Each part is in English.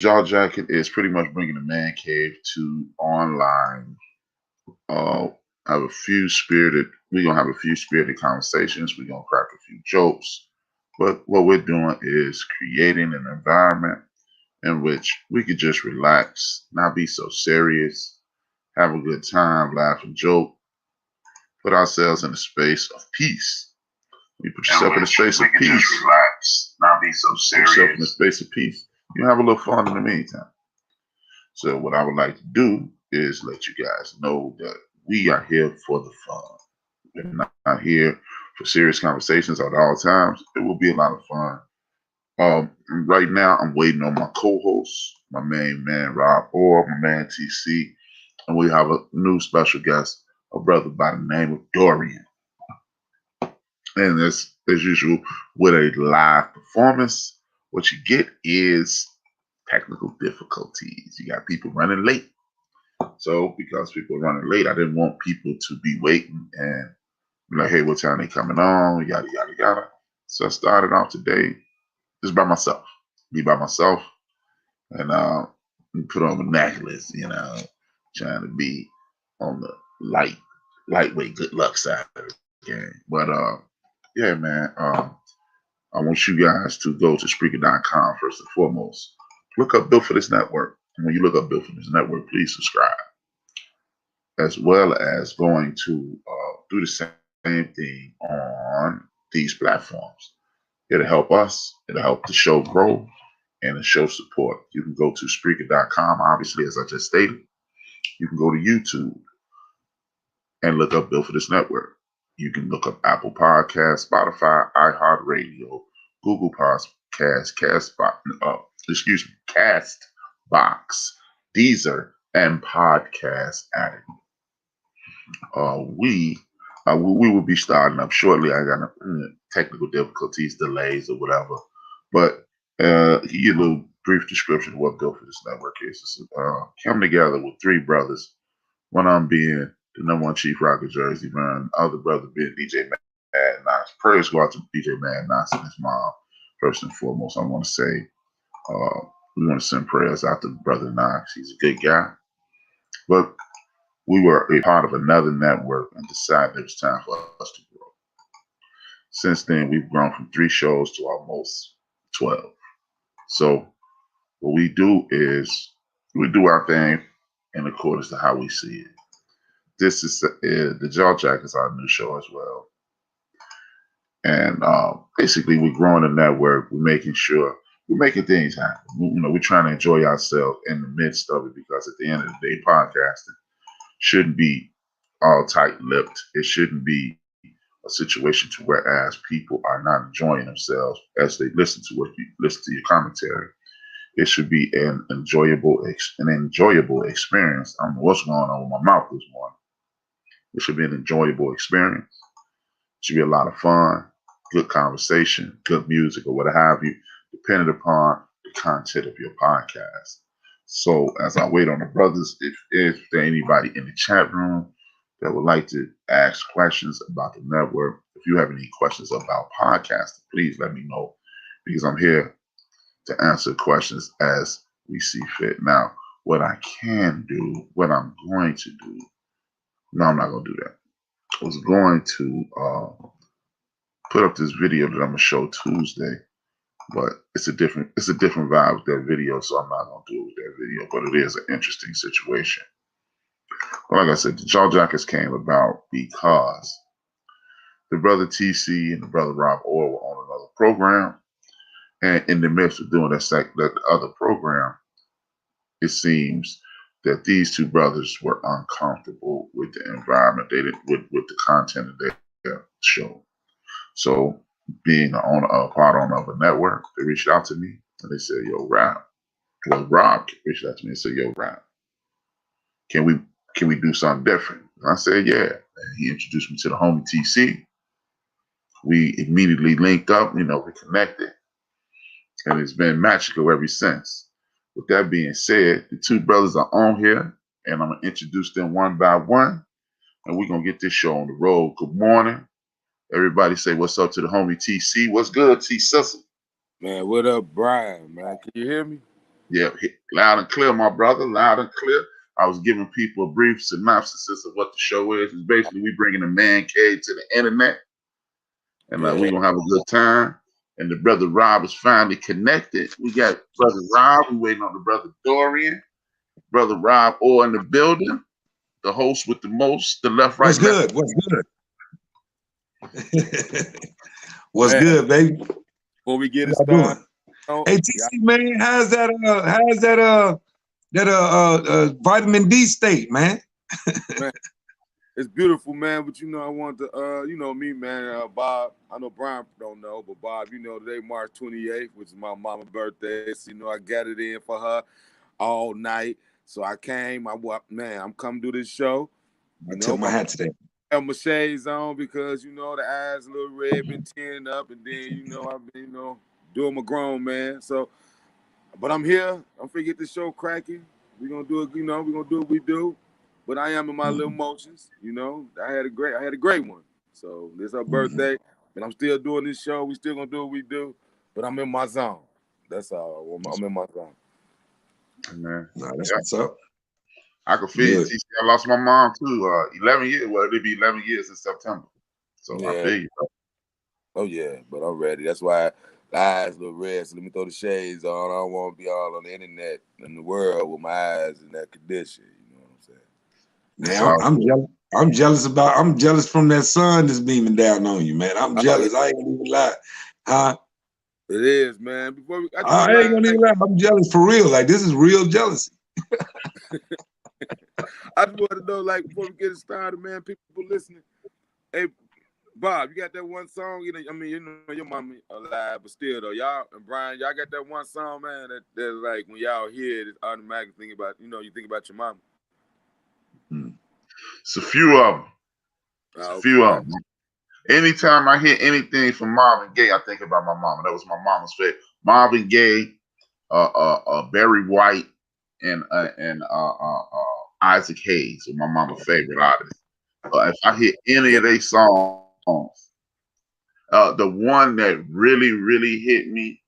Jaw Jacket is pretty much bringing the man cave to online. Uh, have a few spirited. We're gonna have a few spirited conversations. We're gonna crack a few jokes. But what we're doing is creating an environment in which we could just relax, not be so serious, have a good time, laugh and joke, put ourselves in a space of peace. You put yourself in a space of peace. Just relax, not be so serious. Put yourself in a space of peace. You have a little fun in the meantime. So what I would like to do is let you guys know that we are here for the fun. We're not here for serious conversations at all times. It will be a lot of fun. Right now, I'm waiting on my co-host, my main man Rob Orr, my man TC, and we have a new special guest, a brother by the name of Dorian. And as usual, with a live performance, what you get is technical difficulties. You got people running late. So because people are running late, I didn't want people to be waiting and be like, hey, what time they coming on? Yada yada yada. So I started off today just by myself. Be by myself and put on my necklace, trying to be on the lightweight good luck side of the game. But yeah, man, I want you guys to go to Spreaker.com first and foremost. Look up Built for This Network. And when you look up Built for This Network, please subscribe. As well as going to do the same thing on these platforms. It'll help us, it'll help the show grow, and the show support. You can go to Spreaker.com, obviously, as I just stated. You can go to YouTube and look up Built for This Network. You can look up Apple Podcasts, Spotify, iHeartRadio, Google Podcasts, Castbox, Deezer, and Podcast Addict. We will be starting up shortly. I got technical difficulties, delays, or whatever. But give you a little brief description of what Built for This Network is. It's come together with three brothers. One of them being the number one Chief Rocker Jersey man, the other brother being DJ Mad Knox. Prayers go out to DJ Mad Knox and his mom. First and foremost, I want to say we want to send prayers out to Brother Knox. He's a good guy. But we were a part of another network and decided it was time for us to grow. Since then, we've grown from 3 shows to almost 12. So what we do is we do our thing in accordance to how we see it. This is the Jaw Jackers, our new show as well. And basically, we're growing the network. We're making sure we're making things happen. We're trying to enjoy ourselves in the midst of it because at the end of the day, podcasting shouldn't be all tight-lipped. It shouldn't be a situation to whereas people are not enjoying themselves as they listen to your commentary. It should be an enjoyable experience. I don't know what's going on with my mouth this morning. It should be an enjoyable experience. It should be a lot of fun, good conversation, good music, or what have you, depending upon the content of your podcast. So as I wait on the brothers, if there anybody in the chat room that would like to ask questions about the network, if you have any questions about podcasting, please let me know because I'm here to answer questions as we see fit. Now, what I can do, what I'm going to do, no, I'm not going to do that. I was going to put up this video that I'm going to show Tuesday, but it's a different vibe with that video, so I'm not going to do it with that video, but it is an interesting situation. Well, like I said, the Jaw Jackers came about because the brother TC and the brother Rob Orr were on another program, and in the midst of doing that other program, it seems that these two brothers were uncomfortable with the environment they did with the content of their show. So, being a part owner of a network, they reached out to me and they said, "Yo, Rob." Well, Rob reached out to me and said, "Yo, Rob, can we do something different?" And I said, "Yeah." And he introduced me to the homie TC. We immediately linked up, we connected, and it's been magical ever since. With that being said, the two brothers are on here, and I'm gonna introduce them one by one, and we're gonna get this show on the road. Good morning. Everybody say what's up to the homie TC. What's good, T Sissy? Man, what up, Brian? Man, can you hear me? Yeah, loud and clear, my brother, loud and clear. I was giving people a brief synopsis of what the show is. It's basically we bringing the man cave to the internet, and we're gonna have a good time. And the brother Rob is finally connected. We got brother Rob. We waiting on the brother Dorian. Brother Rob Orr in the building. The host with the most. The left, right, What's good? What's good? What's good, baby? Before we get it started, hey TC man, how's that? Vitamin D state, man? Man, it's beautiful, man. But you know, I want to, you know me, man. Bob, I know Brian don't know, but Bob, you know, today March 28th, which is my mama's birthday. So, you know, I got it in for her all night. So I came. I'm coming to this show. I took my hat today. I have my shades on because you know the eyes a little red, been tearing up, and then you know I've been doing my grown man. So, but I'm here. I'm finna get the show cracking. We're gonna do it. You know, we're gonna do what we do. But I am in my little emotions. You know, I had a great one. So this her birthday, and I'm still doing this show. We still gonna do what we do. But I'm in my zone. That's all. I'm in my zone. Man, that's what's up. I can feel you. I lost my mom too. 11 years. Well, it'll be 11 years in September. So I feel you. Oh yeah, but I'm ready. That's why the eyes a little red. So let me throw the shades on. I don't want to be all on the internet in the world with my eyes in that condition. You know what I'm saying? Man, I'm jealous. I'm jealous from that sun that's beaming down on you, man. I'm jealous. I ain't gonna even lie. Huh? It is, man. I ain't gonna even lie. I'm jealous for real. Like this is real jealousy. I just want to know, like, before we get it started, man, people listening. Hey, Bob, you got that one song? You know, I mean, you know, your mama alive, but still, though, y'all and Brian, y'all got that one song, man, that's like when y'all hear it, it's automatically thinking about, you think about your mama. It's a few of them. A few of them. Anytime I hear anything from Marvin Gaye, I think about my mama. That was my mama's favorite. Marvin Gaye, Barry White, and Isaac Hayes were my mama's favorite artists. If I hear any of their songs, the one that really, really hit me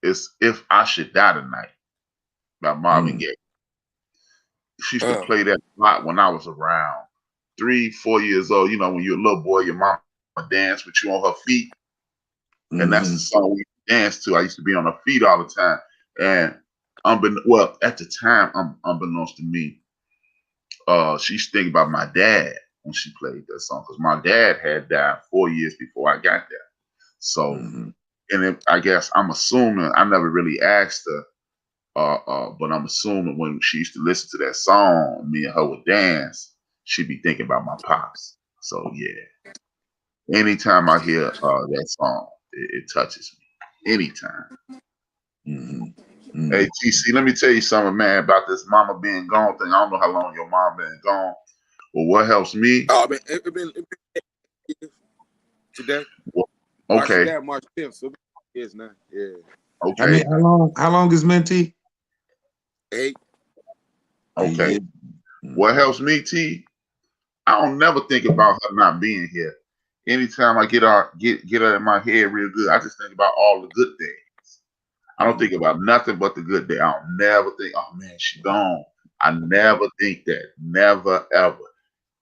is "If I Should Die Tonight" by Marvin Gaye. She used to play that a lot when I was around 3, 4 years old. You know, when you're a little boy, your mama dance with you on her feet, and that's the song we dance to. I used to be on her feet all the time, and at the time, unbeknownst to me, she used to think about my dad when she played that song, because my dad had died 4 years before I got there. So, and I guess I'm assuming, I never really asked her, but I'm assuming when she used to listen to that song, me and her would dance, she'd be thinking about my pops. So yeah, anytime I hear that song, it touches me. Anytime. Hey TC, let me tell you something, man, about this mama being gone thing. I don't know how long your mom been gone, but what helps me? Oh man, it been today. Okay. March 5th, so it's now. Yeah. Okay. I mean, how long is Minty? 8. Okay. What helps me, T? I don't never think about her not being here. Anytime I get her in my head real good, I just think about all the good things. I don't think about nothing but the good day. I don't never think, oh man, she gone. I never think that. Never ever.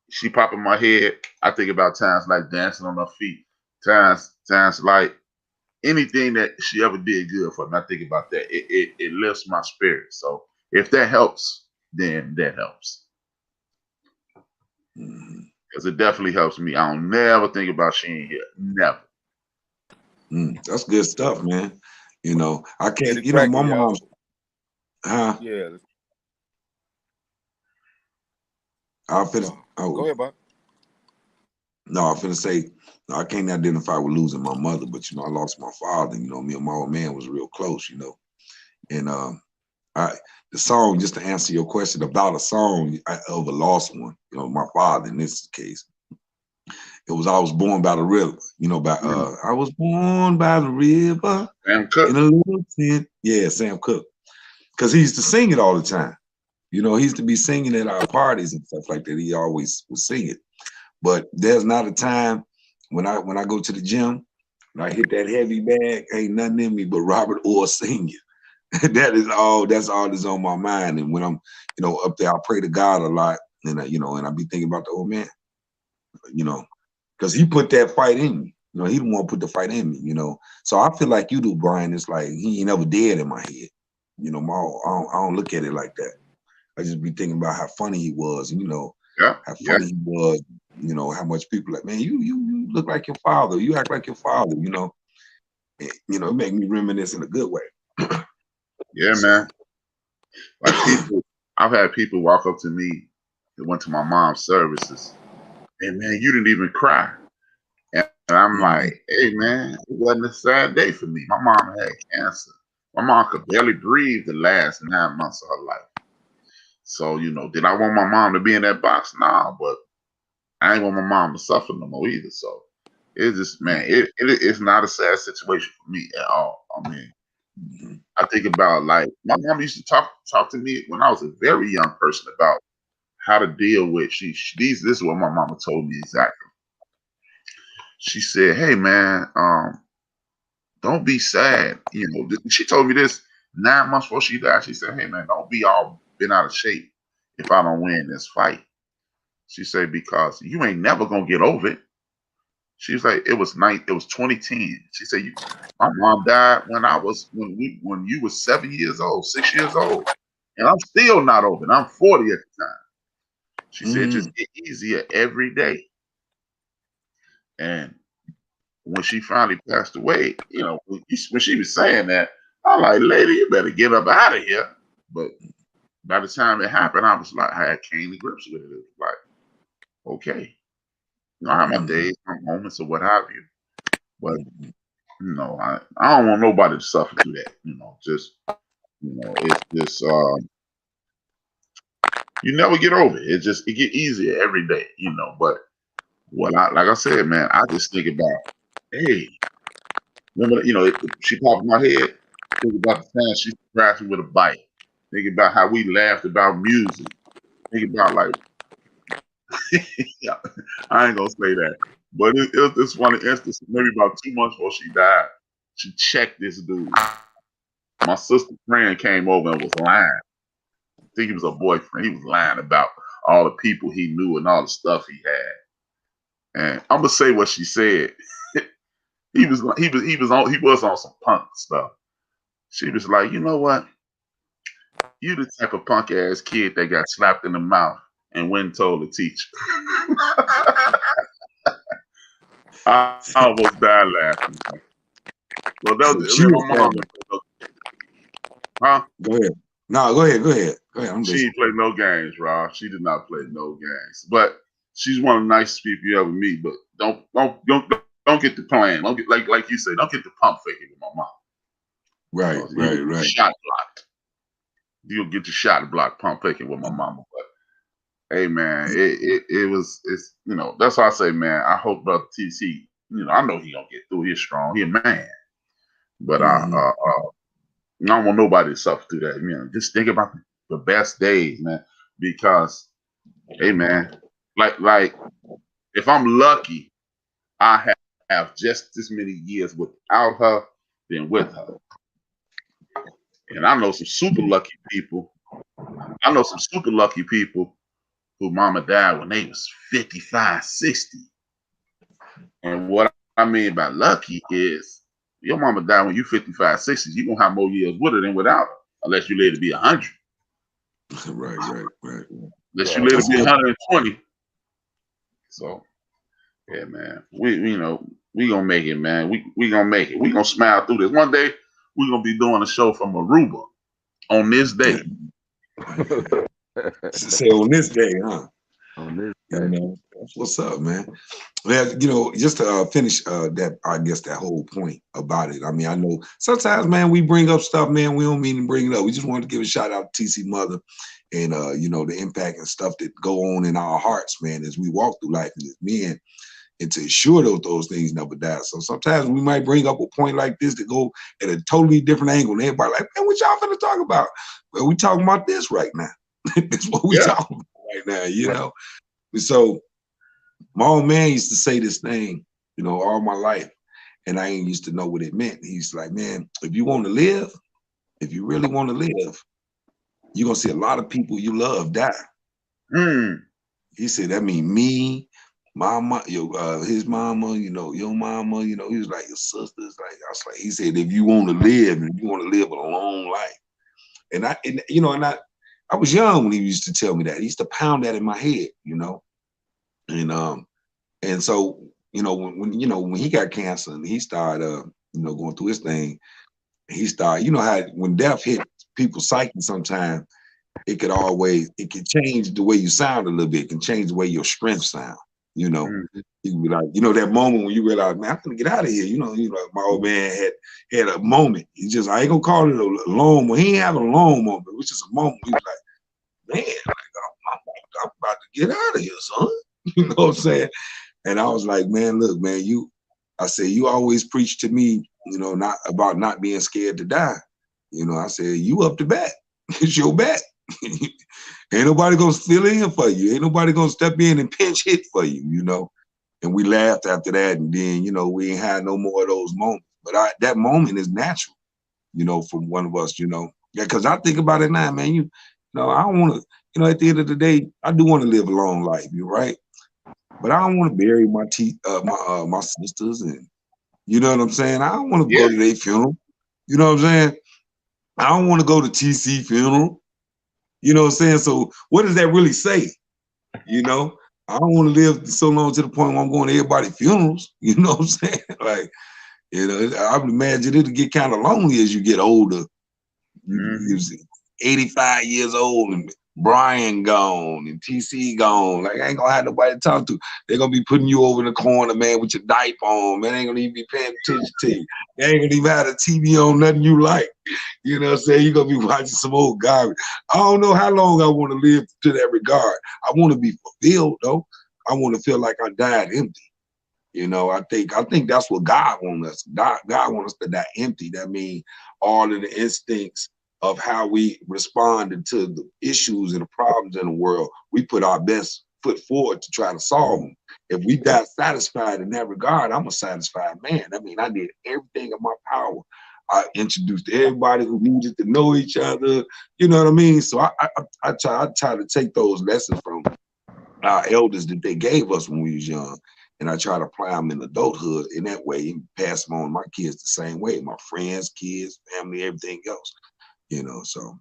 She pop in my head. I think about times like dancing on her feet. Times like anything that she ever did good for me. I think about that. It lifts my spirit. So if that helps, then that helps. Because it definitely helps me. I don't never think about she ain't here. Never. That's good stuff, man. You know, I can't, you know, my mom. Yeah. Go ahead, Bob. No, I'm finna say, I can't identify with losing my mother, but you know, I lost my father. You know, me and my old man was real close. You know, and the song, just to answer your question about a song of a lost one. You know, my father in this case. It was I Was Born by the River, you know, by I was born by the river Sam Cooke. In a little tent. Yeah, Sam Cooke. Because he used to sing it all the time. You know, he used to be singing at our parties and stuff like that. He always would sing it. But there's not a time when I go to the gym and I hit that heavy bag, ain't nothing in me but Robert Orr singing. That's all that's on my mind. And when I'm, up there, I pray to God a lot, and and I be thinking about the old man, because he put that fight in me. He the one put the fight in me. So I feel like you do, Brian. It's like he ain't never dead in my head. I don't look at it like that. I just be thinking about how funny he was, and Yeah, how yeah, funny he was. How much people like, man, you look like your father. You act like your father. It make me reminisce in a good way. yeah, man. Like people, I've had people walk up to me that went to my mom's services, and man, you didn't even cry. And I'm Mhm. like, hey man, it wasn't a sad day for me. My mom had cancer. My mom could barely breathe the last 9 months of her life. So, did I want my mom to be in that box? Nah, but I ain't want my mom to suffer no more either. So it's just, man, it's not a sad situation for me at all. I mean, Mhm. I think about, like, my mom used to talk to me when I was a very young person about how to deal with this is what my mama told me exactly. She said, hey man, don't be sad. She told me this 9 months before she died. She said, hey man, don't be all bent out of shape if I don't win this fight. She said, because you ain't never gonna get over it. She was like, it was 2010. She said, my mom died when you was 7 years old, 6 years old. And I'm still not over it. I'm 40 at the time. She said, just get easier every day. And when she finally passed away, when she was saying that, I'm like, lady, you better get up out of here. But by the time it happened, I was like, I came to grips with it. It was like, okay, I have my days, my moments, or what have you. But I don't want nobody to suffer through that. It's just you never get over it. It get easier every day. But like I said, man, I just think about, hey, remember, she popped in my head. Think about the time she surprised me with a bite. Think about how we laughed about music. Think about, like, yeah, I ain't gonna say that, but it was this one instance. Maybe about 2 months before she died, she checked this dude. My sister's friend came over and was lying. I think he was a boyfriend. He was lying about all the people he knew and all the stuff he had. And I'm gonna say what she said. He was on some punk stuff. She was like, you know what? You the type of punk ass kid that got slapped in the mouth and went and told the teacher. I almost died laughing. Well, that So was, I she mean, was my mom, saying, huh? go ahead. No, go ahead. Go ahead. I'm She listening. ain't played no games, Rob. She did not play no games. But she's one of the nicest people you ever meet. But don't get the plan. Don't get like you said. Don't get the pump faking with my mom. Right. Because you'll get Right. shot blocked. You'll get your shot blocked pump faking with my mama. But hey, man, it's that's why I say, man. I hope Brother TC. I know he gonna get through. He's strong. He a man. But Mm-hmm. I don't want nobody to suffer through that. Just think about the best days, man. Because, hey, man, like if I'm lucky, I have just as many years without her than with her. And I know some super lucky people. I know some super lucky people who mama died when they was 55, 60. And what I mean by lucky is your mama died when you 55, 60. You're going to have more years with her than without her, unless you live to be 100. Right. Unless you Yeah, live to that's be good. 120. So, yeah, man, we gonna make it, man. We gonna make it. We gonna smile through this. One day we gonna be doing a show from Aruba on this day. Say on this day, huh? On this You day. know, that's what's up, man. Well, just to finish that, I guess that whole point about it. I mean, I know sometimes, man, we bring up stuff, man, we don't mean to bring it up. We just wanted to give a shout out to TC Mother and, the impact and stuff that go on in our hearts, man, as we walk through life as men, and to ensure those things never die. So sometimes we might bring up a point like this to go at a totally different angle. And everybody like, man, what y'all finna talk about? Well, we talking about this right now. That's what we Yeah. talking about right now, So my old man used to say this thing, all my life, and I ain't used to know what it meant. He's like, man, if you want to live, if you really want to live, you're gonna see a lot of people you love die. He said that mean me, mama, his mama, you know, your mama, you know, he was like your sisters. Like I was like, he said, if you want to live and you want to live a long life. And I was young when he used to tell me that. He used to pound that in my head, you know. And so, you know, when he got cancer and he started going through his thing, he started, you know how when death hit people's psyche sometimes, it could change the way you sound a little bit. It can change the way your strength sound, you know. You can be like, you know, that moment when you realize, man, I'm gonna get out of here. You know, my old man had a moment. I ain't gonna call it a long moment. He ain't having a long moment. It was just a moment. He was like, man, I'm about to get out of here, son. You know what I'm saying? And I was like, man, look, man, you always preach to me, you know, not about not being scared to die. You know, I said, you up to bat. It's your bat. Ain't nobody gonna fill in for you. Ain't nobody gonna step in and pinch hit for you, you know. And we laughed after that, and then, you know, we ain't had no more of those moments. But that moment is natural, you know, from one of us, you know. Yeah, because I think about it now, man. You know, I don't want to, you know, at the end of the day, I do want to live a long life, you're right. But I don't want to bury my sisters, and you know what I'm saying. I don't want to go to their funeral. You know what I'm saying. I don't want to go to TC funeral. You know what I'm saying? So what does that really say? You know, I don't want to live so long to the point where I'm going to everybody's funerals. You know what I'm saying? Like, you know, I would imagine it'll get kind of lonely as you get older. You 85 years old and Brian gone and TC gone. Like, I ain't gonna have nobody to talk to. They're gonna be putting you over in the corner, man, with your diaper on. Man, they ain't gonna even be paying attention to you. They ain't gonna even have the TV on, nothing you like. You know what I'm saying? You're gonna be watching some old garbage. I don't know how long I want to live to that regard. I want to be fulfilled, though. I want to feel like I died empty. You know, I think that's what God wants us. God wants us to die empty. That means all of the instincts of how we responded to the issues and the problems in the world, we put our best foot forward to try to solve them. If we die satisfied in that regard, I'm a satisfied man. I mean, I did everything in my power. I introduced everybody who needed to know each other. You know what I mean? So I try to take those lessons from our elders that they gave us when we was young, and I try to apply them in adulthood in that way and pass them on to my kids the same way, my friends, kids, family, everything else. You know, so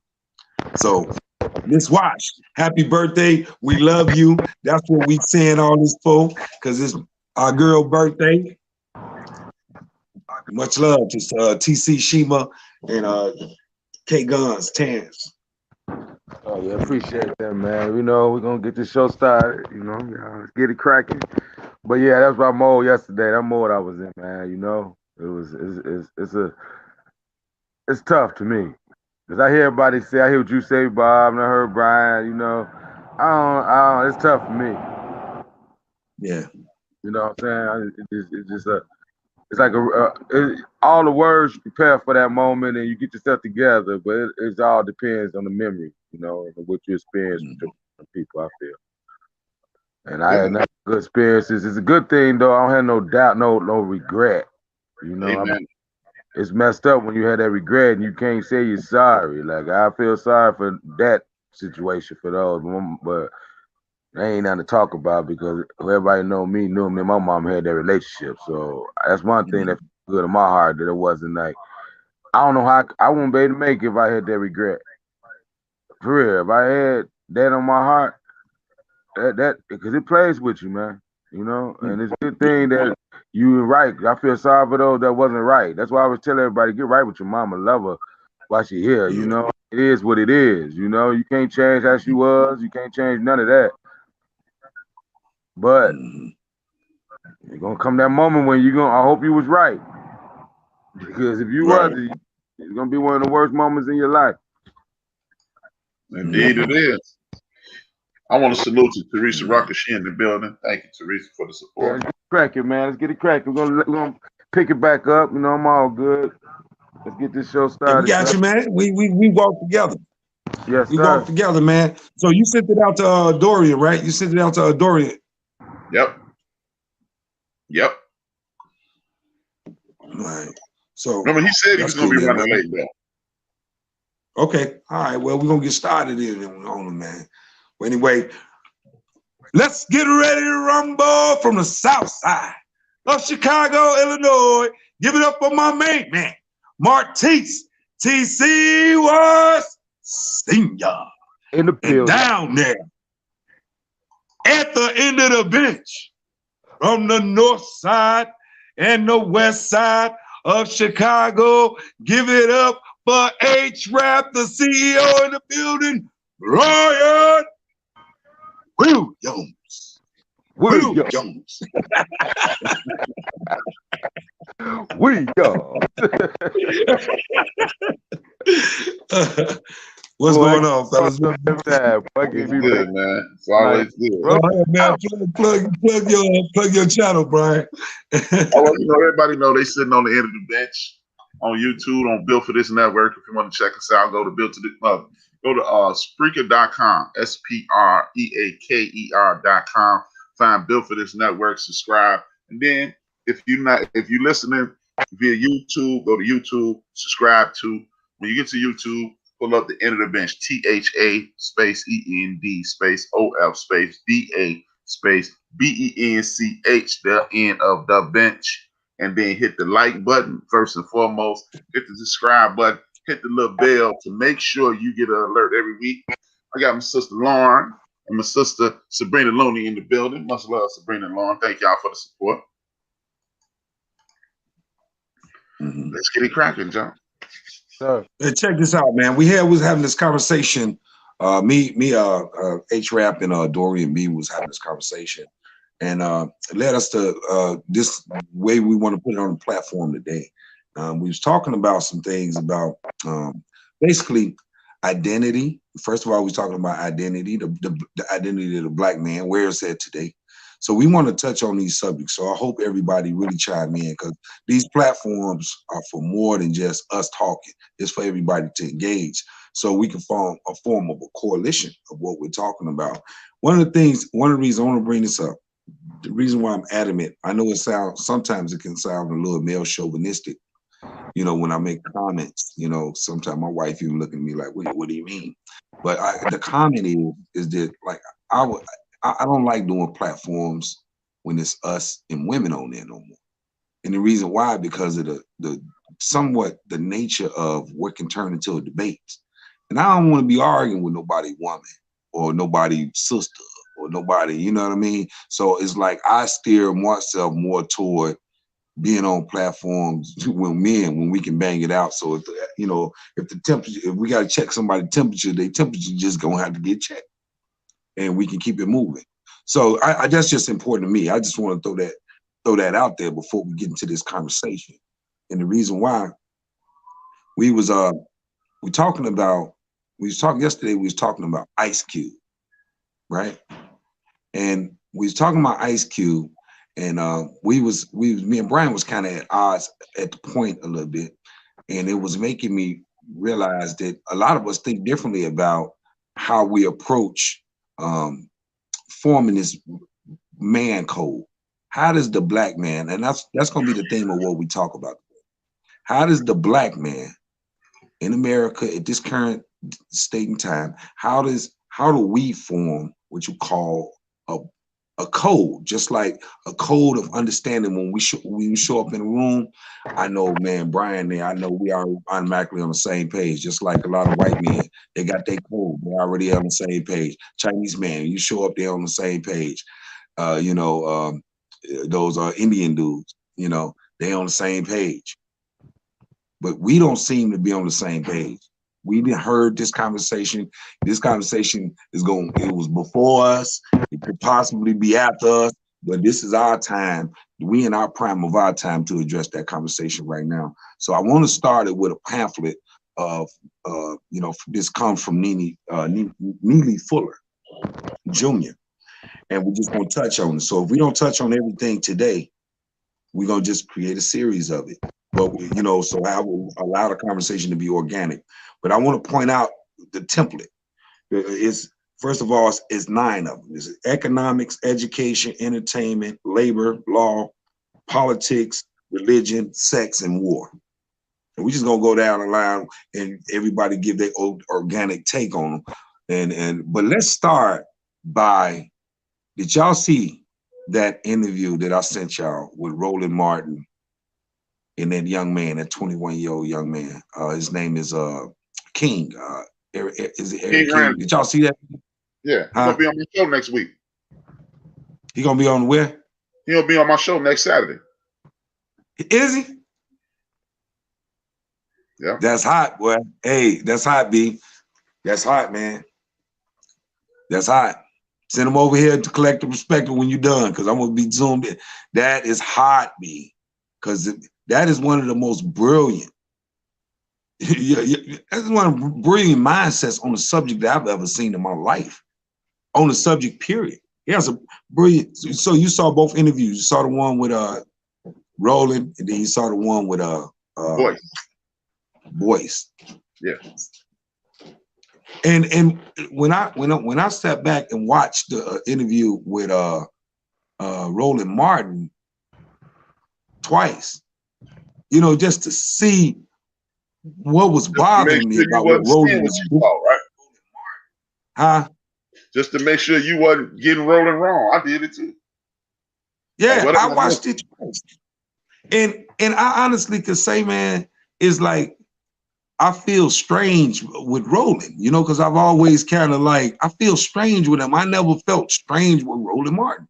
Miss Wash, happy birthday. We love you. That's what we saying all this for, because it's our girl birthday. Much love to TC Shima and K Guns, Terrence. Oh yeah, appreciate that, man. You know, we're gonna get this show started, you know, let's get it cracking. But yeah, that's my mode yesterday. That mode I was in, man, you know. It's tough to me. Cause I hear everybody say, I hear what you say, Bob, and I heard Brian, you know. I don't, it's tough for me. Yeah. You know what I'm saying? It's like all the words you prepare for that moment and you get yourself together, but it all depends on the memory, you know, and what you experience with different people, I feel. And I had not good experiences. It's a good thing, though. I don't have no doubt, no regret. You know, it's messed up when you had that regret and you can't say you're sorry. Like, I feel sorry for that situation for those, but they ain't nothing to talk about because everybody knew me and my mom had that relationship. So that's one thing that feels good in my heart, that it wasn't like, I don't know how I wouldn't be able to make it if I had that regret. For real, if I had that on my heart, that because it plays with you, man. You know, and it's a good thing that you were right. I feel sorry for those that wasn't right. That's why I was telling everybody, get right with your mama, love her while she here. You know, it is what it is. You know, you can't change how she was. You can't change none of that. But you're gonna come that moment when I hope you was right. Because if you wasn't, it's gonna be one of the worst moments in your life. Indeed it is. I want to salute to Teresa Rucker. She in the building. Thank you, Teresa, for the support. Yeah, let's get it cracking, man. Let's get it cracking. We're gonna pick it back up. You know, I'm all good. Let's get this show started. We got you, man. We walk together. Yes, we sir. walk together, man. So you sent it out to Dorian, right? You sent it out to Dorian. Yep. Right. So remember, he said he was gonna be running late, though. Okay. All right. Well, we're gonna get started in on them, man. Well, anyway, let's get ready to rumble from the south side of Chicago, Illinois. Give it up for my main man, Martise TC was Senior. In the And building. down there at the end of the bench from the north side and the west side of Chicago, give it up for H-Rap, the CEO in the building, Brian Williams. Williams. What's going on, fellas? It's good, man. It's always good. Go ahead, man. Plug your channel, Brian. Everybody know they sitting on the end of the bench on YouTube on Built for This Network. If you want to check us out, go to Spreaker.com, SPREAKER.com. Find Built for This Network, subscribe, and then if you're listening via YouTube, go to YouTube, subscribe to. When you get to YouTube, pull up the end of the bench, THA space END space OF space DA space BENCH, the end of the bench, and then hit the like button first and foremost. Hit the subscribe button, hit the little bell to make sure you get an alert every week. I got my sister Lauren and my sister Sabrina Looney in the building. Much love, Sabrina and Lauren. Thank y'all for the support. Let's get it cracking, John. Sir. Hey, check this out, man. We was having this conversation. H-Rap and Dorian B was having this conversation, and it led us to this way we want to put it on the platform today. We was talking about some things about basically identity. First of all, we was talking about identity, the identity of the black man, where it's at today. So we want to touch on these subjects. So I hope everybody really chime in, because these platforms are for more than just us talking. It's for everybody to engage, so we can form a form of a coalition of what we're talking about. One of the reasons I want to bring this up, the reason why I'm adamant, I know sometimes it can sound a little male chauvinistic, when I make comments, sometimes my wife even look at me like, what do you mean? But the comment is that, like, I don't like doing platforms when it's us and women on there no more. And the reason why, because of the nature of what can turn into a debate. And I don't want to be arguing with nobody woman or nobody sister or nobody, you know what I mean? So it's like I steer myself more toward being on platforms when we can bang it out. So if the temperature, if we got to check somebody's temperature, their temperature just gonna have to get checked, and we can keep it moving. So that's just important to me. I just want to throw that out there before we get into this conversation. And the reason why we was talking yesterday, we was talking about Ice Cube, right? And we was talking about Ice Cube, and me and Brian was kind of at odds at the point a little bit, and it was making me realize that a lot of us think differently about how we approach forming this man code. How does the black man, and that's going to be the theme of what we talk about. How does the black man in America at this current state and time, how do we form what you call a code, just like a code of understanding when we show up in a room? I know, man, Brian there, I know we are automatically on the same page, just like a lot of white men, they got their code, they're already on the same page. Chinese man, you show up there on the same page. Those are Indian dudes, they on the same page. But we don't seem to be on the same page. We heard this conversation. This conversation it was before us. It could possibly be after us, but this is our time. We in our prime of our time to address that conversation right now. So I want to start it with a pamphlet of, this comes from Neely Fuller Jr. And we're just going to touch on it. So if we don't touch on everything today, we're going to just create a series of it. But, so I will allow the conversation to be organic. But I want to point out the template. First of all, it's 9 of them. It's economics, education, entertainment, labor, law, politics, religion, sex, and war. And we just gonna go down the line and everybody give their organic take on them. But let's start by, did y'all see that interview that I sent y'all with Roland Martin and that young man, that 21-year-old young man? His name is King. Is it Eric King? Did y'all see that? Yeah, he's gonna be on my show next week. He gonna be on where? He'll be on my show next Saturday. Is he? Yeah. That's hot, boy. Hey, that's hot, B. That's hot, man. That's hot. Send him over here to collect the perspective when you're done, because I'm gonna be zoomed in. That is hot, B. Because that is one of the most brilliant. That's one of the brilliant mindsets on the subject that I've ever seen in my life. On the subject, period. He has a brilliant. So you saw both interviews. You saw the one with Roland, and then you saw the one with Boyce. Yeah. And when I sat back and watched the interview with Roland Martin twice, you know, just to see what was bothering me about what Roland was doing, right? Huh? Just to make sure you wasn't getting Roland wrong. I did it too. Yeah, I watched it twice. And I honestly could say, man, it's like I feel strange with Roland, you know, because I've always kind of like, I feel strange with him. I never felt strange with Roland Martin.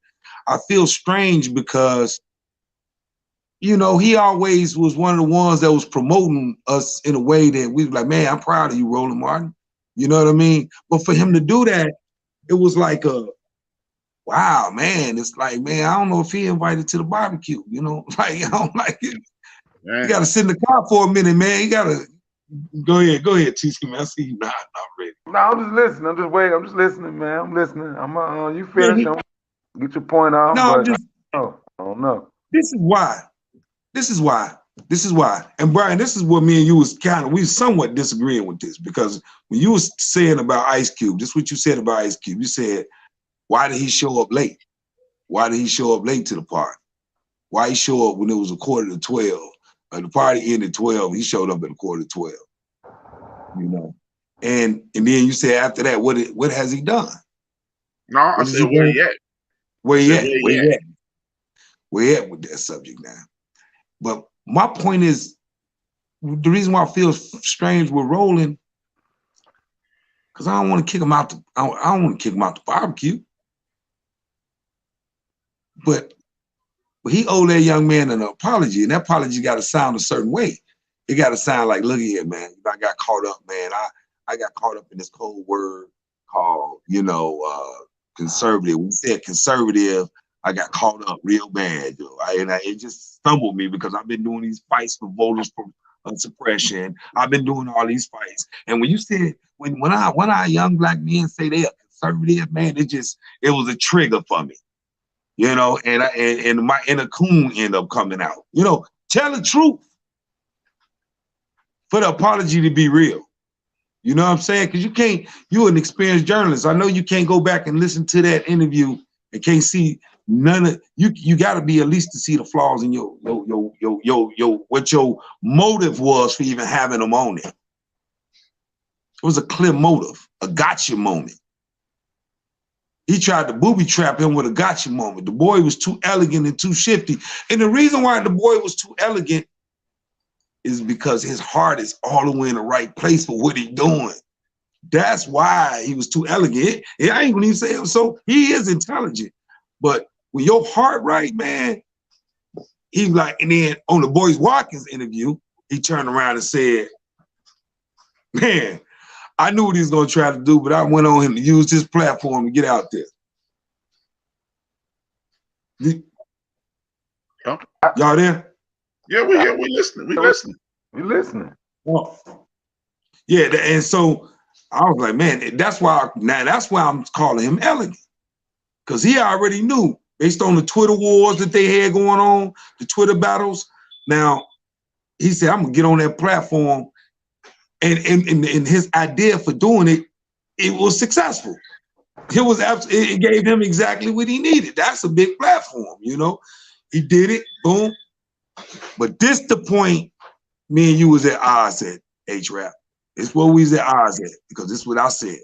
I feel strange because, you know, he always was one of the ones that was promoting us in a way that we was like, man, I'm proud of you, Roland Martin. You know what I mean? But for him to do that, it was like wow, man. It's like, man, I don't know if he invited to the barbecue, you know? Like, I don't like it. Man. You got to sit in the car for a minute, man. You got to go ahead, TC, man. I see you not ready. No, I'm just listening. I'm just waiting. I'm just listening, man. I'm listening. You finish. I'm get your point out. No, but I don't know. This is why. And Brian, this is what me and you was we somewhat disagreeing with this, because when you was saying about Ice Cube, this is what you said about Ice Cube. You said, why did he show up late? Why did he show up late to the party? Why he show up when it was 11:45? The party ended at 12. He showed up at 11:45. You know, and then you said after that, what has he done? No, I said where he at? Where he at? Where he at with that subject now? But my point is, the reason why I feel strange with Roland, because I don't want to kick him out. I don't want to kick him out the barbecue. But he owed that young man an apology, and that apology got to sound a certain way. It got to sound like, look here, man, I got caught up, man. I got caught up in this cold word called, you know, conservative. When we said conservative, I got caught up real bad, though. It just stumbled me because I've been doing these fights for voters for suppression. I've been doing all these fights. And when you said, when our young black men say they are conservative, man, it was a trigger for me. You know, and my inner coon end up coming out. You know, tell the truth for the apology to be real. You know what I'm saying? Because you're an experienced journalist. I know you can't go back and listen to that interview and can't see none of you got to be at least to see the flaws in your what your motive was for even having them on it. It was a clear motive, a gotcha moment. He tried to booby trap him with a gotcha moment. The boy was too elegant and too shifty. And the reason why the boy was too elegant is because his heart is all the way in the right place for what he's doing. That's why he was too elegant. I ain't gonna even say it. So he is intelligent. But when your heart right, man, he's like, and then on the Boyce Watkins interview, he turned around and said, man, I knew what he was going to try to do, but I went on him to use his platform to get out there. Y'all there? Yeah, we here. We listening. We listening. Oh. Yeah, and so I was like, man, that's why I'm calling him elegant. Because he already knew, based on the Twitter wars that they had going on, the Twitter battles. Now, he said, I'm going to get on that platform. And his idea for doing it, it was successful. It gave him exactly what he needed. That's a big platform, you know. He did it, boom. But this the point me and you was at odds at H-Rap. It's what we was at odds at, because this is what I said.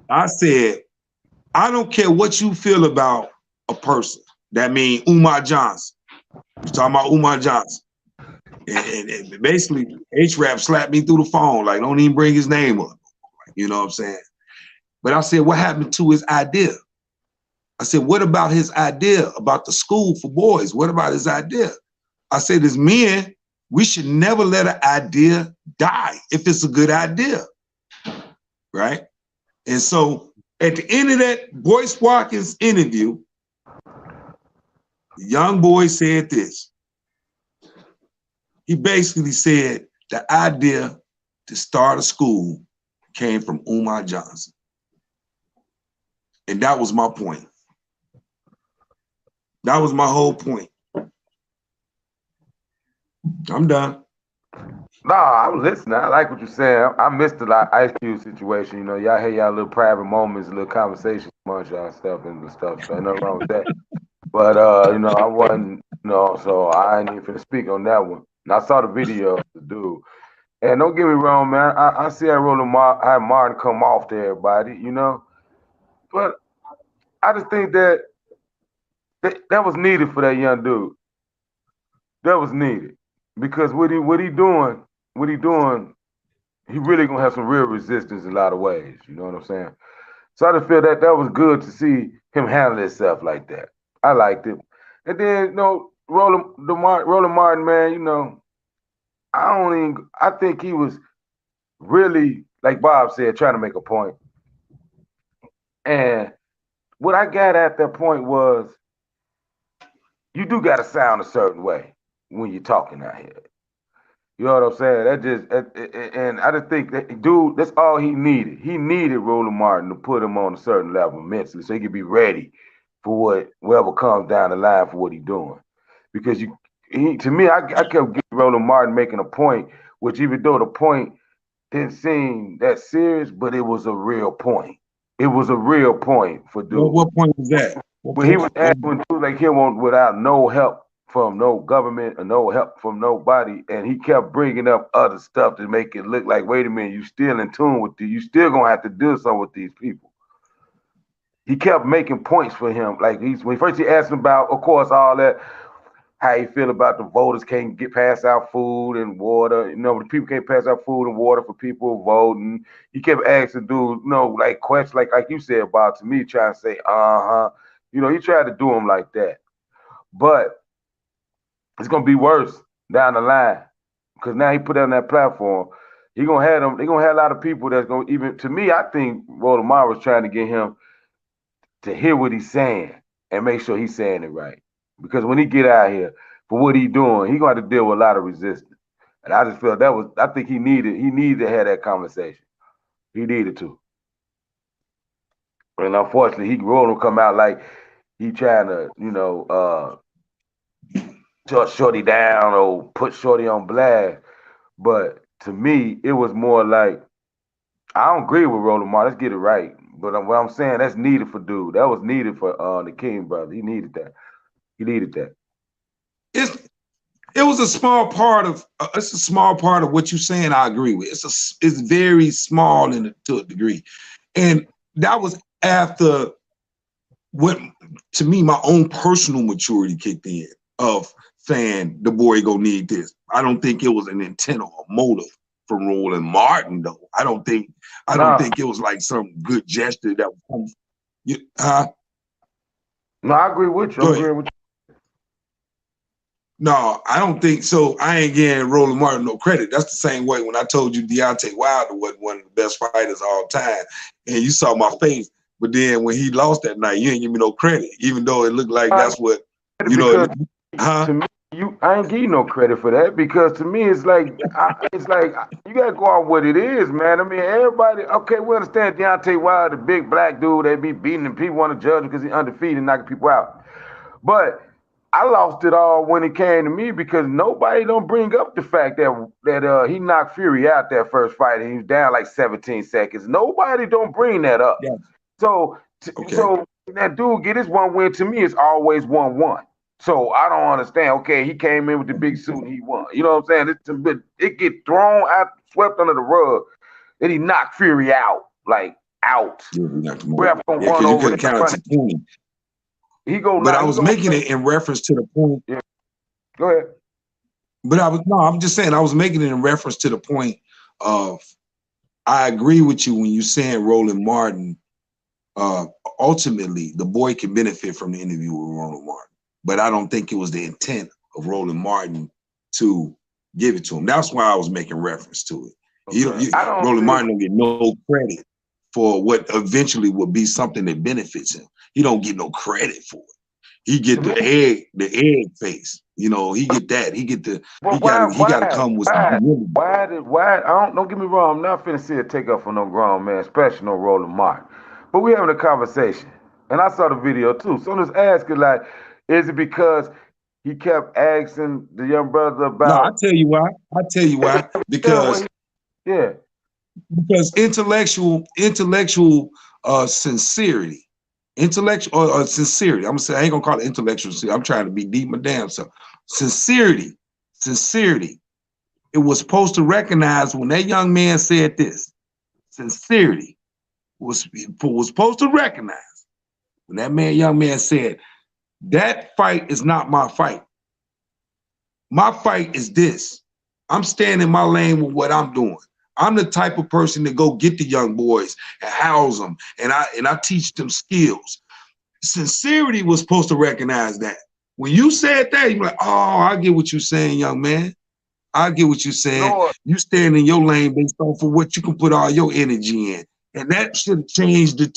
I said, I don't care what you feel about a person. That means Umar Johnson. You're talking about Umar Johnson. And basically, H-Rap slapped me through the phone, like, don't even bring his name up. You know what I'm saying? But I said, what happened to his idea? I said, what about his idea about the school for boys? What about his idea? I said, as men, we should never let an idea die if it's a good idea, right? And so at the end of that Boyce Watkins interview, the young boy said this. He basically said the idea to start a school came from Umar Johnson. And that was my point. That was my whole point. I'm done. Nah, I'm listening. I like what you're saying. I missed the Ice Cube situation. You know, y'all had y'all little private moments, little conversations amongst y'all stuff and stuff. So ain't nothing wrong with that. But you know, I wasn't, you know, so I ain't even finna speak on that one. And I saw the video of the dude. And don't get me wrong, man. I see how had Martin come off to everybody, you know. But I just think that was needed for that young dude. That was needed. Because what he doing, he really gonna have some real resistance in a lot of ways. You know what I'm saying? So I just feel that was good to see him handle himself like that. I liked it. And then, you know, Roland Martin, man, you know, I think he was really, like Bob said, trying to make a point. And what I got at that point was, you do got to sound a certain way when you're talking out here. You know what I'm saying? And I just think that, dude, that's all he needed. He needed Roland Martin to put him on a certain level mentally so he could be ready for whatever comes down the line for what he's doing. Because to me, I kept getting Roland Martin making a point, which even though the point didn't seem that serious, but it was a real point. It was a real point for dude. What point was that? When he was asking dudes like him without no help from no government or no help from nobody, and he kept bringing up other stuff to make it look like, wait a minute, you still in tune with you still gonna have to do something with these people. He kept making points for him. Like when first he asked him about, of course, all that, how he feel about the voters can't pass out food and water. You know, the people can't pass out food and water for people voting. He kept asking dudes, you know, like questions like you said about to me, trying to say, you know, he tried to do him like that. But it's gonna be worse down the line, because now he put it on that platform. They're gonna have a lot of people that's gonna, even to me, I think Roland Martin was trying to get him to hear what he's saying and make sure he's saying it right. Because when he get out here for what he's doing, he's gonna have to deal with a lot of resistance. And I just felt I think he needed to have that conversation. He needed to. And unfortunately, Roland come out like he trying to, you know, shut Shorty down or put Shorty on blast. But to me, it was more like, I don't agree with Roland Martin. Let's get it right. But what I'm saying, that's needed for dude. That was needed for the King brother. He needed that. It was a small part of it's a small part of what you're saying. I agree with. It's very small to a degree, and that was after what, to me, my own personal maturity kicked in of saying the boy gonna need this. I don't think it was an intent or a motive from Roland Martin, though. I don't think it was like some good gesture that was. No, I agree with you. I'm agreeing with you. No, I don't think so. I ain't getting Roland Martin no credit. That's the same way when I told you Deontay Wilder wasn't one of the best fighters of all time, and you saw my face. But then when he lost that night, you ain't give me no credit, even though it looked like that's what, you know. To me, I ain't give you no credit for that, because to me it's like you gotta go on what it is, man. I mean, everybody, okay, we understand Deontay Wilder, the big black dude, they be beating and people want to judge him because he's undefeated and knocking people out. But I lost it all when it came to me, because nobody don't bring up the fact that he knocked Fury out that first fight and he was down like 17 seconds. Nobody don't bring that up. Yeah. So that dude get his one win, to me, it's always 1-1. So I don't understand. Okay, he came in with the big suit and he won. You know what I'm saying? It get thrown out, swept under the rug. Then he knocked Fury out, like out. Yeah, we knocked him out. Ref gonna Yeah, run because you over couldn't there in count front it to 20. He go But now. I was making it in reference to the point. Yeah. Go ahead. But I'm just saying I was making it in reference to the point of I agree with you when you saying Roland Martin. Ultimately, the boy can benefit from the interview with Roland Martin, but I don't think it was the intent of Roland Martin to give it to him. That's why I was making reference to it. Okay. Roland Martin don't get no credit for what eventually will be something that benefits him. He don't get no credit for it. He get the egg face. You know, he get that. He get the. He got to come with some. Why? Don't get me wrong. I'm not finna see a take up for no grown man, especially no Roland Martin. But we having a conversation, and I saw the video too. So let's ask it like, is it because he kept asking the young brother about? No, I tell you why. Because intellectual sincerity. Intellectual sincerity. I'm gonna say I ain't gonna call it intellectual sincerity. I'm trying to be deep my damn self. Sincerity. It was supposed to recognize when that young man said this. Sincerity was supposed to recognize when that young man said, that fight is not my fight. My fight is this. I'm staying in my lane with what I'm doing. I'm the type of person to go get the young boys and house them, and I teach them skills. Sincerity was supposed to recognize that. When you said that, you're like, oh, I get what you're saying, young man. I get what you're saying. Lord. You stand in your lane based off of what you can put all your energy in. And that should have changed the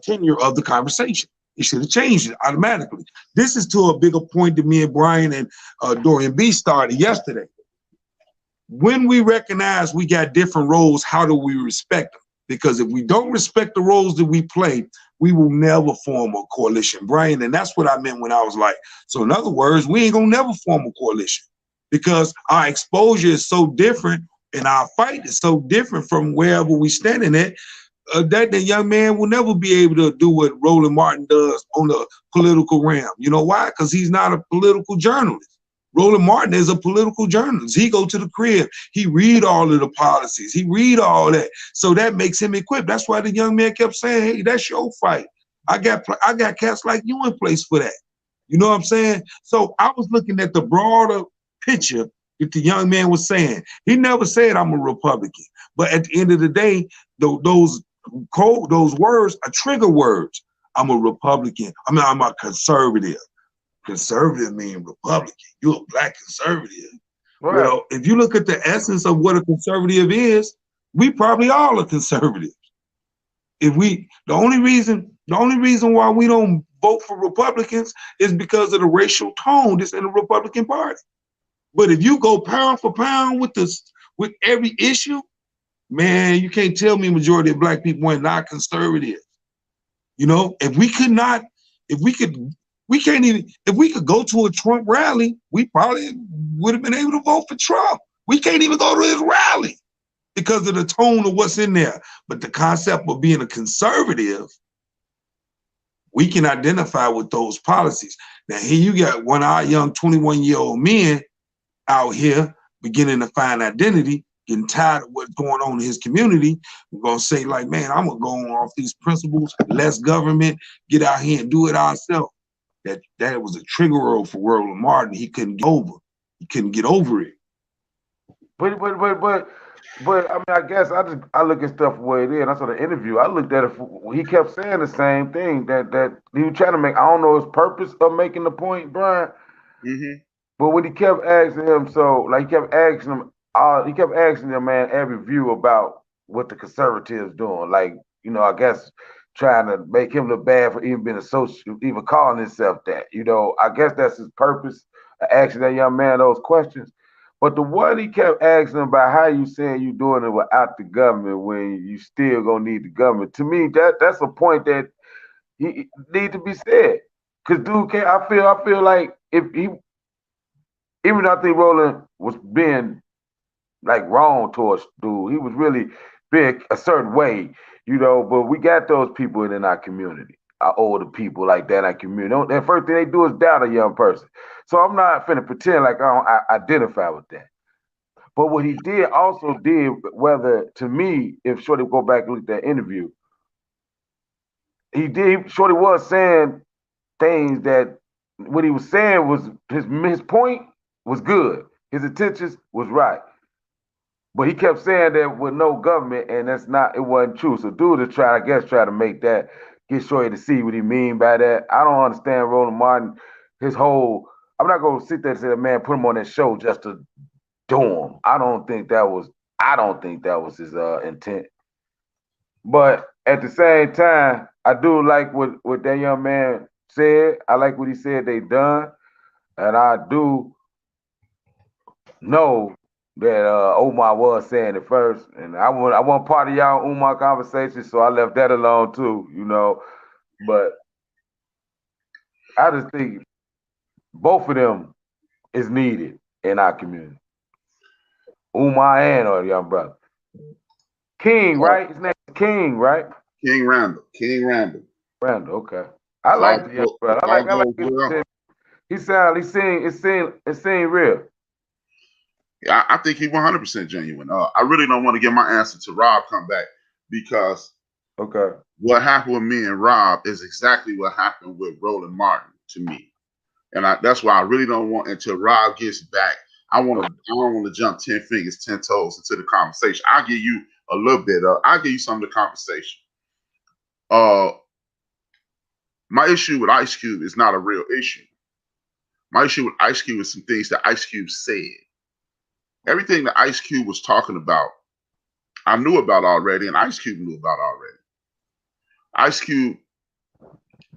tenure of the conversation. It should have changed it automatically. This is to a bigger point that me and Brian and Dorian B started yesterday. When we recognize we got different roles, how do we respect them? Because if we don't respect the roles that we play, we will never form a coalition, Brian. And that's what I meant when I was like, so in other words, we ain't gonna never form a coalition because our exposure is so different and our fight is so different from wherever we standing at, that the young man will never be able to do what Roland Martin does on the political realm. You know why? Because he's not a political journalist. Roland Martin is a political journalist. He go to the crib. He read all of the policies. He read all that. So that makes him equipped. That's why the young man kept saying, hey, that's your fight. I got cats like you in place for that. You know what I'm saying? So I was looking at the broader picture that the young man was saying. He never said I'm a Republican. But at the end of the day, those words are trigger words. I'm a Republican. I'm a conservative. Conservative mean Republican. You're a black conservative. Right. You know, if you look at the essence of what a conservative is, we probably all are conservatives. The only reason why we don't vote for Republicans is because of the racial tone that's in the Republican Party. But if you go pound for pound with every issue, man, you can't tell me majority of black people are not conservative. You know, if we could go to a Trump rally, we probably would have been able to vote for Trump. We can't even go to his rally because of the tone of what's in there. But the concept of being a conservative, we can identify with those policies. Now, here you got one of our young 21-year-old men out here beginning to find identity, getting tired of what's going on in his community. We're going to say, like, man, I'm going to go off these principles, less government, get out here and do it ourselves. That was a trigger for Roland Martin. He couldn't get over. He couldn't get over it. But I mean, I guess I look at stuff the way it is. I saw the interview. I looked at it. He kept saying the same thing that he was trying to make. I don't know his purpose of making the point, Brian. Mm-hmm. But when he kept asking him, he kept asking him, man, every view about what the conservatives doing. Like, you know, I guess trying to make him look bad for even being associated, even calling himself that. You know, I guess that's his purpose of asking that young man those questions. But the one he kept asking about how you saying you doing it without the government when you still gonna need the government. To me, that's a point that he need to be said. Cause dude, I feel like if he, even though I think Roland was being like wrong towards dude, he was really being a certain way, you know. But we got those people in our community. older people like that in our community. The first thing they do is doubt a young person. So I'm not finna pretend like I identify with that. But what he did also did, whether to me, if Shorty go back and look at that interview, Shorty was saying things that what he was saying was his point was good. His intentions was right. But he kept saying that with no government, and it wasn't true. So dude is try to make that, get Shorty to see what he mean by that. I don't understand Roland Martin, I'm not gonna sit there and say, man, put him on that show just to do him. I don't think that was his intent. But at the same time, I do like what that young man said. I like what he said they done. And I do know that Omar was saying it first. And I wasn't part of y'all Umar conversation, so I left that alone too, But I just think both of them is needed in our community. Umar and our young brother. King, right? His name is King, right? King Randall. Randall, okay. I like the young brother. I like his, it seemed real. Yeah, I think he's 100% genuine. I really don't want to get my answer to Rob come back because what happened with me and Rob is exactly what happened with Roland Martin to me, and that's why I really don't want until Rob gets back. I don't want to jump 10 fingers, 10 toes into the conversation. I'll give you a little bit of. I'll give you some of the conversation. My issue with Ice Cube is not a real issue. My issue with Ice Cube is some things that Ice Cube said. Everything that Ice Cube was talking about, I knew about already, and Ice Cube knew about already. Ice Cube,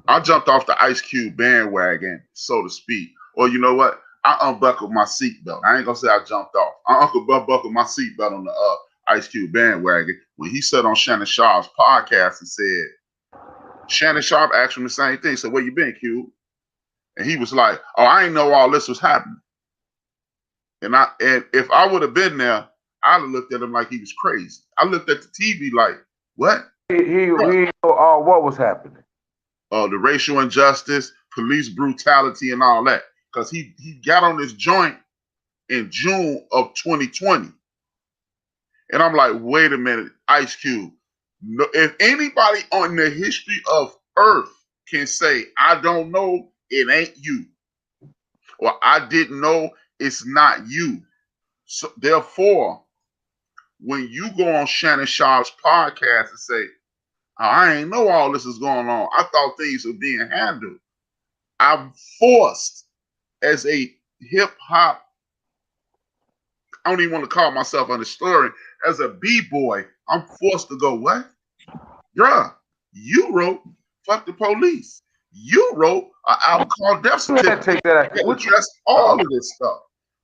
I jumped off the Ice Cube bandwagon, so to speak. Or you know what? I unbuckled my seatbelt. I ain't gonna say I jumped off. I unbuckled my seatbelt on the Ice Cube bandwagon when he said on Shannon Sharp's podcast and said, Shannon Sharp asked him the same thing. So where you been, Cube? And he was like, oh, I didn't know all this was happening. And if I would have been there, I'd have looked at him like he was crazy. I looked at the TV like, what? He knew what was happening. The racial injustice, police brutality, and all that. Because he got on this joint in June of 2020. And I'm like, wait a minute, Ice Cube. No, if anybody on the history of Earth can say, I don't know, it ain't you. Or I didn't know, it's not you. So therefore, when you go on Shannon Sharp's podcast and say, oh, I ain't know all this is going on. I thought things were being handled. I'm forced as a hip hop, I don't even want to call myself an historian, as a B-boy, I'm forced to go, what? Bruh, you wrote Fuck the Police. You wrote an album called Death Certificate. Take that out. That addressed all of this stuff.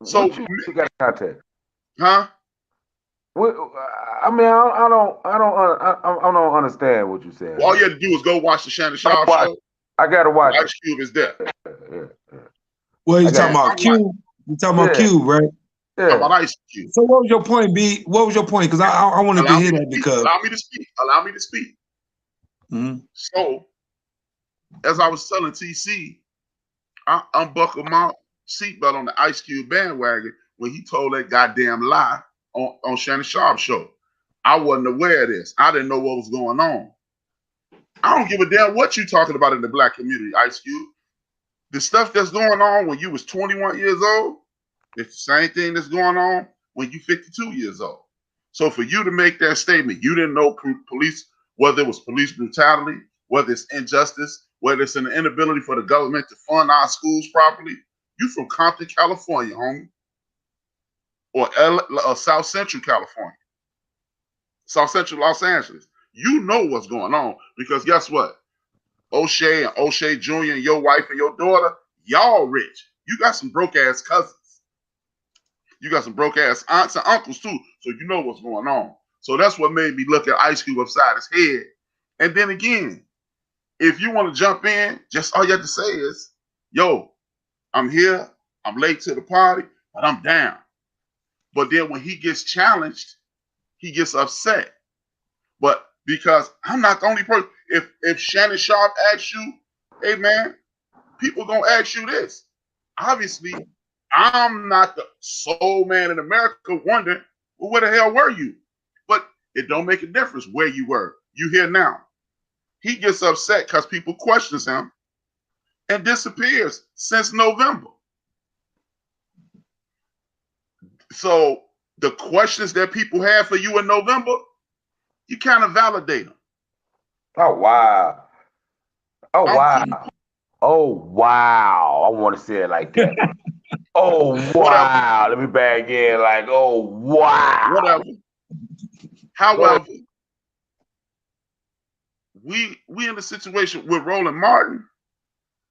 So you got context, huh? I mean, I don't understand what you're saying. Well, all you had to do was go watch the Shannon Sharp show. I gotta watch. Ice Cube is there. Well, you talking about Cube? You talking about Cube, right? Yeah. About Ice Cube. So what was your point, B? What was your point? Because I wanted to hear that because allow me to speak. Mm-hmm. So, as I was telling TC, I unbuckled my seatbelt on the Ice Cube bandwagon when he told that goddamn lie on Shannon Sharp's show. I wasn't aware of this. I didn't know what was going on. I don't give a damn what you talking about in the black community, Ice Cube. The stuff that's going on when you was 21 years old, it's the same thing that's going on when you 52 years old. So for you to make that statement, you didn't know police, whether it was police brutality, whether it's injustice, whether it's an inability for the government to fund our schools properly. You from Compton, California, homie. Or South Central California. South Central Los Angeles. You know what's going on because guess what? O'Shea and O'Shea Jr. and your wife and your daughter, y'all rich. You got some broke-ass cousins. You got some broke-ass aunts and uncles too, so you know what's going on. So that's what made me look at Ice Cube upside his head. And then again, if you want to jump in, just all you have to say is, yo, I'm here, I'm late to the party, but I'm down. But then when he gets challenged, he gets upset. But because I'm not the only person, if Shannon Sharp asks you, hey man, people gonna ask you this. Obviously, I'm not the sole man in America wondering, well, where the hell were you? But it don't make a difference where you were. You here now. He gets upset because people questions him and disappears since November. So the questions that people have for you in November, you kind of validate them. Oh wow. Oh wow. Oh wow. I want to say it like that. Oh wow. Let me back in like, oh wow. Whatever. However, we in a situation with Roland Martin.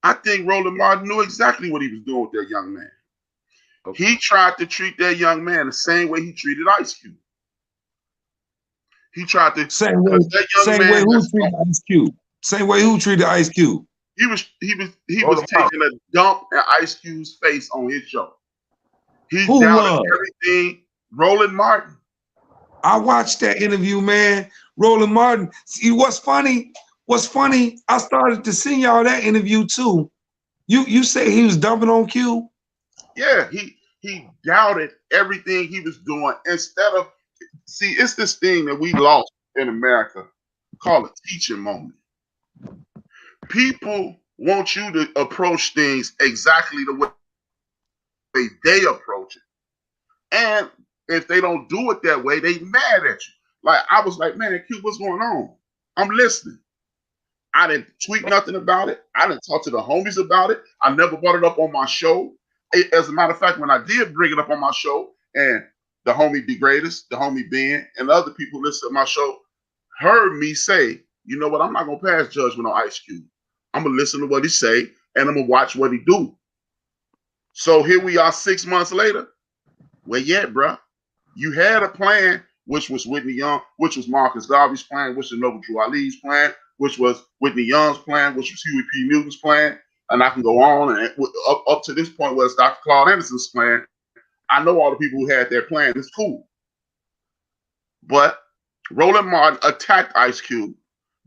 I think Roland Martin knew exactly what he was doing with that young man. Okay. He tried to treat that young man the same way he treated Ice Cube. He tried to same way who treated Ice Cube. Same way who treated Ice Cube. He was taking a dump in Ice Cube's face on his show. He doubted everything. Roland Martin. I watched that interview, man. Roland Martin. See, what's funny? I started to send y'all that interview too. You say he was dumping on Cube? Yeah, he doubted everything he was doing. Instead of, see, it's this thing that we lost in America called a teaching moment. People want you to approach things exactly the way they approach it. And if they don't do it that way, they mad at you. Like, I was like, man, Q, what's going on? I'm listening. I didn't tweet nothing about it. I didn't talk to the homies about it. I never brought it up on my show. As a matter of fact, when I did bring it up on my show, and the homie D Greatest, the homie Ben, and the other people listening to my show heard me say, you know what, I'm not going to pass judgment on Ice Cube. I'm going to listen to what he say, and I'm going to watch what he do. So here we are 6 months later. Where you at, bro? You had a plan, which was Whitney Young, which was Marcus Garvey's plan, which was Noble Drew Ali's plan, which was Whitney Young's plan, which was Huey P. Newton's plan, and I can go on and up to this point where it's Dr. Claude Anderson's plan. I know all the people who had their plan. It's cool. But Roland Martin attacked Ice Cube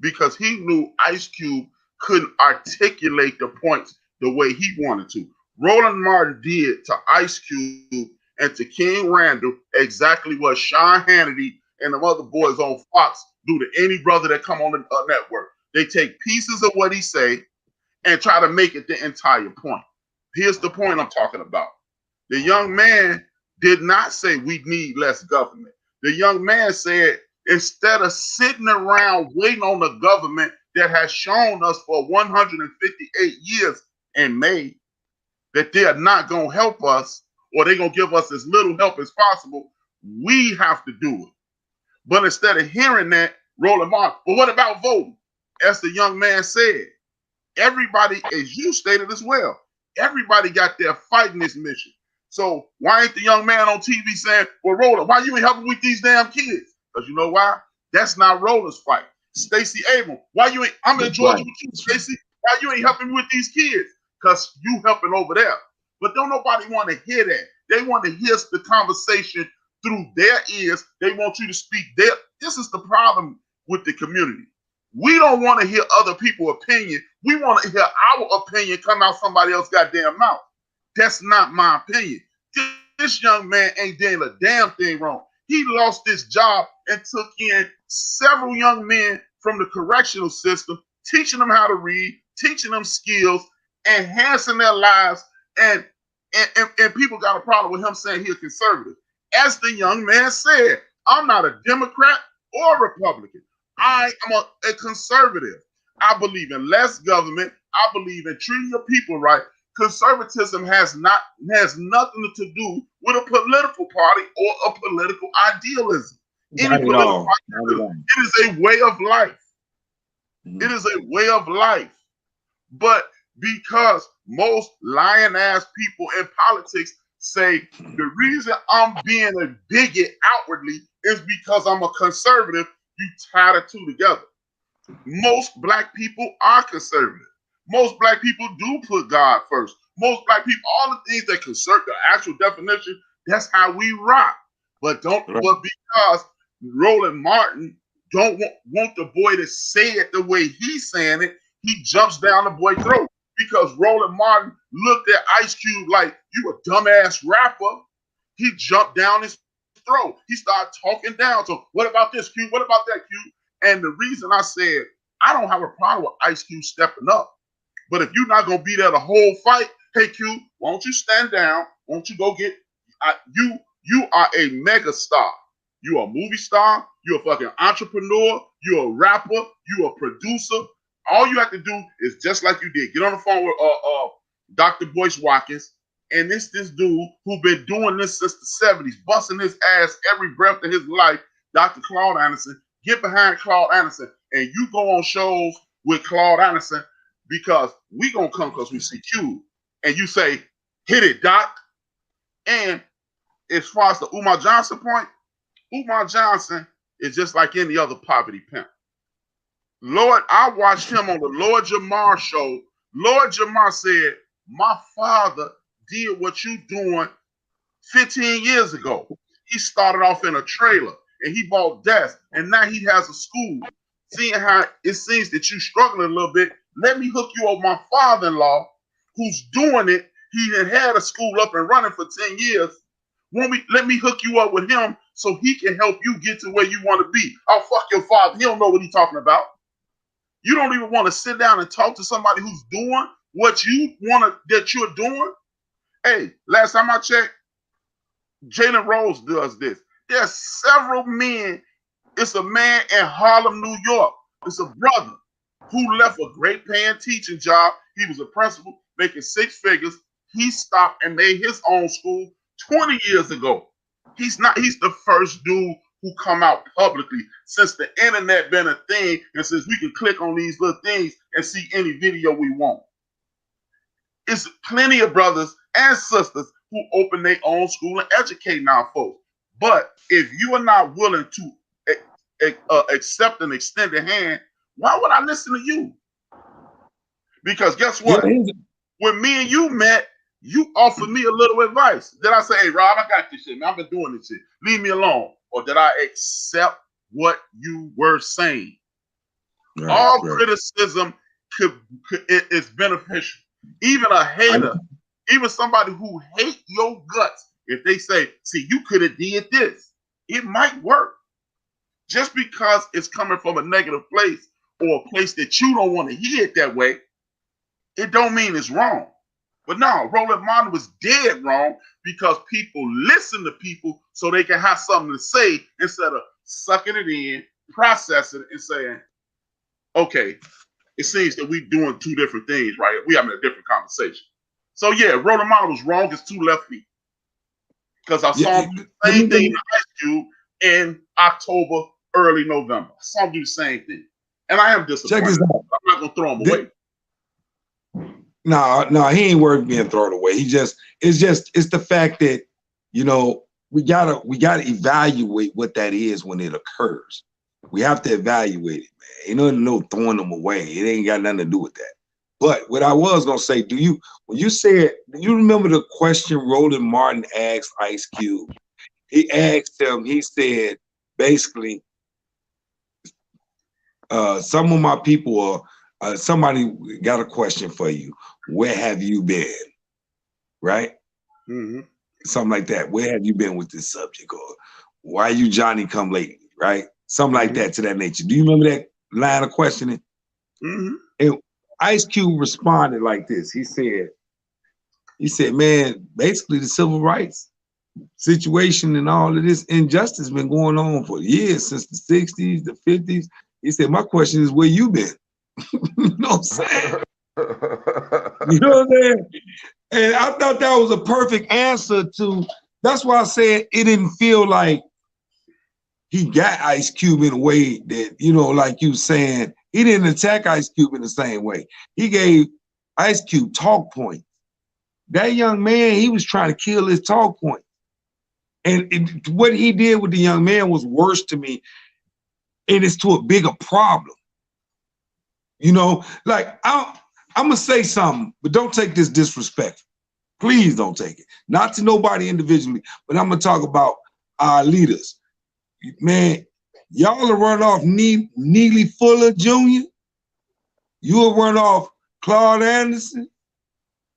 because he knew Ice Cube couldn't articulate the points the way he wanted to. Roland Martin did to Ice Cube and to King Randall exactly what Sean Hannity and the other boys on Fox do to any brother that come on the network. They take pieces of what he say and try to make it the entire point. Here's the point I'm talking about. The young man did not say we need less government. The young man said, instead of sitting around waiting on the government that has shown us for 158 years in May that they are not going to help us, or they're going to give us as little help as possible, we have to do it. But instead of hearing that, Roland Martin, but what about voting? As the young man said, everybody, as you stated as well, everybody got their fight in this mission. So why ain't the young man on TV saying, well, Roland, why you ain't helping with these damn kids? Because you know why? That's not Roland's fight. Stacey Abrams, why you ain't, I'm in Georgia with you, Stacey. Why you ain't helping me with these kids? Because you helping over there. But don't nobody want to hear that. They want to hear the conversation through their ears. They want you to speak their. This is the problem with the community. We don't want to hear other people's opinion. We want to hear our opinion come out somebody else's goddamn mouth. That's not my opinion. This young man ain't doing a damn thing wrong. He lost his job and took in several young men from the correctional system, teaching them how to read, teaching them skills, enhancing their lives, and people got a problem with him saying he's a conservative. As the young man said, I'm not a Democrat or a Republican. I am a conservative. I believe in less government. I believe in treating your people right. Conservatism has nothing to do with a political party or a political idealism. Any political idealism. It is a way of life. It is a way of life. But because most lying-ass people in politics say the reason I'm being a bigot outwardly is because I'm a conservative, you tie the two together. Most black people are conservative. Most black people do put God first. Most black people, all the things that conserve the actual definition, that's how we rock. But because Roland Martin don't want the boy to say it the way he's saying it, he jumps down the boy's throat. Because Roland Martin looked at Ice Cube like, you a dumbass rapper. He jumped down his throat. He started talking down. So what about this, Cube? What about that, Cube? And the reason I said, I don't have a problem with Ice Cube stepping up. But if you're not going to be there the whole fight, hey, Cube, why don't you stand down? Why don't you go get, you are a mega star. You're a movie star. You're a fucking entrepreneur. You're a rapper. You're a producer. All you have to do is just like you did. Get on the phone with Dr. Boyce Watkins, and this dude who been doing this since the 70s, busting his ass every breath of his life, Dr. Claude Anderson. Get behind Claude Anderson, and you go on shows with Claude Anderson because we gonna come because we see Cube. And you say, hit it, Doc. And as far as the Umar Johnson point, Umar Johnson is just like any other poverty pimp. Lord, I watched him on the Lord Jamar show. Lord Jamar said, my father did what you doing 15 years ago. He started off in a trailer and he bought desks and now he has a school. Seeing how it seems that you struggling a little bit, let me hook you up with my father-in-law who's doing it. He had a school up and running for 10 years. Let me hook you up with him so he can help you get to where you want to be. Oh, fuck your father. He don't know what he's talking about. You don't even want to sit down and talk to somebody who's doing what you want that you're doing. Hey, last time I checked, Jalen Rose does this. There's several men. It's a man in Harlem, New York. It's a brother who left a great paying teaching job. He was a principal making 6 figures. He stopped and made his own school 20 years ago. He's the first dude who come out publicly since the internet been a thing and since we can click on these little things and see any video we want. It's plenty of brothers and sisters who open their own school and educate now folks. But if you are not willing to accept an extended hand, why would I listen to you? Because guess what? When me and you met, you offered me a little advice. Did I say, hey, Rob, I got this shit, man. I've been doing this shit. Leave me alone. Or did I accept what you were saying? All criticism is beneficial. Even a hater, even somebody who hates your guts, if they say, see, you could have did this, it might work. Just because it's coming from a negative place or a place that you don't want to hear it that way, it don't mean it's wrong. But no, Roland Martin was dead wrong because people listen to people so they can have something to say instead of sucking it in, processing it, and saying, okay, it seems that we're doing 2 different things, right? We having a different conversation. So yeah, Roland Martin was wrong. It's 2 left feet. Because I saw him do the same thing I asked you in October, early November. I saw him do the same thing. And I am disappointed. I'm not going to throw him away. No, he ain't worth being thrown away. It's the fact that, you know, we gotta evaluate what that is when it occurs. We have to evaluate it, man. Ain't no throwing them away. It ain't got nothing to do with that. But what I was gonna say, do you remember the question Roland Martin asked Ice Cube? He asked him, he said, basically, some of my people are, somebody got a question for you. Where have you been? Right? Mm-hmm. Something like that. Where have you been with this subject? Or why you Johnny come lately? Right? Something like that to that nature. Do you remember that line of questioning? Mm-hmm. And Ice Cube responded like this. He said, man, basically the civil rights situation and all of this injustice been going on for years, since the 60s, the 50s. He said, my question is, where you been? You know what I'm saying? You know what I'm saying? And I thought that was a perfect answer to, that's why I said it didn't feel like he got Ice Cube in a way that, you know, like you saying, he didn't attack Ice Cube in the same way. He gave Ice Cube talk points. That young man, he was trying to kill his talk point. And what he did with the young man was worse to me. And it's to a bigger problem. You know, like I'm gonna say something, but don't take this disrespectful. Please don't take it. Not to nobody individually, but I'm gonna talk about our leaders. Man, Y'all will run off Neely Fuller Jr. You'll run off Claude Anderson.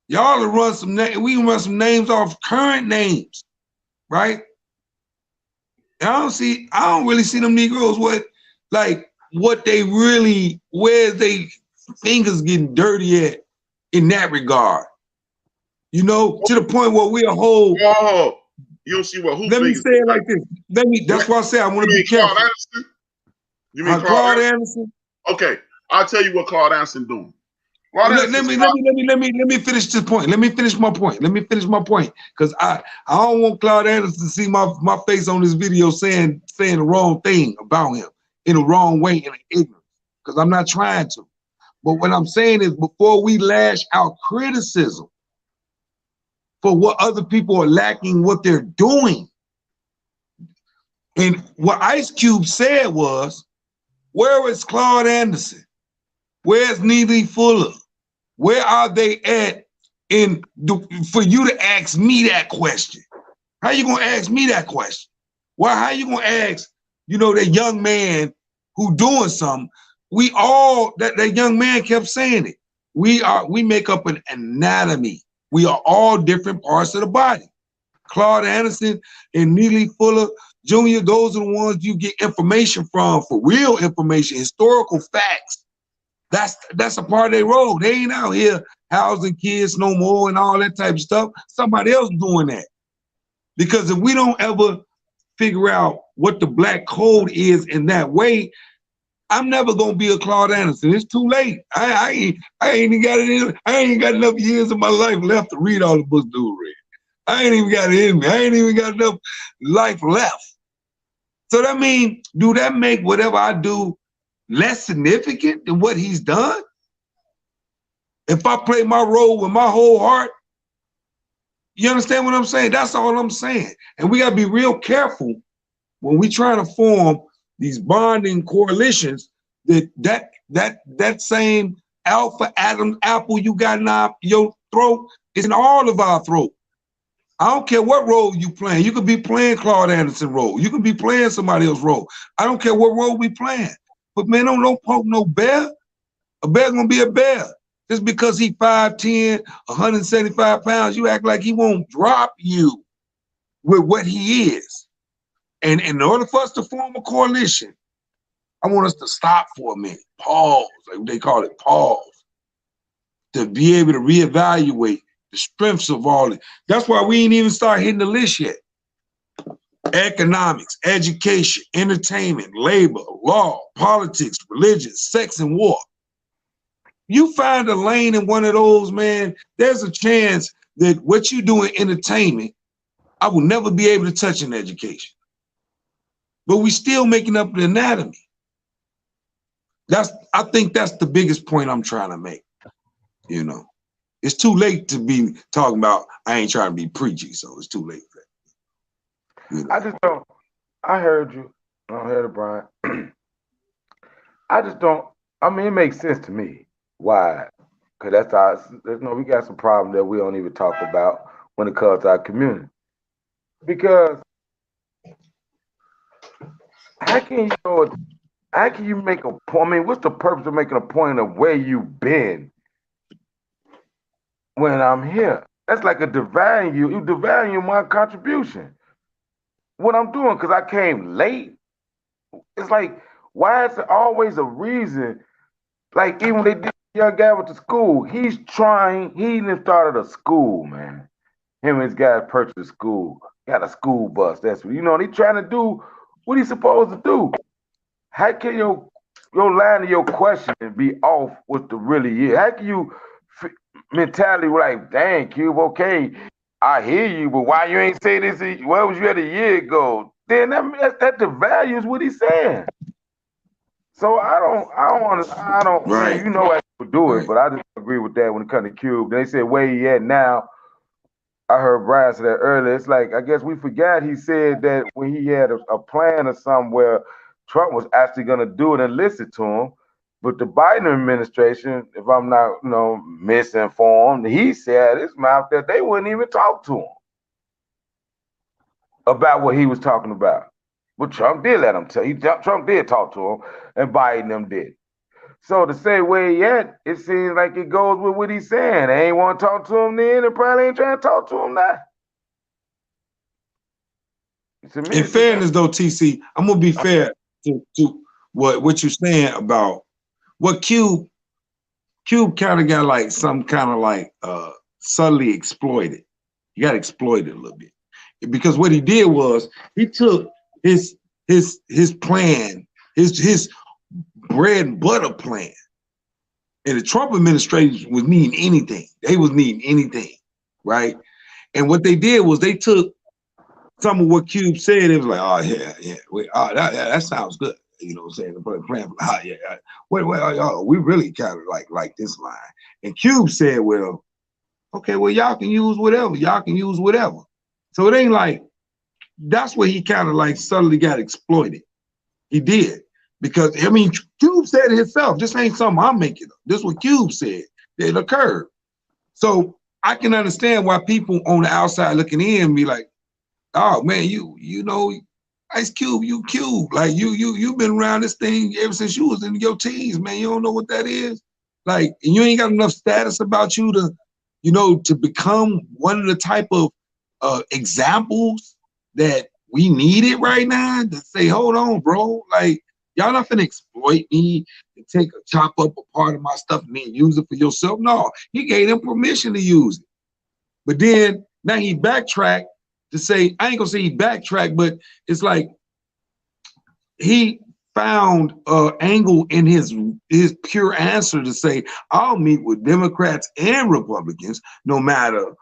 Y'all will run some names. We can run some names off current names, right? And I don't really see them Negroes what they really, where's they fingers getting dirty at in that regard. You know, to the point where we a whole. Oh, you don't see what who. Let me say it like this. That's why I say I want to be careful. Claude Anderson? You mean Claude Anderson? Okay, I'll tell you what Claude Anderson doing. Let me finish this point. Let me finish my point. Because I don't want Claude Anderson to see my face on this video saying the wrong thing about him in the wrong way, in ignorance. Because I'm not trying to. But what I'm saying is, before we lash out criticism for what other people are lacking, what they're doing, and what Ice Cube said was, where is Claude Anderson? Where's Neely Fuller? Where are they at for you to ask me that question? How you gonna ask me that question? Why? How you gonna ask, that young man who doing something? We all, that young man kept saying it. We make up an anatomy. We are all different parts of the body. Claude Anderson and Neely Fuller Jr., those are the ones you get information from, for real information, historical facts. That's a part of their role. They ain't out here housing kids no more and all that type of stuff. Somebody else doing that. Because if we don't ever figure out what the black code is in that way, I'm never gonna be a Claude Anderson. It's too late. I ain't got enough years of my life left to read all the books dude read. I ain't even got it in me. I ain't even got enough life left. So that means, do that make whatever I do less significant than what he's done? If I play my role with my whole heart, you understand what I'm saying? That's all I'm saying. And we gotta be real careful when we trying to form these bonding coalitions, that same alpha Adam apple you got in your throat is in all of our throat. I don't care what role you playing. You could be playing Claude Anderson role. You could be playing somebody else's role. I don't care what role we playing. But man, don't poke no bear. A bear's gonna be a bear. Just because he 5'10", 175 pounds, you act like he won't drop you with what he is. And in order for us to form a coalition, I want us to stop for a minute, pause, like they call it, pause, to be able to reevaluate the strengths of all it. That's why we ain't even start hitting the list yet. Economics, education, entertainment, labor, law, politics, religion, sex, and war. You find a lane in one of those, man, there's a chance that what you do in entertainment, I will never be able to touch in education. But we still making up the anatomy. I think that's the biggest point I'm trying to make. It's too late to be talking about, I ain't trying to be preachy, so it's too late for that. I just don't, I heard you. I heard it, Brian. I just don't, it makes sense to me. Why? Because we got some problems that we don't even talk about when it comes to our community. Because how can you make a point? What's the purpose of making a point of where you've been when I'm here? That's like a devaluing you. You devalue my contribution. What I'm doing, because I came late. It's like, why is there always a reason? Like, even when they did young guy with the school, he even started a school, man. Him and his guys purchased a school, got a school bus. That's what, they trying to do what he's supposed to do. How can your line of your question be off what the really is? How can you mentality like, dang, Cube, okay, I hear you, but why you ain't say this? Where was you at a year ago? Then that devalues what he's saying. So I don't. Right. You know how people do it, but I just agree with that when it comes to Cube. They said where he at now. I heard Brian say that earlier. It's like, I guess we forgot he said that when he had a plan or something where Trump was actually going to do it and listen to him. But the Biden administration, if I'm not, misinformed, he said his mouth that they wouldn't even talk to him about what he was talking about. But Trump did let him tell. Trump did talk to him, and Biden them did. So to say where he at, it seems like it goes with what he's saying. They ain't want to talk to him then, and probably ain't trying to talk to him now. In fairness, though, TC, I'm gonna be fair to what you're saying about what Cube kind of got like some kind of like subtly exploited. He got exploited a little bit because what he did was he took his plan, his bread and butter plan, and the Trump administration was needing anything. They was needing anything, right? And what they did was they took some of what Cube said. It was like, oh yeah, that sounds good. You know what I'm saying? The plan, wait, we really kind of like this line. And Cube said, well, okay, well, y'all can use whatever. Y'all can use whatever. So it ain't like, that's where he kind of like suddenly got exploited. He did. Because, I mean, Cube said it himself. This ain't something I'm making up. This is what Cube said. It occurred. So I can understand why people on the outside looking in be like, oh man, you know, Ice Cube, you Cube. Like you've been around this thing ever since you was in your teens, man. You don't know what that is. Like, and you ain't got enough status about you to, you know, to become one of the type of examples that we needed right now to say, hold on, bro. Like, y'all not finna exploit me and chop up a part of my stuff and then use it for yourself. No, he gave them permission to use it. But then now he backtracked to say, I ain't gonna say he backtracked, but it's like he found an angle in his pure answer to say, I'll meet with Democrats and Republicans, no matter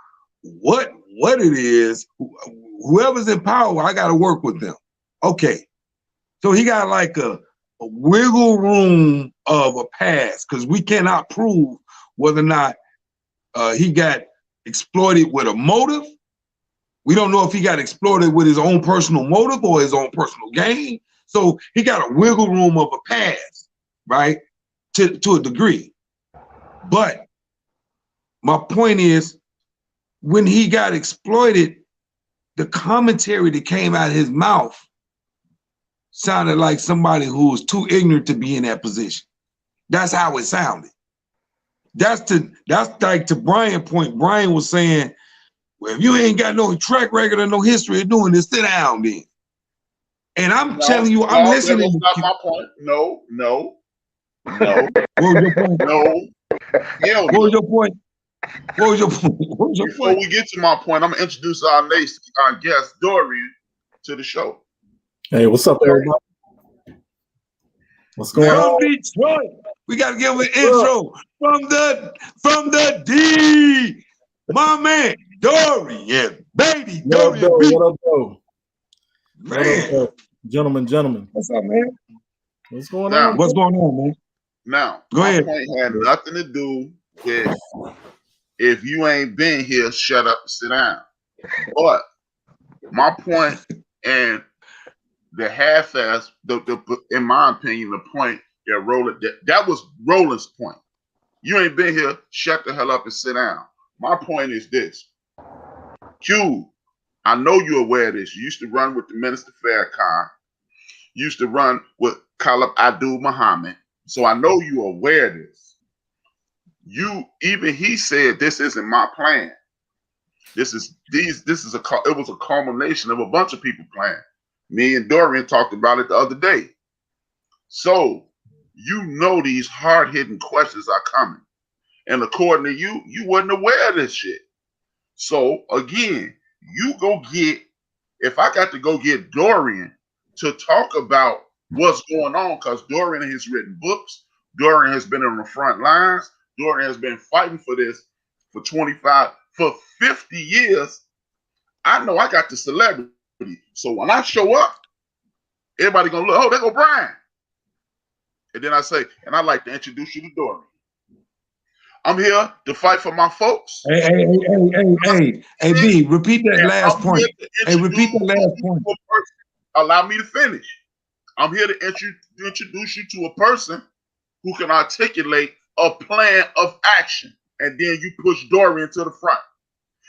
what it is, whoever's in power, I gotta work with them. Okay. So he got like a wiggle room of a pass, because we cannot prove whether or not he got exploited with a motive. We don't know if he got exploited with his own personal motive or his own personal gain. So he got a wiggle room of a pass, right? To a degree. But my point is, when he got exploited, the commentary that came out of his mouth sounded like somebody who was too ignorant to be in that position. That's how it sounded. That's like to Brian's point. Brian was saying, well, if you ain't got no track record or no history of doing this, sit down then. And I'm telling you, I'm listening. That's not my point. No. What was your point? No. Hell what was your point? What was your point? Before we get to my point, I'm gonna introduce our guest, Dorian, to the show. Hey, what's up, everybody? What's going on? From Detroit, we gotta give him an intro from the D, my man Dorian, baby Dorian. What up, though? Man, gentlemen. What's up, man? What's going on? What's going on, man? Now, go ahead. My point had nothing to do with if you ain't been here, shut up and sit down. But my point and the half-ass, in my opinion, the point that was Roland's point. You ain't been here, shut the hell up and sit down. My point is this. Q, I know you're aware of this. You used to run with the Minister Farrakhan. You used to run with Khalid Abdul Muhammad. So I know you're aware of this. He said this isn't my plan. It was a culmination of a bunch of people plan. Me and Dorian talked about it the other day. So you know these hard-hitting questions are coming. And according to you, you wasn't aware of this shit. So again, if I got to go get Dorian to talk about what's going on, because Dorian has written books, Dorian has been on the front lines, Dorian has been fighting for this for 50 years. I know I got the celebrity. So when I show up, everybody gonna look, oh, there go Brian. And then I say, and I'd like to introduce you to Dorian. I'm here to fight for my folks. Hey, B, repeat that last point. Hey, repeat that last point. Allow me to finish. I'm here to introduce you to a person who can articulate a plan of action. And then you push Dorian to the front.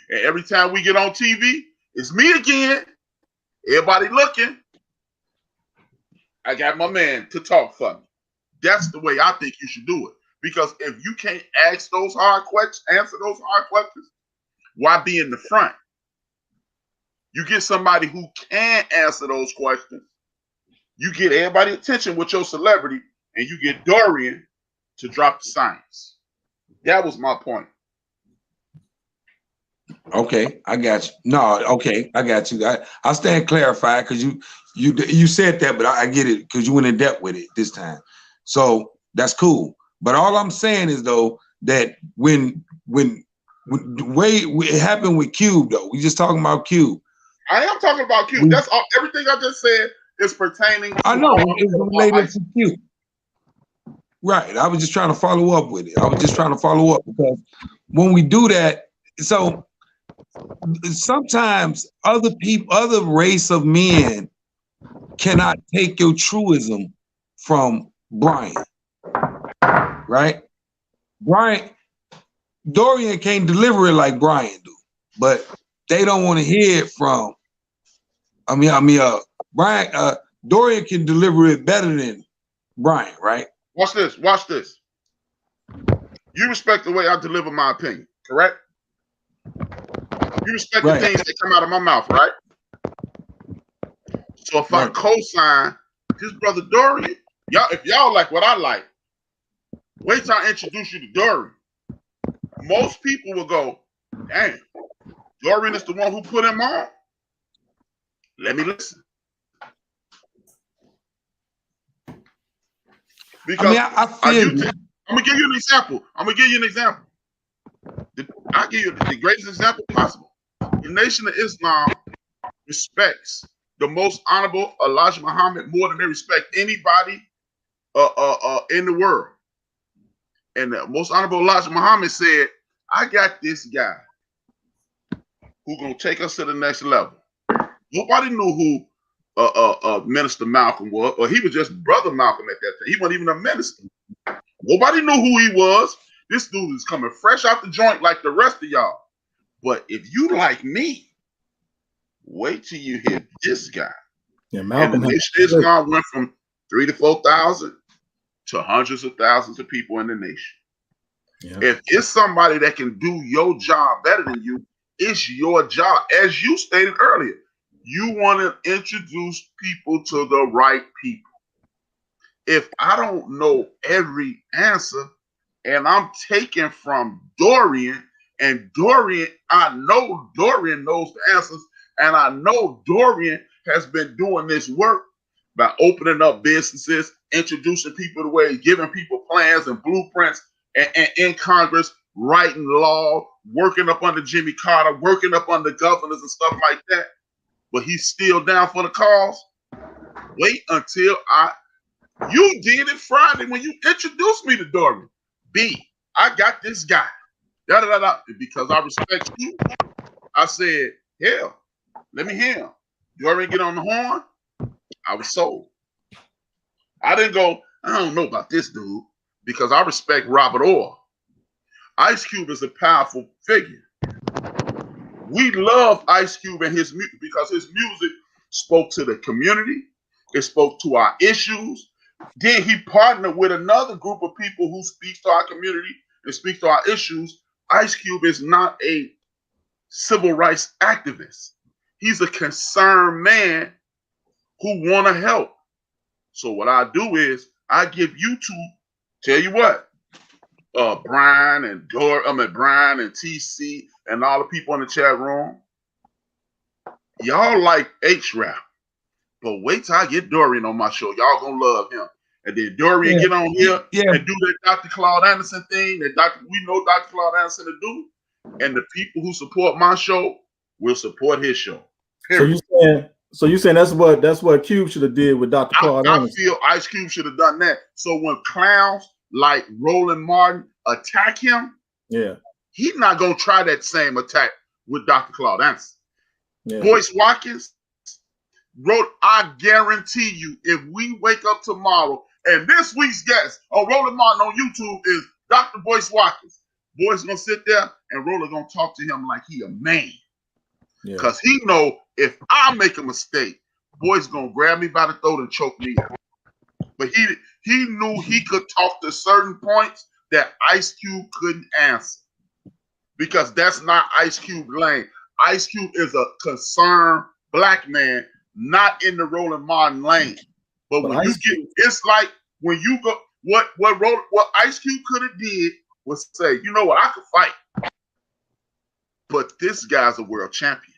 And every time we get on TV, it's me again. Everybody looking. I got my man to talk for me. That's the way I think you should do it. Because if you can't ask those hard questions, answer those hard questions, why be in the front? You get somebody who can answer those questions. You get everybody's attention with your celebrity, and you get Dorian to drop the science. That was my point. Okay, I got you. No, okay, I got you. I stand clarified because you said that, but I get it because you went in depth with it this time. So that's cool. But all I'm saying is though that when the way it happened with Cube though, we just talking about Cube. I am talking about Cube. That's all. Everything I just said is pertaining to. I know it's related to Cube. Right. I was just trying to follow up with it. I was just trying to follow up because when we do that, so sometimes other people, other race of men cannot take your truism from Brian. Right? Dorian can't deliver it like Brian do, but they don't want to hear it from. Brian. Dorian can deliver it better than Brian, right? Watch this. Watch this. You respect the way I deliver my opinion, correct? You respect the things that come out of my mouth, right? So if I co-sign his brother Dorian, if y'all like what I like, wait till I introduce you to Dorian. Most people will go, damn, Dorian is the one who put him on. Let me listen. Because I feel I'm gonna give you an example. I'll give you the greatest example possible. The Nation of Islam respects the most honorable Elijah Muhammad more than they respect anybody in the world. And the most honorable Elijah Muhammad said, I got this guy who's gonna take us to the next level. Nobody knew who Minister Malcolm was, or he was just Brother Malcolm at that time. He wasn't even a minister. Nobody knew who he was. This dude is coming fresh out the joint like the rest of y'all. But if you like me, wait till you hear this guy. Yeah, Malcolm. And the Nation of Islam went from 3,000 to 4,000 to hundreds of thousands of people in the nation. Yeah. If it's somebody that can do your job better than you, it's your job. As you stated earlier, you want to introduce people to the right people. If I don't know every answer and I'm taking from Dorian, and Dorian, I know Dorian knows the answers, and I know Dorian has been doing this work by opening up businesses, introducing people to ways, giving people plans and blueprints, and in Congress, writing law, working up under Jimmy Carter, working up under governors and stuff like that. But he's still down for the cause. Wait until you did it Friday when you introduced me to Dorian. I got this guy. Because I respect you, I said, hell, let me hear him. Dorian get on the horn. I was sold. I didn't go, I don't know about this dude, because I respect Robert Orr. Ice Cube is a powerful figure. We love Ice Cube and his music because his music spoke to the community. It spoke to our issues. Then he partnered with another group of people who speak to our community and speak to our issues. Ice Cube is not a civil rights activist. He's a concerned man who want to help. So what I do is I give you two, tell you what, Brian and Brian and TC and all the people in the chat room, y'all like H-Rap, but wait till I get Dorian on my show. Y'all gonna love him. And then Dorian get on here and do that Dr. Claude Anderson thing that we know Dr. Claude Anderson to do. And the people who support my show will support his show. Period. So you saying that's what Cube should have did with Dr. Claude Anderson? I feel Ice Cube should have done that. So when clowns like Roland Martin attack him, he's not gonna try that same attack with Dr. Claude Anderson. Boyce Watkins wrote, I guarantee you, if we wake up tomorrow and this week's guest on Roland Martin on YouTube is Dr. Boyce Watkins, Boyce gonna sit there and Roland gonna talk to him like he a man. Because he know if I make a mistake, Boyce gonna grab me by the throat and choke me out. but he knew he could talk to certain points that Ice Cube couldn't answer because that's not Ice Cube lane. Ice Cube is a concerned black man, not in the Roland Martin lane. But when you get, it's like when you go, what Ice Cube could have did was say, you know what, I could fight, but this guy's a world champion,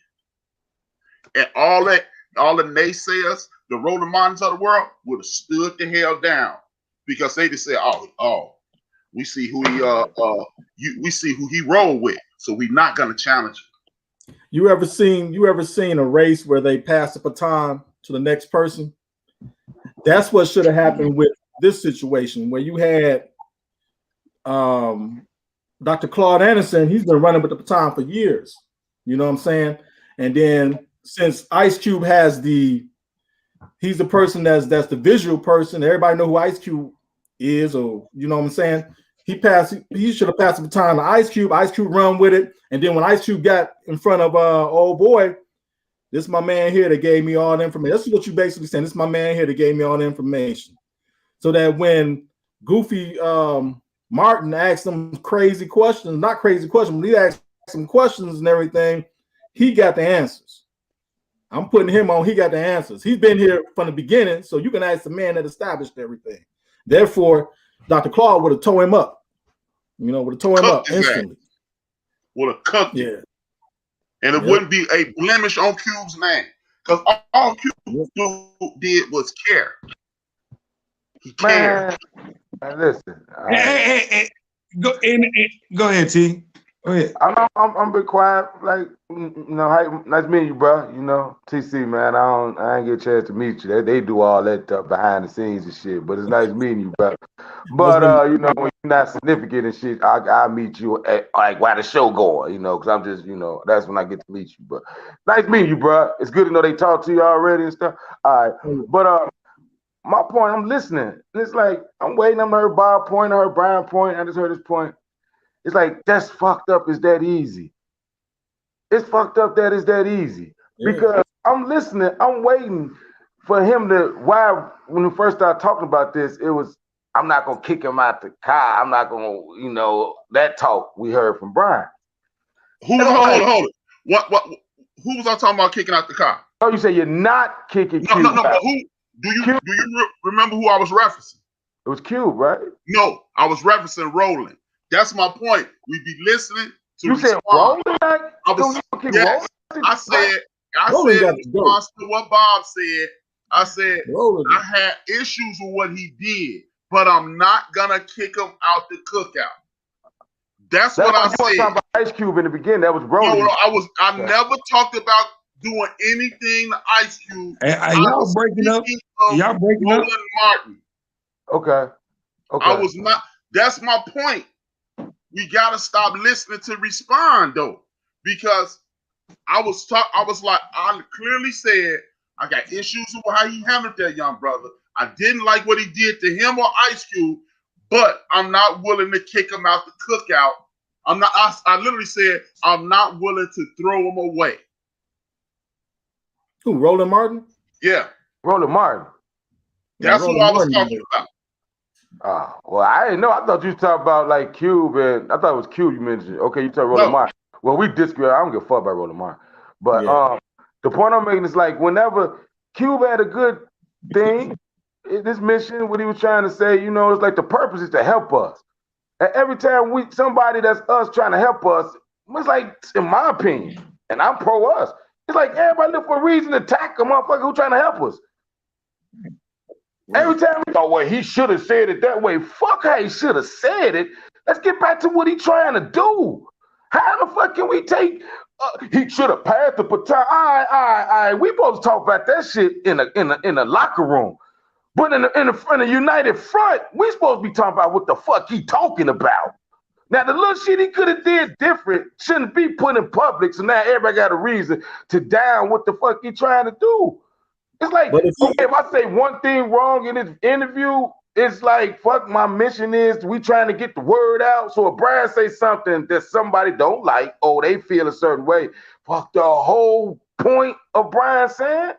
and all the naysayers, the Roland Martins of the world, would have stood the hell down because they just said, oh, we see who we see who he rolled with, so we're not gonna challenge him. You ever seen a race where they pass the baton to the next person? That's what should have happened with this situation where you had Dr. Claude Anderson. He's been running with the baton for years. You know what I'm saying? And then since Ice Cube he's the person that's the visual person. Everybody know who Ice Cube is, or you know what I'm saying? He should have passed the baton to Ice Cube. Ice Cube run with it. And then when Ice Cube got in front of old boy, this is my man here that gave me all the information. That's what you basically saying. This is my man here that gave me all the information. So that when Goofy Martin asked them crazy questions, not crazy questions, but he asked some questions and everything, he got the answers. I'm putting him on, he got the answers. He's been here from the beginning, so you can ask the man that established everything. Therefore, Dr. Claude would have tore him up. You know, would have tore him up instantly. Would have cooked him. Yeah. And it wouldn't be a blemish on Cube's name. Because all Cube did was care. He cared. Man, listen. Hey. Go ahead, T. Go ahead. I'm be quiet. Like, you know, hey, nice meeting you, bro. You know, TC, man. I ain't get a chance to meet you. They do all that stuff behind the scenes and shit. But it's nice meeting you, bro. But you know, when you're not significant and shit, I'll meet you at like while the show going. You know, because I'm just, you know, that's when I get to meet you. But nice meeting you, bro. It's good to know they talk to you already and stuff. All right, but my point, I'm listening. And it's like I'm waiting. I heard Bob point, I heard Brian point. I just heard his point. It's like that's fucked up. Is that easy? It's fucked up. That is that easy because I'm listening. I'm waiting for him to. Why when we first started talking about this, it was I'm not gonna kick him out the car. I'm not gonna, you know, that talk we heard from Brian. Hold it. What? Who was I talking about kicking out the car? Oh, you say you're not kicking. No. But who? Do you remember who I was referencing? It was Cube, right? No, I was referencing Roland. That's my point. We be listening to. You said Roland? Yes. I said in response to what Bob said. I said Roland. I had issues with what he did, but I'm not gonna kick him out the cookout. That's what I said. You were talking about Ice Cube in the beginning. That was Roland. No, I never talked about doing anything to Ice Cube. Y'all breaking up? Y'all breaking up? Roland Martin. Okay. I was not. That's my point. We gotta stop listening to respond though, because I clearly said I got issues with how he handled that young brother. I didn't like what he did to him or Ice Cube, but I'm not willing to kick him out the cookout. I literally said I'm not willing to throw him away. Who, Roland Martin? Yeah. Roland Martin. That's who I was talking about. Well, I didn't know. I thought you were talking about like Cube, and I thought it was Cube you mentioned. Okay, you talking Roland Martin. Well, we disagree. I don't give a fuck about Roland Martin. But the point I'm making is like whenever Cube had a good thing, this mission, what he was trying to say, you know, it's like the purpose is to help us. And every time somebody that's us trying to help us, it's like, in my opinion, and I'm pro us, it's like everybody look for a reason to attack a motherfucker who trying to help us. Every time we go, well, he should have said it that way. Fuck how he should have said it. Let's get back to what he trying to do. How the fuck can we take? He should have passed the baton. All right. We supposed to talk about that shit in a locker room, but in the united front, we supposed to be talking about what the fuck he talking about. Now the little shit he could have did different shouldn't be put in public. So now everybody got a reason to down what the fuck he trying to do. It's like, if I say one thing wrong in this interview, it's like, fuck, my mission is we trying to get the word out. So if Brian say something that somebody don't like, or they feel a certain way, fuck the whole point of Brian saying,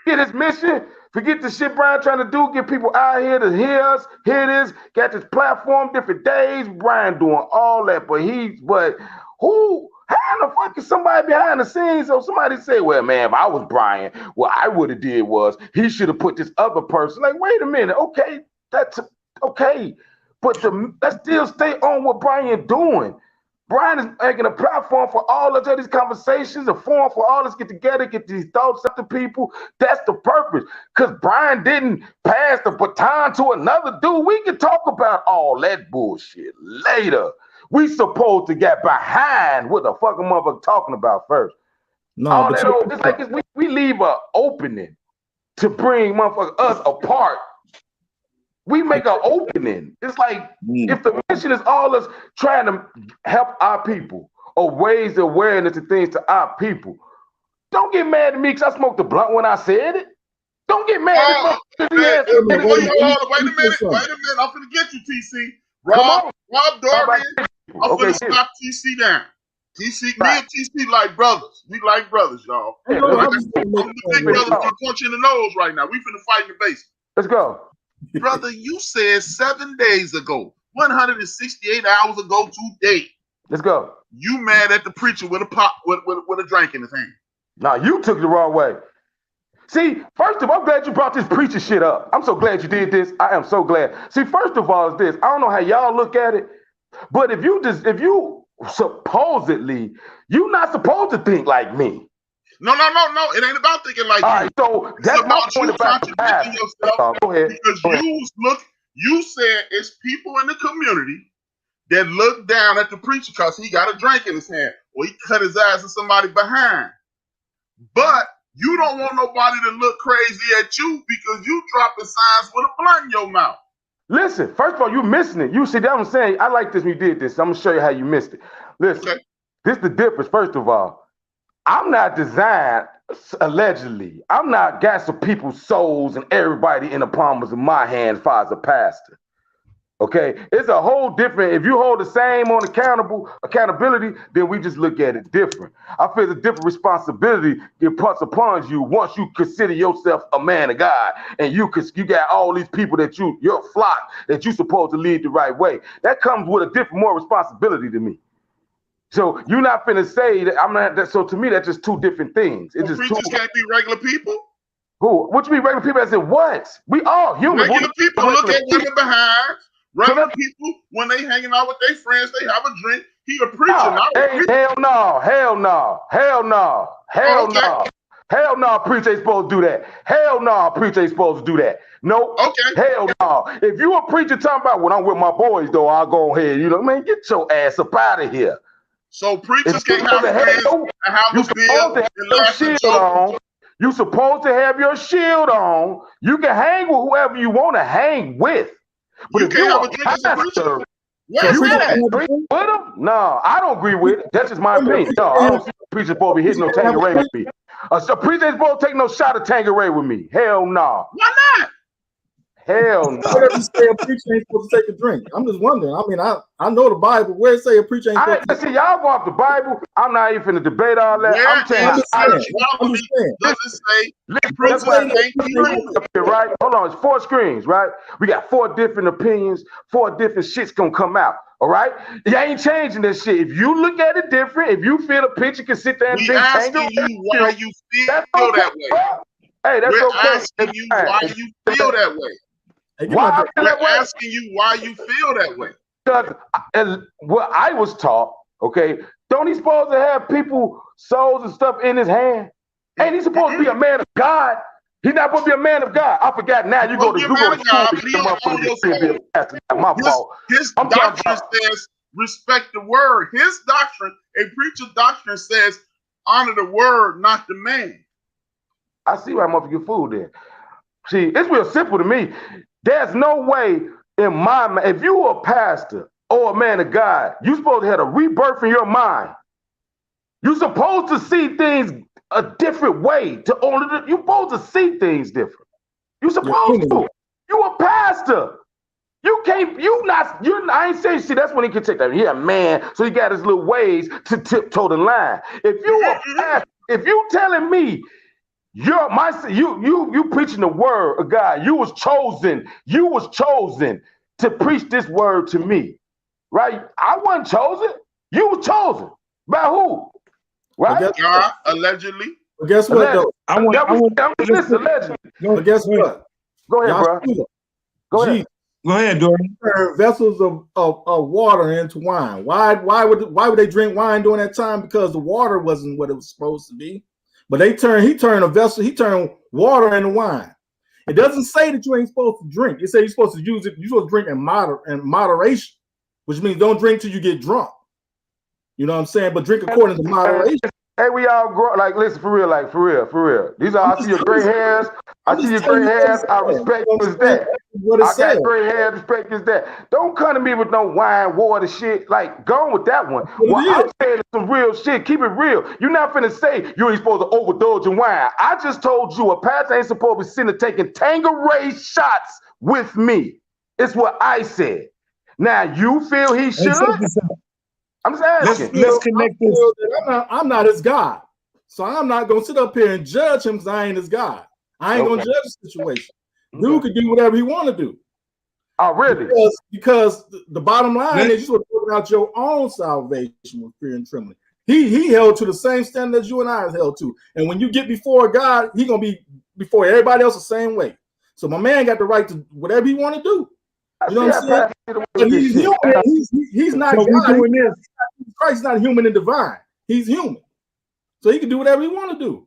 get his mission. Forget the shit Brian trying to do, get people out here to hear us, hear this, got this platform, different days. Brian doing all that, but who, how the fuck is somebody behind the scenes? So somebody say, well, man, if I was Brian, what I would have did was he should have put this other person. Like, wait a minute, okay, that's okay. But let's still stay on what Brian doing. Brian is making a platform for all of these conversations, a forum for all us get together, get these thoughts up to people. That's the purpose. Because Brian didn't pass the baton to another dude. We can talk about all that bullshit later. We supposed to get behind what the fuck a motherfucker talking about first. No, all but that, it's like we leave an opening to bring motherfucker us apart. We make an opening. It's like if the mission is all us trying to help our people or raise the awareness of things to our people, don't get mad at me because I smoked the blunt when I said it. Don't get mad at me. Wait a minute. I'm finna get you, TC. Rob Dorian. I'm finna stop TC down. TC, me and TC like brothers. We like brothers, y'all. I'm the big brother gonna punch you in the nose right now. We finna fight in the basement. Let's go. Brother, you said 7 days ago, 168 hours ago today. Let's go. You mad at the preacher with a drink in his hand. Nah, you took it the wrong way. See, first of all, I'm glad you brought this preacher shit up. I'm so glad you did this. I am so glad. See, first of all, is this. I don't know how y'all look at it, but if you supposedly, you're not supposed to think like me. No. It ain't about thinking like all you. Right, so that's it's about you contradicting yourself. Go ahead. Because you said it's people in the community that look down at the preacher because he got a drink in his hand or he cut his ass in somebody behind. But you don't want nobody to look crazy at you because you dropping signs with a blunt in your mouth. Listen, first of all, you missing it. You see that I'm saying, I like this when you did this. I'm gonna show you how you missed it. Listen, This is the difference. First of all, I'm not designed, allegedly, I'm not got some people's souls and everybody in the palms of my hands as far as a pastor. Okay, it's a whole different, if you hold the same on accountability, then we just look at it different. I feel the different responsibility it puts upon you once you consider yourself a man of God and you got all these people that your flock that you supposed to lead the right way. That comes with a different, more responsibility to me. So you're not finna say that I'm not. So to me, that's just two different things. It's just preachers can't be regular people. Who? What you mean regular people? As in what? We all human. Regular people look at women behind. Regular people, when they hanging out with their friends, they have a drink. He a preacher. Hell no. Preacher ain't supposed to do that. Hell no. Preacher ain't supposed to do that. Nope. Okay. Hell no. If you a preacher talking about when I'm with my boys, though, I'll go ahead. You know, man, get your ass up out of here. So preachers can't have friends and have a bill and laugh and joke. You supposed to have your shield on. You can hang with whoever you want to hang with. But you can't have a drink as a preacher. You can't drink with them? No, I don't agree with it. That's just my opinion. No, I don't see a preacher supposed to be hitting no Tanqueray with me. A preacher ain't supposed to take no shot of Tanqueray with me. Hell no. Why not? Hell no. Where does it say a preacher ain't supposed to take a drink? I'm just wondering. I mean, I know the Bible. Where it say a preacher ain't supposed to? See, y'all go off the Bible. I'm not even finna debate all that. Yeah, I'm saying, does it say preachers can't drink? Right? Hold on, it's 4 screens, right? We got 4 different opinions, 4 different shits gonna come out. All right, you ain't changing this shit. If you look at it different, if you feel a picture can sit there and we think, asking you why you feel that way. Hey, that's We're okay. asking you why you feel that way. Why We're asking you why you feel that way. Because what I was taught, okay, don't he supposed to have people souls and stuff in his hand? Ain't he supposed to be a man of God? He's not supposed to be a man of God. I forgot now. You go to Google. My fault. His doctrine says respect the word. His doctrine, a preacher's doctrine says honor the word, not the man. I see why I'm up to get food then. See, it's real simple to me. There's no way in my mind, if you a pastor or a man of God, you're supposed to have a rebirth in your mind. You're supposed to see things a different way. You're supposed to see things different. You're supposed to. You a pastor. You can't, I ain't saying, see, that's when he can take that. He a man, so he got his little ways to tiptoe the line. If you a pastor, if you telling me you preaching the word of God. You was chosen. You was chosen to preach this word to me, right? I wasn't chosen. You was chosen by who? Right? God, allegedly. But guess what though? Listen, allegedly. But guess what? Go ahead, bro. Go ahead. Go ahead, Dorian. Turn vessels of water into wine. Why would they drink wine during that time? Because the water wasn't what it was supposed to be. But he turned water into wine. It doesn't say that you ain't supposed to drink. It says you're supposed to use it, you're supposed to drink in moderation, which means don't drink till you get drunk. You know what I'm saying? But drink according to moderation. Hey, we all grow, like, listen, for real. These are, I see your gray hairs. I see your gray hairs. I respect you as that. I got gray hairs, respect you as that. Don't come to me with no wine, water shit. Like, go on with that one. What I'm saying is some real shit. Keep it real. You're not finna say you ain't supposed to overdose in wine. I just told you a pastor ain't supposed to be sitting there taking Tanqueray shots with me. It's what I said. Now, you feel he should? I'm just asking. Let's connect this. I'm not his God. So I'm not going to sit up here and judge him because I ain't his God. I ain't going to judge the situation. Dude could do whatever he want to do. Oh, really? Because the bottom line is you're supposed to work out your own salvation with fear and trembling. He held to the same standard as you and I held to. And when you get before God, he's going to be before everybody else the same way. So my man got the right to whatever he want to do. You know what I'm saying? But he's human. He's not God. Doing this. Christ's not human and divine. He's human. So he can do whatever he want to do.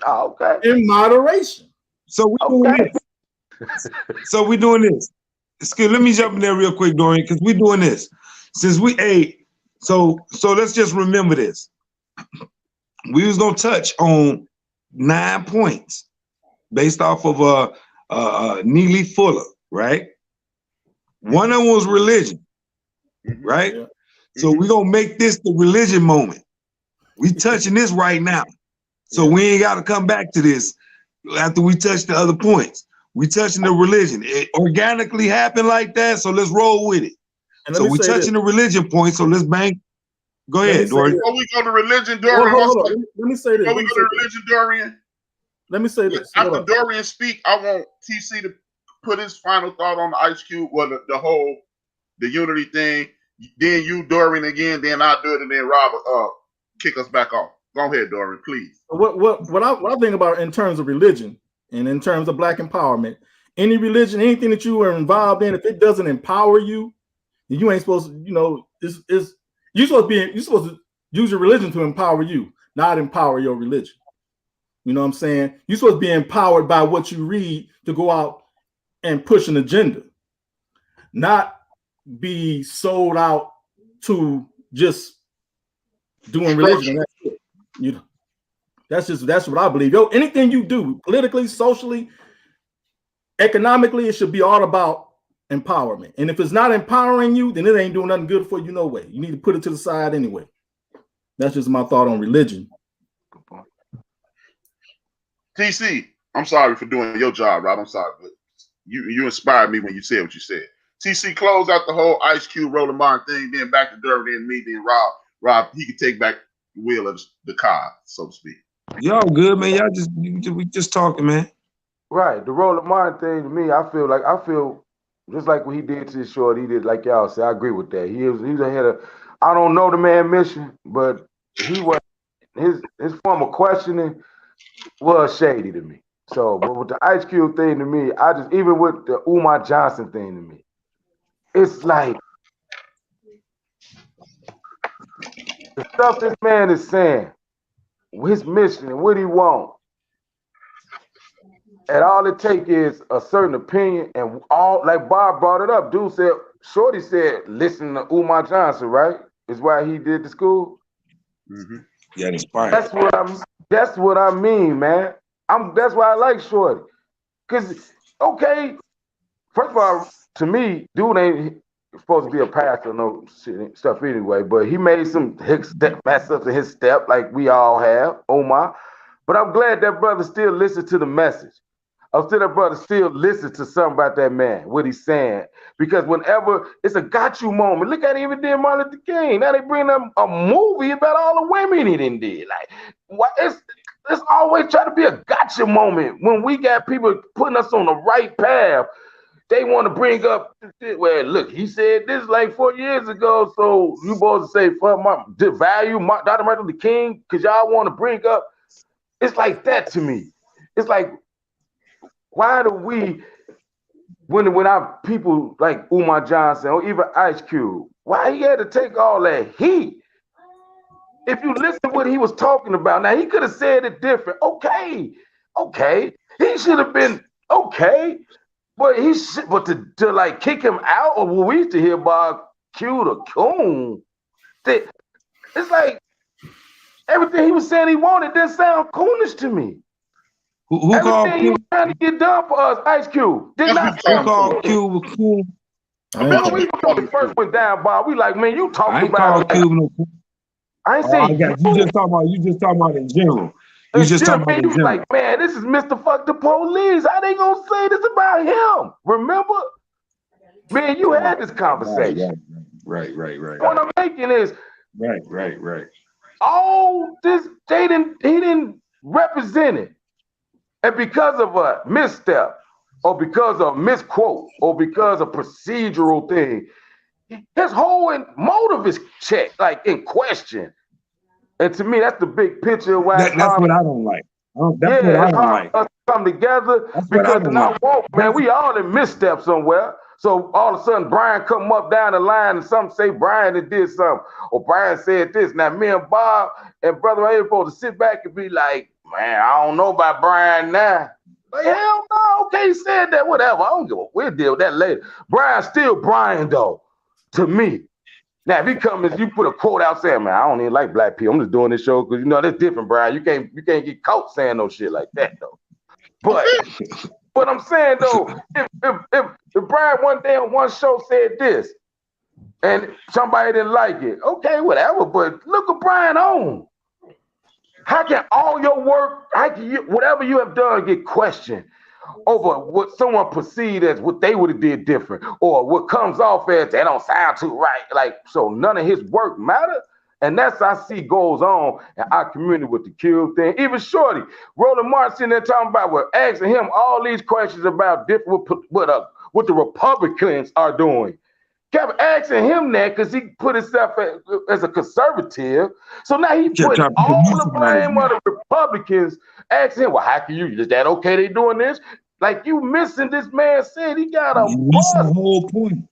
Oh, okay. In moderation. So we're doing this. So we're doing this. Excuse, let me jump in there real quick, Dorian, because we're doing this. Since we ate, so let's just remember this. We was gonna touch on 9 points based off of Neely Fuller, right? One of them was religion, right? Yeah. So we're gonna make this the religion moment. We touching this right now. So we ain't gotta come back to this after we touch the other points. We touching the religion. It organically happened like that, so let's roll with it. So we touching the religion point, so let's bang. Go ahead, Dorian. Before we go to religion, Dorian. Let me say this. Before we go to religion, Dorian. Let me say this. After Dorian speak, I want TC to put his final thought on the Ice Cube, or the unity thing. Then you, Dorian, again. Then I'll do it, and then Rob kick us back off. Go ahead, Dorian, please. What I think about in terms of religion and in terms of Black empowerment, any religion, anything that you are involved in, if it doesn't empower you, you ain't supposed to. You know, you're supposed to use your religion to empower you, not empower your religion. You know what I'm saying? You're supposed to be empowered by what you read to go out and push an agenda, not be sold out to just doing religion. That's it. You know, that's what I believe. Yo, anything you do politically, socially, economically, it should be all about empowerment. And if it's not empowering you, then it ain't doing nothing good for you no way. You need to put it to the side anyway. That's just my thought on religion. TC, I'm sorry for doing your job, Rob. I'm sorry, but you inspired me when you said what you said. TC, close out the whole Ice Cube, Roland Martin thing, then back to Dirty and me, then Rob. Rob, he can take back the wheel of the car, so to speak. Y'all good, man. We just talking, man. Right. The Roland Martin thing to me, I feel just like what he did to his short, he did like y'all say. I agree with that. He's ahead of. I don't know the man mission, but he was his form of questioning was shady to me. So, but with the Ice Cube thing to me, I just, even with the Umar Johnson thing to me, it's like the stuff this man is saying, his mission and what he wants, and all it takes is a certain opinion, and all, like Bob brought it up, dude said, Shorty said, listen to Umar Johnson, right? Is why he did the school. Mm-hmm. Yeah, inspired. That's what I mean, man. That's why I like Shorty. Cause okay, first of all, to me, dude ain't supposed to be a pastor, no shit, stuff anyway. But he made some mess ups in his step, like we all have, Omar. But I'm glad that brother still listens to the message. I'm still that brother still listens to something about that man, what he's saying. Because whenever it's a got you moment, look at it, even did Martin Luther King. Now they bring up a movie about all the women he didn't did. Like, what is let's always try to be a gotcha moment when we got people putting us on the right path. They want to bring up, well, look, he said this like 4 years ago, so you boys say, fuck the value, Dr. Martin Luther King, because y'all want to bring up, it's like that to me. It's like, why do we, when our people like Umar Johnson or even Ice Cube, why he had to take all that heat? If you listen to what he was talking about, now he could have said it different. Okay. He should have been okay. But to like kick him out, or what we used to hear about Q to Coon, it's like everything he was saying he wanted didn't sound coonish to me. Who called Q? He was trying to get done for us, Ice Cube. Did not who called Q cool? Remember we first went down, Bob. We like, man, you talking about Q no cool. I ain't saying you just talking about in general. You just talking about in general. Like, man, this is Mr. Fuck the Police. How they gonna say this about him? Remember? Man, you had this conversation. Right. What I'm making is right. All this, he didn't represent it. And because of a misstep, or because of a misquote, or because of procedural thing, his whole motive is checked, like in question. And to me, that's the big picture of why that's what I don't like. That's what I don't like. Us come together that's because in our walk, man, we all in misstep somewhere. So all of a sudden, Brian come up down the line and some say Brian did something, or Brian said this. Now me and Bob and Brother A supposed to sit back and be like, man, I don't know about Brian now. Like, hell no, okay, he said that, whatever. I don't give a, we'll deal with that later. Brian's still Brian though, to me. Now, if he comes, you put a quote out saying, man, I don't even like black people. I'm just doing this show because you know that's different, Brian. You can't get caught saying no shit like that though. But what I'm saying though, if Brian one day on one show said this and somebody didn't like it, okay, whatever. But look at Brian on. How can all your work, whatever you have done, get questioned over what someone perceived as what they would have did different, or what comes off as they don't sound too right? Like, so none of his work matter. And that's I see goes on in our community with the Q thing. Even Shorty, Roland Martin sitting there talking about, we're asking him all these questions about different what the Republicans are doing. Kept asking him that because he put himself as a conservative. So now he put all the blame on the Republicans, asking him, well, how can you? Is that okay they doing this? Like, you missing this man said he got a bust. The whole point.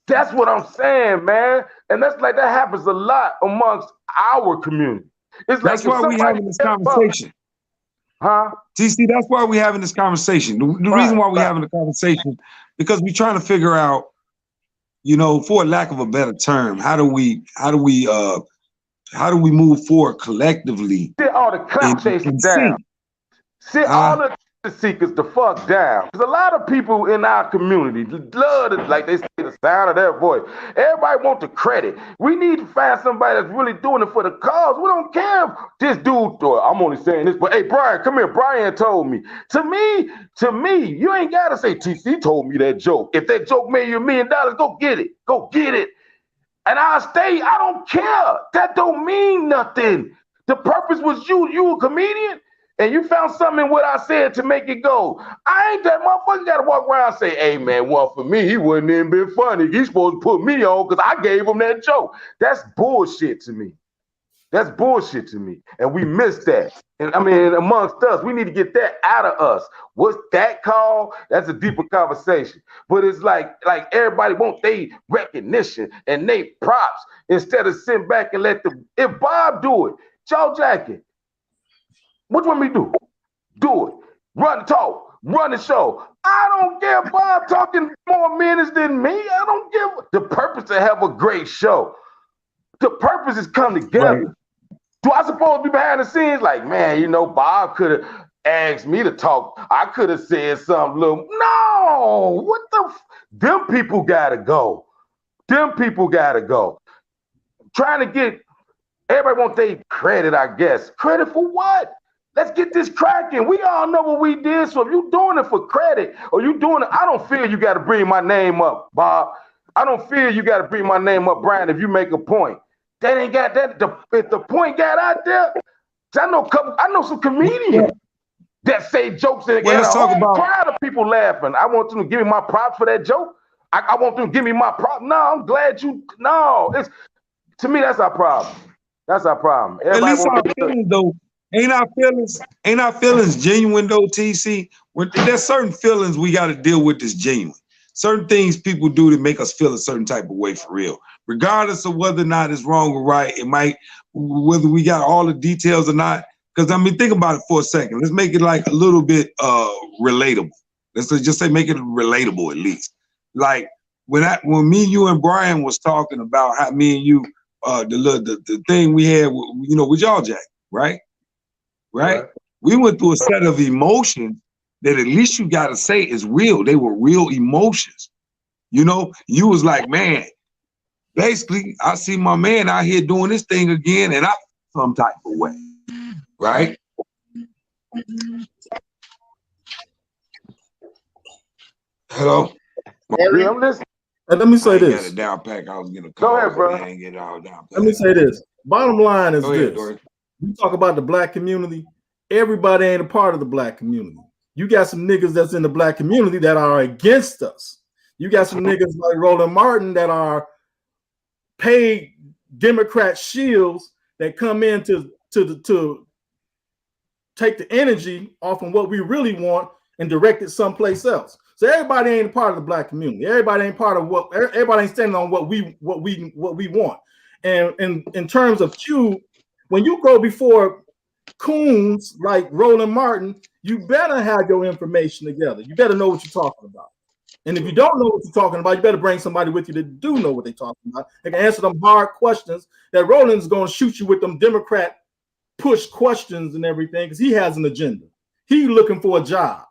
That's what I'm saying, man. And that's like, that happens a lot amongst our community. It's that's like why we having this conversation. Huh? TC, that's why we having this conversation. The reason why we having the conversation, because we're trying to figure out, you know, for lack of a better term, how do we move forward collectively? Sit all the clout chasers down. Sit all the seekers the fuck down. Because a lot of people in our community love it, like they say, the sound of their voice. Everybody wants the credit. We need to find somebody that's really doing it for the cause. We don't care if this dude, or I'm only saying this, but hey, Brian, come here. Brian told me. To me, you ain't got to say, TC told me that joke. If that joke made you $1 million, go get it. Go get it. And I'll stay. I don't care. That don't mean nothing. The purpose was you a comedian, and you found something in what I said to make it go. I ain't that motherfucker got to walk around and say, hey, man, well, for me, he wouldn't even been funny. He's supposed to put me on because I gave him that joke. That's bullshit to me. That's bullshit to me. And we missed that. And I mean, amongst us, we need to get that out of us. What's that called? That's a deeper conversation. But it's like everybody wants their recognition and they props instead of sitting back and if Bob do it, Jaw Jackers, what you want me to do? Do it. Run the talk. Run the show. I don't care if Bob talking more minutes than me. I don't give the purpose to have a great show. The purpose is come together. Right. Do I supposed to be behind the scenes? Like, man, you know, Bob could have asked me to talk. I could have said something little. No, what the? Them people gotta go. Them people gotta go. Trying to get everybody want their credit, I guess. Credit for what? Let's get this cracking. We all know what we did. So if you doing it for credit or you doing it, I don't feel you got to bring my name up, Bob. I don't feel you got to bring my name up, Brian, if you make a point. That ain't got that. If the point got out there, I know some comedians that say jokes and Well, get let's a talk whole about- crowd of people laughing. I want them to give me my props for that joke. I want them to give me my props. No, I'm glad you. No, it's to me that's our problem. That's our problem. At least our wants to- feelings, though, ain't our feelings genuine though, TC? There's certain feelings we got to deal with that's genuine. Certain things people do to make us feel a certain type of way for real. Regardless of whether or not it's wrong or right, it might, whether we got all the details or not. Because I mean, think about it for a second. Let's make it like a little bit relatable. Let's just say make it relatable at least. Like when me, you, and Brian was talking about how me and you, the thing we had, with Jaw Jack, right? We went through a set of emotions that at least you got to say is real. They were real emotions. You was like, man, basically, I see my man out here doing this thing again, and I some type of way, right? Hello. Yeah, I'm listening. Let me say I ain't this. got it down pack. I was gonna Go call, ahead, bro. I ain't get it all down pack. Let me say this. Bottom line is Go ahead, this. Dory. You talk about the black community. Everybody ain't a part of the black community. You got some niggas that's in the black community that are against us. You got some niggas like Roland Martin that are paid Democrat shields that come in to take the energy off of what we really want and direct it someplace else. So everybody ain't a part of the black community. Everybody ain't part of what. Everybody ain't standing on what we want. And in terms of Q, when you go before coons like Roland Martin, you better have your information together. You better know what you're talking about. And if you don't know what you're talking about, you better bring somebody with you that do know what they're talking about. They can answer them hard questions that Roland's going to shoot you with them Democrat push questions and everything because he has an agenda. He's looking for a job,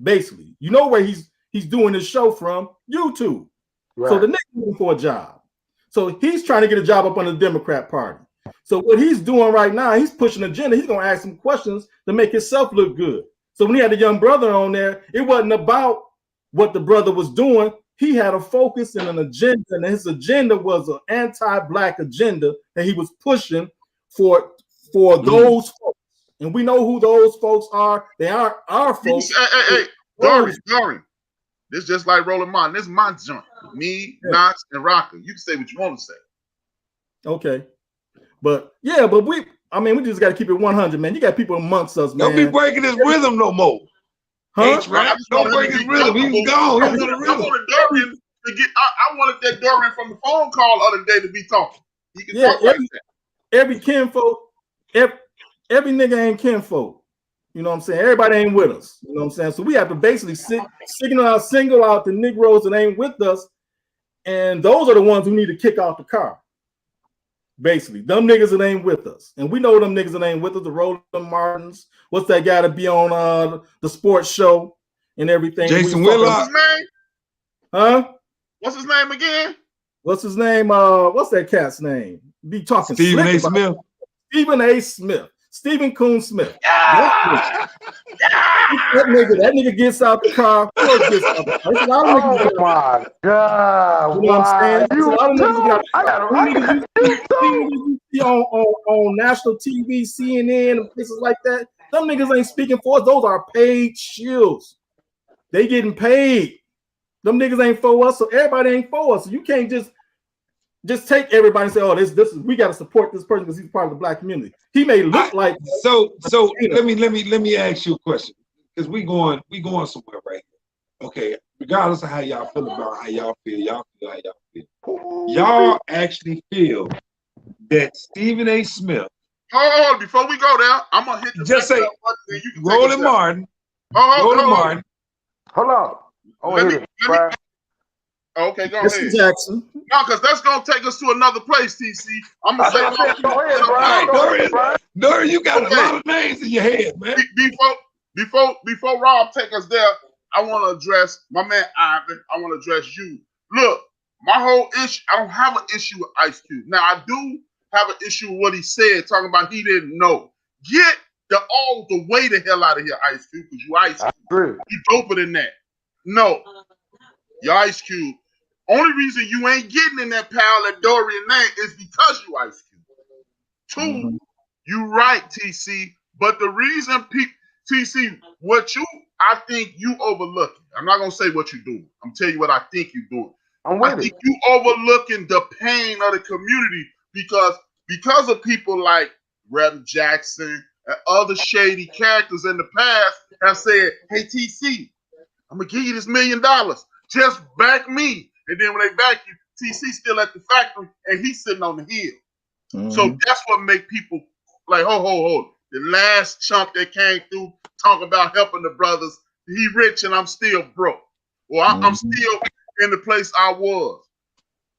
basically. You know where he's doing his show from? YouTube. Right. So the nigga's looking for a job. So he's trying to get a job up on the Democrat Party. So what he's doing right now, he's pushing an agenda. He's going to ask some questions to make himself look good. So when he had the young brother on there, it wasn't about what the brother was doing. He had a focus and an agenda, and his agenda was an anti-black agenda that he was pushing for those folks. And we know who those folks are. They are our folks. Hey, Dory. This is just like Roland Martin. This is my joint. Me, Knox, and Rocker. You can say what you want to say. Okay. But we just got to keep it 100, man. You got people amongst us, man. Don't be breaking his rhythm no more. Huh? Right? Don't break his rhythm. He's gone. I wanted that Dorian from the phone call the other day to be talking. He can talk like that. Every kinfolk, every nigga ain't kinfolk. You know what I'm saying? Everybody ain't with us. You know what I'm saying? So we have to basically single out the Negroes that ain't with us. And those are the ones who need to kick out the car. Basically, them niggas that ain't with us. And we know them niggas that ain't with us, the Roland Martins. What's that guy to be on the sports show and everything? Jason Whitlock. What's his name? Huh? What's his name again? What's his name? What's that cat's name? Be talking Stephen A. Smith. Stephen A. Smith. Stephen Coon Smith. That nigga gets out the car. Oh my God! You know what I'm saying? A lot of niggas on national TV, CNN, and places like that. Some niggas ain't speaking for us. Those are paid shields. They getting paid. Them niggas ain't for us, so everybody ain't for us. So you can't just take everybody and say, "Oh, this is we got to support this person because he's part of the black community." He may look like so. Let me ask you a question because we going somewhere right here. Okay, regardless of how y'all feel about how y'all feel, y'all feel how y'all feel. Y'all actually feel that Stephen A. Smith. Hold on, before we go there, I'm gonna hit the just say Roland Martin. Roland Martin. Hold on. Okay, go ahead. Jackson. No, because that's gonna take us to another place, TC. I'm gonna say go ahead, Brian. Dorian, you got a lot of names in your head, man. Before Rob take us there, I want to address my man Ivan. I want to address you. Look, my whole issue, I don't have an issue with Ice Cube. Now, I do have an issue with what he said, talking about he didn't know. Get all the way the hell out of here, Ice Cube, because you Ice Cube. You doper than that. No, you Ice Cube. Only reason you ain't getting in that pile that Dorian name is because you Ice Cube. Two, You right, TC. But the reason TC, I think you overlooking. I'm not gonna say what you're doing. I'm telling you what I think you're doing. I think you overlooking the pain of the community because of people like Reverend Jackson and other shady characters in the past have said, "Hey TC, I'm gonna give you this $1 million. Just back me." And then when they back you, TC still at the factory and he's sitting on the hill. Mm-hmm. So that's what make people like, hold. The last chunk that came through talking about helping the brothers, he rich and I'm still broke. Well, I'm still in the place I was.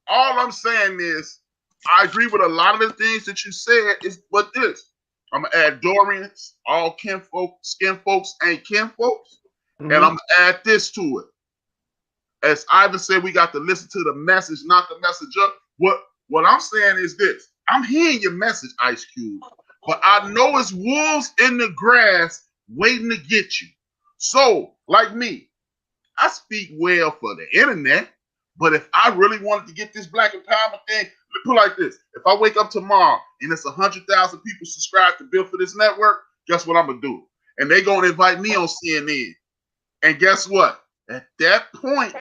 All I'm saying is, I agree with a lot of the things that you said. But this, I'm gonna add Dorians, all kinfolk, skin folks ain't kinfolks, and I'm gonna add this to it. As Ivan said, we got to listen to the message, not the messenger. What I'm saying is this: I'm hearing your message, Ice Cube, but I know it's wolves in the grass waiting to get you. So, like me, I speak well for the internet, but if I really wanted to get this Black empowerment thing, put it like this: if I wake up tomorrow and it's 100,000 people subscribed to Build for this network, guess what I'm gonna do? And they gonna invite me on CNN. And guess what? At that point,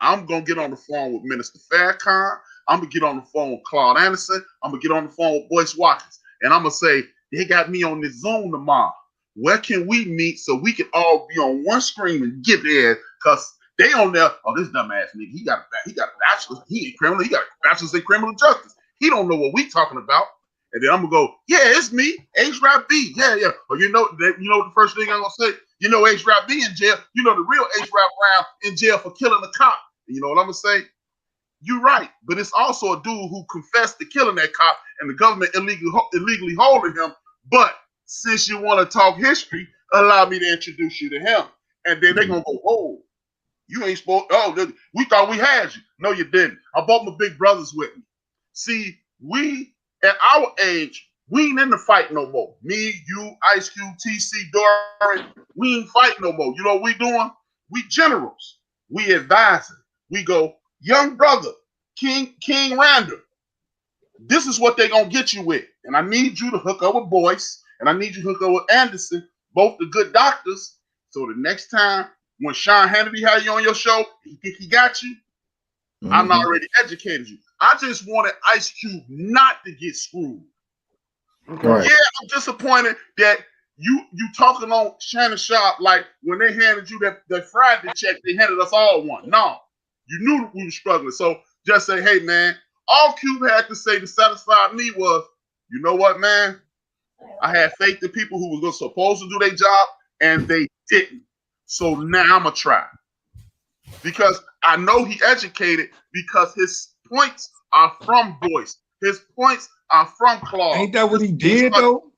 I'm gonna get on the phone with Minister Farrakhan. I'm gonna get on the phone with Claude Anderson. I'm gonna get on the phone with Boyce Watkins, and I'm gonna say, they got me on this Zoom tomorrow. Where can we meet so we can all be on one screen and get there? Cause they on there. Oh, this dumbass nigga, he got a bachelor's. He ain't criminal. He got a bachelor's in criminal justice. He don't know what we talking about. And then I'm gonna go, yeah, it's me, H-Rap B. Yeah. Or you know the first thing I'm gonna say, H-Rap B in jail. You know the real H-Rap Brown in jail for killing a cop. And you know what I'm gonna say? You're right, but it's also a dude who confessed to killing that cop, and the government illegally holding him. But since you want to talk history, allow me to introduce you to him. And then they're gonna go, oh, you ain't supposed. Oh, we thought we had you. No, you didn't. I brought my big brothers with me. See, we at our age, we ain't in the fight no more. Me, you, Ice Cube, TC, Dory, we ain't fighting no more. You know what we doing? We generals. We advising. We go, young brother, King Randall. This is what they gonna get you with. And I need you to hook up with Boyce, and I need you to hook up with Anderson, both the good doctors. So the next time when Sean Hannity had you on your show, he got you. I'm already educated you. I just wanted Ice Cube not to get screwed. Okay. Yeah, I'm disappointed that you talking on Shannon Sharp like when they handed you that Friday check, they handed us all one. No, you knew we were struggling. So just say, hey man, all Cube had to say to satisfy me was, you know what, man? I had faith in people who were supposed to do their job and they didn't. So now I'm gonna try. Because I know he educated because his points are from Boyce. His points are from Claude. Ain't that what he did though?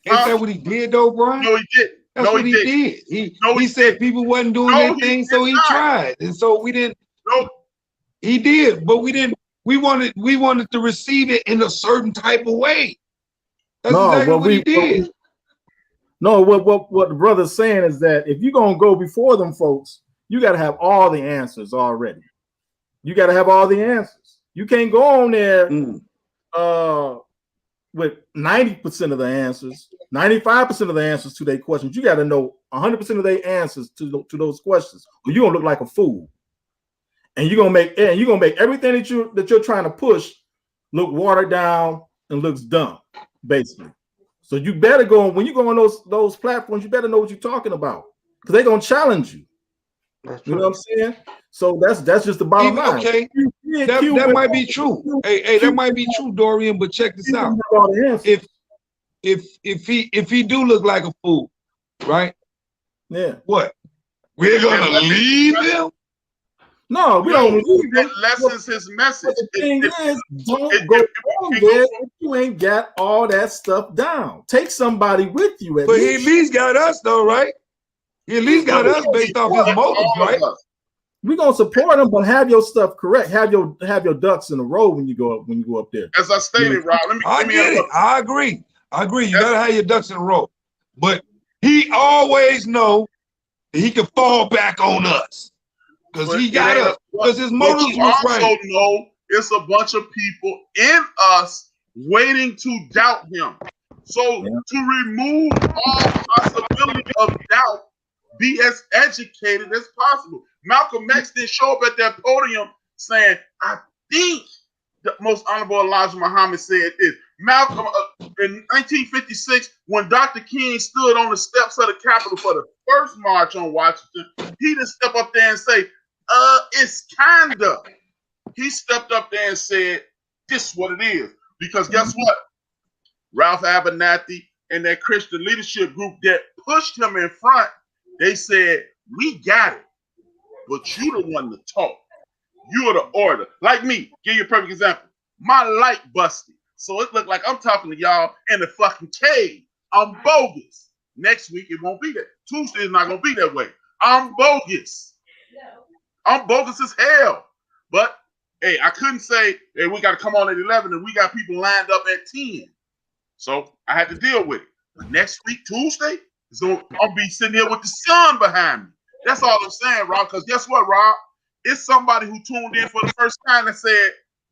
Ain't that what he did though, Brian? No, he didn't. That's what he did. He said people wasn't doing anything, so he tried. And so we didn't. No. He did, but we didn't. We wanted to receive it in a certain type of way. That's exactly what he did. No, what the brother's saying is that if you're gonna go before them folks, you got to have all the answers already. You got to have all the answers. You can't go on there with 90% of the answers, 95% of the answers to their questions. You got to know 100% of their answers to those questions, or you're gonna look like a fool. And you're gonna make everything that you're trying to push look watered down and looks dumb, basically. So you better go when you go on those platforms. You better know what you're talking about because they're gonna challenge you. You know what I'm saying? So that's just the bottom line. Okay, that might be true. Hey, that might be true, Dorian. But check this out. If he do look like a fool, right? Yeah. What? We're gonna leave him? No, we don't leave him. Lessens his message. The thing is, don't go on there if you ain't got all that stuff down. Take somebody with you. But he at least got us though, right? He at least got us based off his motives, right? We're gonna support him, but have your stuff correct. Have your ducks in a row when you go up there. As I stated, Rob, I agree. You gotta have your ducks in a row. But he always know that he can fall back on us. Because he got us. Because his motives was right. Also know it's a bunch of people in us waiting to doubt him. So to remove all possibility of doubt, be as educated as possible. Malcolm X didn't show up at that podium saying, I think the most honorable Elijah Muhammad said this. Malcolm, in 1956, when Dr. King stood on the steps of the Capitol for the first march on Washington, he didn't step up there and say, it's kinda. He stepped up there and said, this is what it is. Because guess what? Ralph Abernathy and that Christian leadership group that pushed him in front, they said, we got it, but you the one to talk. You are the order. Like me, give you a perfect example. My light busted. So it looked like I'm talking to y'all in the fucking cave. I'm bogus. Next week, it won't be that. Tuesday is not going to be that way. I'm bogus. I'm bogus as hell. But, hey, I couldn't say, hey, we got to come on at 11 and we got people lined up at 10. So I had to deal with it. But next week, Tuesday, so I'll be sitting here with the sun behind me. That's all I'm saying, Rob. Because guess what, Rob? It's somebody who tuned in for the first time and said,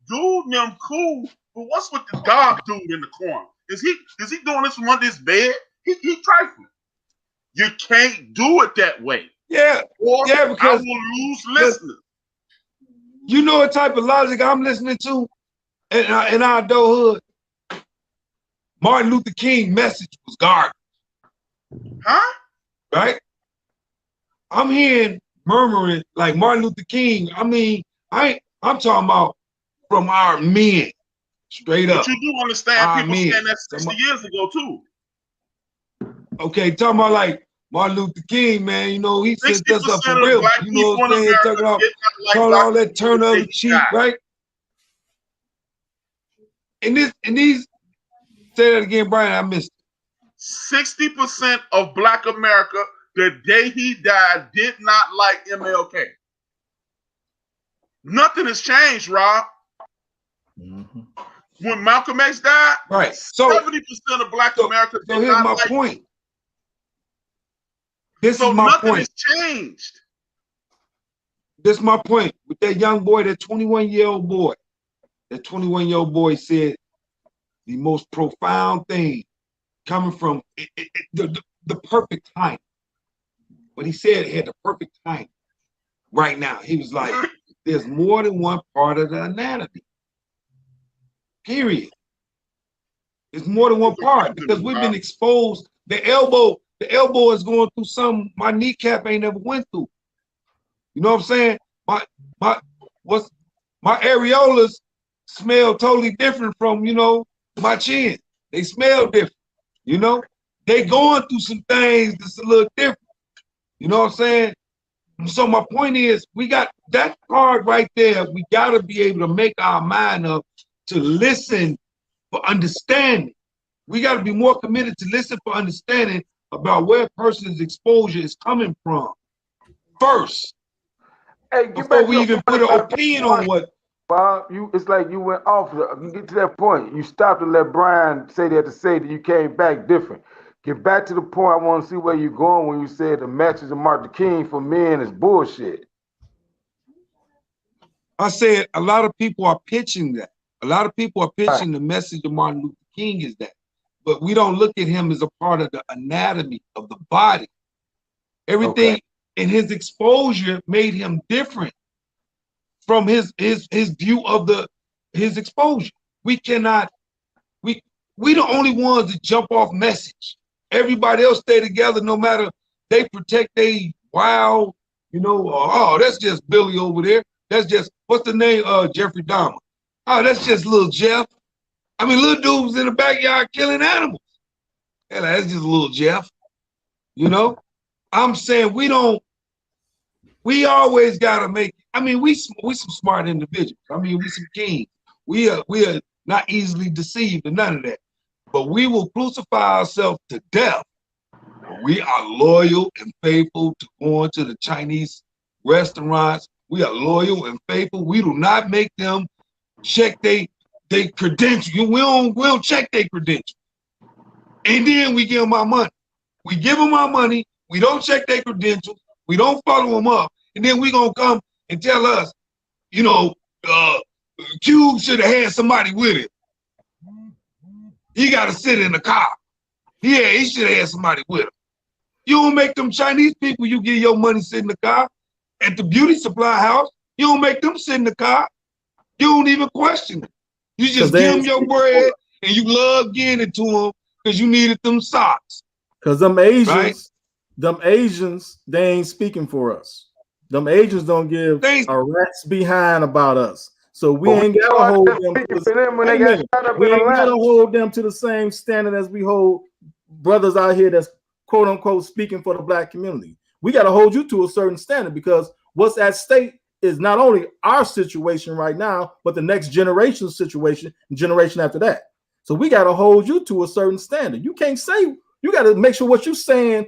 dude, them cool, but what's with the dog dude in the corner? Is he doing this from under his bed? He trifling. You can't do it that way. Yeah. Or yeah, because I will lose listeners. You know what type of logic I'm listening to in our adulthood? Martin Luther King message was garbage. Huh? Right? I'm hearing murmuring like Martin Luther King. I mean, I'm talking about from our men, straight up. But you do understand people saying that 60 years ago too. Okay, talking about like Martin Luther King, man, you know, he set us up for real. You know what I'm saying? Talking about calling all that turn of the cheek, right? And these, say that again, Brian, I missed it. 60% of Black America, the day he died, did not like MLK. Nothing has changed, Rob. When Malcolm X died, right? So 70% of Black America did so here's not my like point. This so is my nothing point. has changed. This is my point with that young boy, that 21-year-old boy. That 21-year-old boy said the most profound thing coming from the perfect time. What he said had the perfect time right now. He was like, there's more than one part of the anatomy. Period. There's more than one part because we've been exposed. The elbow is going through something my kneecap ain't ever went through. You know what I'm saying? My areolas smell totally different from, you know, my chin. They smell different. You know, they going through some things that's a little different. You know what I'm saying? So my point is, we got that part right there. We got to be able to make our mind up to listen for understanding. We got to be more committed to listen for understanding about where a person's exposure is coming from first. Hey, before we even put an opinion on what. Bob, it's like you went off. You get to that point. You stopped to let Brian say that you came back different. Get back to the point. I want to see where you're going when you said the message of Martin Luther King for men is bullshit. I said a lot of people are pitching that. A lot of people are pitching the message of Martin Luther King is that. But we don't look at him as a part of the anatomy of the body. Everything in his exposure made him different from his view of his exposure. We cannot, we the only ones that jump off message. Everybody else stay together no matter, they protect they wild, you know, oh, that's just Billy over there. That's just, what's the name? Jeffrey Dahmer. Oh, that's just little Jeff. I mean, little dude was in the backyard killing animals. Yeah, that's just little Jeff. You know? I'm saying we always gotta make, I mean, we some smart individuals. I mean, we some kings. We are not easily deceived and none of that. But we will crucify ourselves to death. We are loyal and faithful to going to the Chinese restaurants. We are loyal and faithful. We do not make them check they credentials. We don't check their credentials. And then we give them our money. We give them our money. We don't check their credentials. We don't follow them up. And then we gonna come and tell us, you know, Cube should have had somebody with it. He got to sit in the car. Yeah, he should have had somebody with him. You don't make them Chinese people you give your money sit in the car. At the beauty supply house, you don't make them sit in the car. You don't even question it. You just give them your bread and you love giving it to them because you needed them socks. Because them Asians, they ain't speaking for us. Them Asians don't give a rat's behind about us. So we ain't gotta hold them. We ain't gotta hold them to the same standard as we hold brothers out here that's quote unquote speaking for the black community. We got to hold you to a certain standard because what's at stake is not only our situation right now, but the next generation's situation, and generation after that. So we got to hold you to a certain standard. You can't say, you got to make sure what you're saying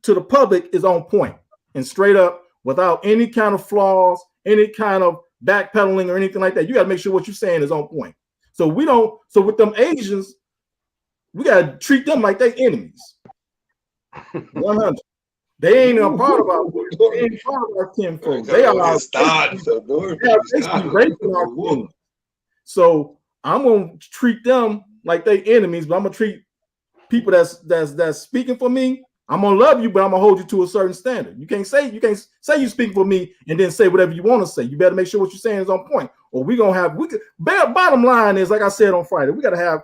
to the public is on point and straight up without any kind of flaws, any kind of backpedaling or anything like that. You got to make sure what you're saying is on point. So we don't, so with them Asians, we got to treat them like they enemies. 100. They ain't a part of our kinfolk. They are basically raping our community. So I'm gonna treat them like they enemies, but I'm gonna treat people that's speaking for me. I'm gonna love you, but I'm gonna hold you to a certain standard. You can't say you speak for me and then say whatever you want to say. You better make sure what you're saying is on point. Or bottom line is, like I said on Friday, we gotta have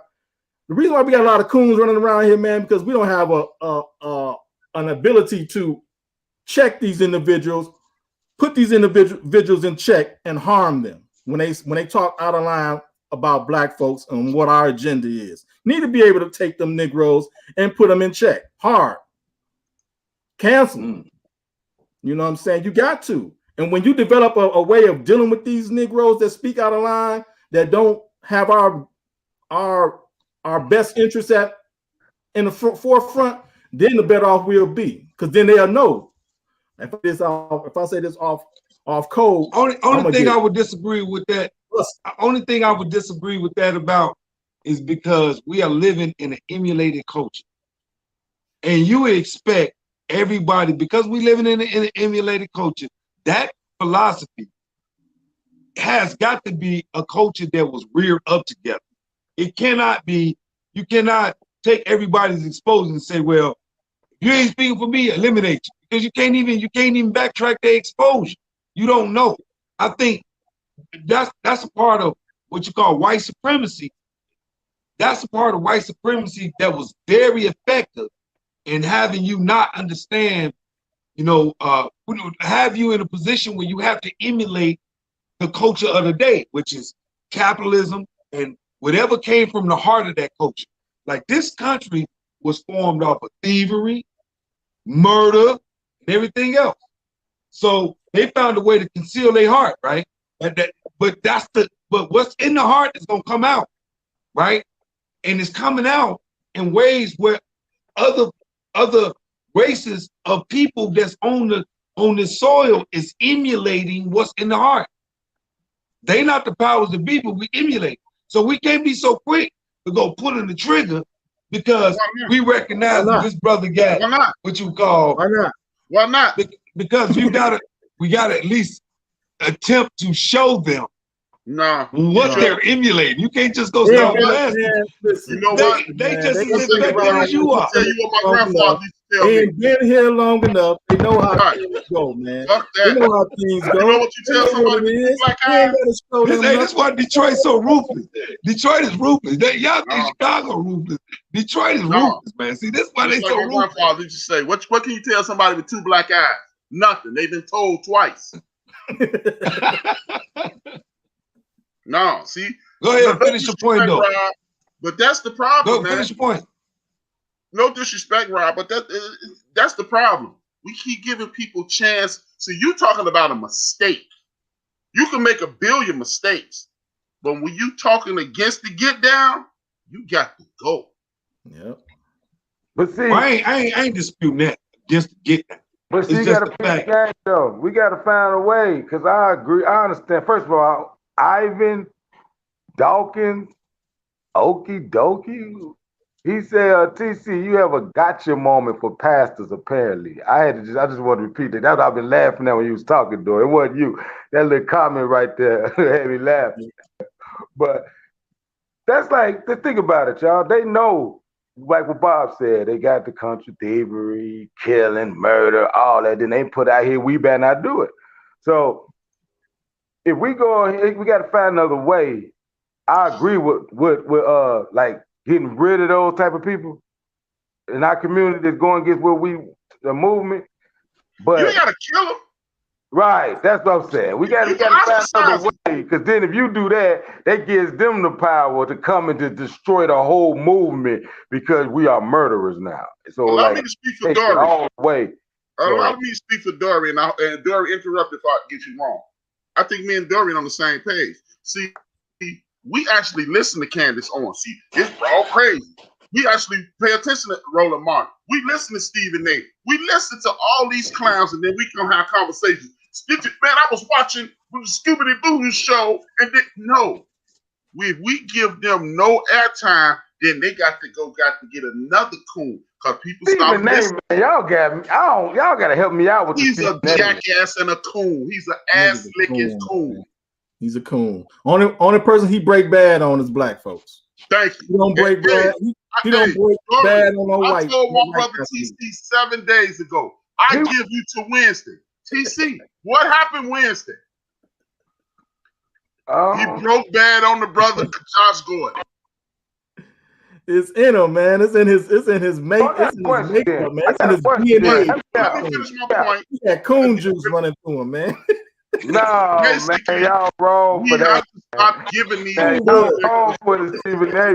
the reason why we got a lot of coons running around here, man, because we don't have an ability to check these individuals, put these individuals in check and harm them when they talk out of line about black folks and what our agenda is. Need to be able to take them Negroes and put them in check hard. Cancel them. You know what I'm saying? You got to. And when you develop a way of dealing with these Negroes that speak out of line, that don't have our best interests in the forefront, then the better off we'll be. Because then they'll know. If I say this off code. Only thing I would disagree with that. Only thing I would disagree with that about is because we are living in an emulated culture. And you would expect everybody, because we living in an emulated culture, that philosophy has got to be a culture that was reared up together. It cannot be, you cannot take everybody's exposure and say, well, you ain't speaking for me, eliminate you. Because you can't even backtrack their exposure. You don't know. I think that's a part of what you call white supremacy. That's a part of white supremacy that was very effective in having you not understand, have you in a position where you have to emulate the culture of the day, which is capitalism and whatever came from the heart of that culture. Like this country was formed off of thievery, murder, and everything else. So they found a way to conceal their heart, right? But what's in the heart is gonna come out, right? And it's coming out in ways where other races of people that's on this soil is emulating what's in the heart. They not the powers that be, but we emulate. So we can't be so quick to go pulling the trigger because we recognize that this brother got what you call. Why not? Why not? Because we gotta at least attempt to show them what they're emulating. You can't just go start blasting. You know what? They just as effective as you are. Tell you what my grandfather used to tell me. They ain't been here long enough. They know how things go, man. They know how things go. You know what you tell somebody with black eyes? That's why Detroit's so ruthless. Detroit is ruthless. Y'all think Chicago ruthless. Detroit is ruthless, man. See, that's why they so ruthless. My grandfather used to say, what can you tell somebody with two black eyes? Nothing. They've been told twice. No, see. Go ahead, finish your point, though. Rob, but that's the problem, man. Finish your point. No disrespect, Rob, but that's the problem. We keep giving people chance. So you talking about a mistake. You can make a billion mistakes, but when you talking against the get down, you got to go. Yep. But see, I ain't disputing that. Just to get that. But see, you got to pick the game, though. We got to find a way, because I agree. I understand. First of all, Ivan Dawkins, Okie dokie. He said, TC, you have a gotcha moment for pastors, apparently. I just want to repeat that. That's what I've been laughing at when you was talking, though. It wasn't you. That little comment right there had me laughing. But that's like, think about it, y'all. They know, like what Bob said, they got the country thievery, killing, murder, all that. Then they put out here, we better not do it. So if we got to find another way. I agree with like getting rid of those type of people in our community that's going against the movement. But you gotta kill them. Right, that's what I'm saying. We got to find another way, because then if you do that, that gives them the power to come and to destroy the whole movement because we are murderers now. So allow me to speak for Dory. All the way. Allow me to speak for Dory, and Dory, interrupt if I get you wrong. I think me and Dory on the same page. See, we actually listen to Candace Owens. See, it's all crazy. We actually pay attention to Roland Martin. We listen to Stephen A. We listen to all these clowns, and then we can have conversations. Man, I was watching the Scooby-Doo show, and if we give them no airtime, then they got to get another coon. Because people stop listening. Man, y'all got to help me out with He's a jackass and a coon. He's an ass licking coon. He's a coon. Only person he break bad on is black folks. Thank you. He don't break bad. He don't break bad on no white. I told my brother TC 7 days ago, I give you to Wednesday. TC, what happened Wednesday? He broke bad on the brother Josh Gordon. It's in him, man. It's in his makeup, man. It's in his DNA. Let me finish my point. He got coon juice running through him, man. No, man, y'all wrong for that. Stop giving these wrong for the Stephen A.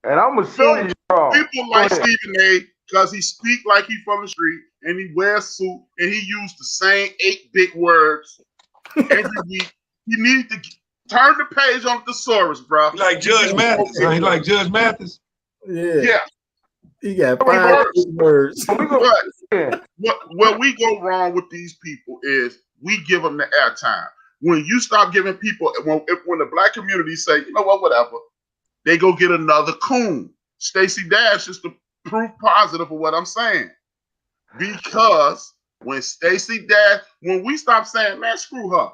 And I'm gonna show you wrong. People like Stephen A. because he speak like he from the street and he wears a suit and he used the same 8 big words every week. You need to turn the page on the thesaurus, bro. Like Judge Mathis. He like Judge Mathis. Yeah. He got 5 words. Where we go wrong with these people is we give them the airtime. When you stop giving people, when the black community say, you know what, whatever, they go get another coon. Stacey Dash is the proof positive of what I'm saying. Because when Stacey Dash, when we stop saying, man, screw her.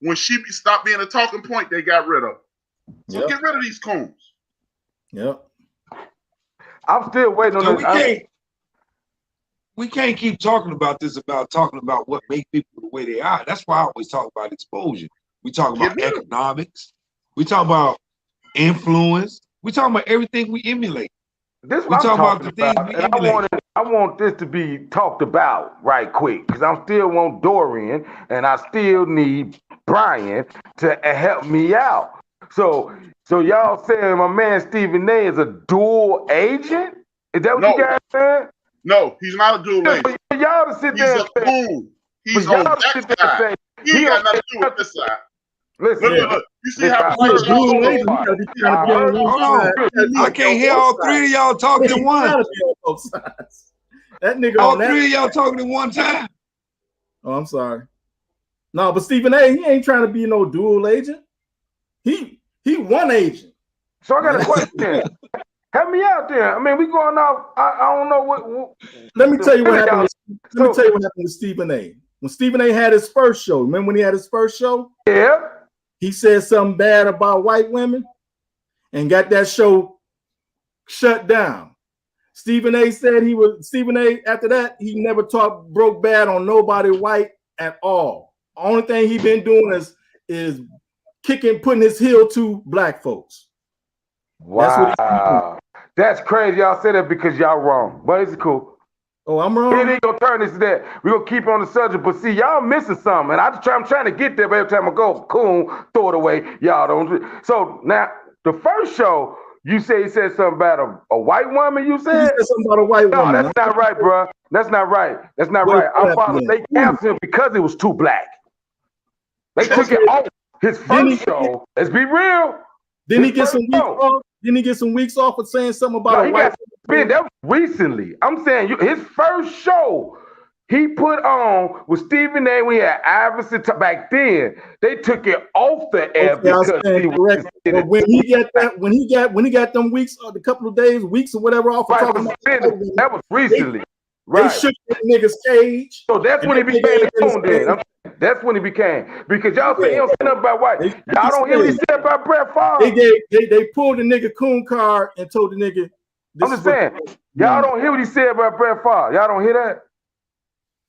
When she stopped being a talking point, they got rid of her. So get rid of these coons. Yep. I'm still waiting on this. We can't keep talking about this, talking about what make people the way they are. That's why I always talk about exposure. We talk about economics. We talk about influence. We talk about everything we emulate. This is what I'm talking about. We emulate. I want this to be talked about right quick because I still want Dorian and I still need Brian to help me out. So y'all saying my man Stephen A is a dual agent? Is that what you guys saying? No, he's not a dual agent. Y'all to sit there and say, coon. He's on that side. He ain't got nothing to do with this side. Listen, look. You see how hold on. I can't hear all 3 of y'all talking at once. That nigga all 3 of y'all talking at one time. Oh, I'm sorry. No, but Stephen A, he ain't trying to be no dual agent. He one agent. So I got a question. Help me out there. I mean, we going off. I don't know what. Let me tell you what happened. Let me tell you what happened to Stephen A. When Stephen A had his first show, remember when he had his first show? Yeah. He said something bad about white women and got that show shut down. Stephen A said after that, he never broke bad on nobody white at all. Only thing he been doing is putting his heel to black folks. Wow. That's crazy. Y'all said that because y'all wrong. But it's cool. Oh, I'm wrong. We ain't gonna turn this to that. We're gonna keep on the subject. But see, y'all missing something. And I'm trying to get there, but every time I go, coon, throw it away. Y'all don't. So now, the first show, you say he said something about a white woman, you said? He said something about a white woman. No, that's not right, bro. That's not right. That's not right. Our father, they canceled him because it was too black. They took it off his first show. Let's be real. Didn't he get some weeks off? Didn't he get some weeks off for saying something about a white woman? That was recently. I'm saying his first show he put on with Stephen A. when he had Iverson back then. They took it off the air because but when he got them weeks, a couple of days, weeks or whatever off. That was recently. They shook that nigga's cage. So that's when he became the coon then. That's when he became. Because y'all say he don't say nothing about white. Y'all don't hear what he said about Brett Favre. They pulled the nigga coon card and told the nigga. I'm just saying, y'all don't hear what he said about Brett Favre. Y'all don't hear that?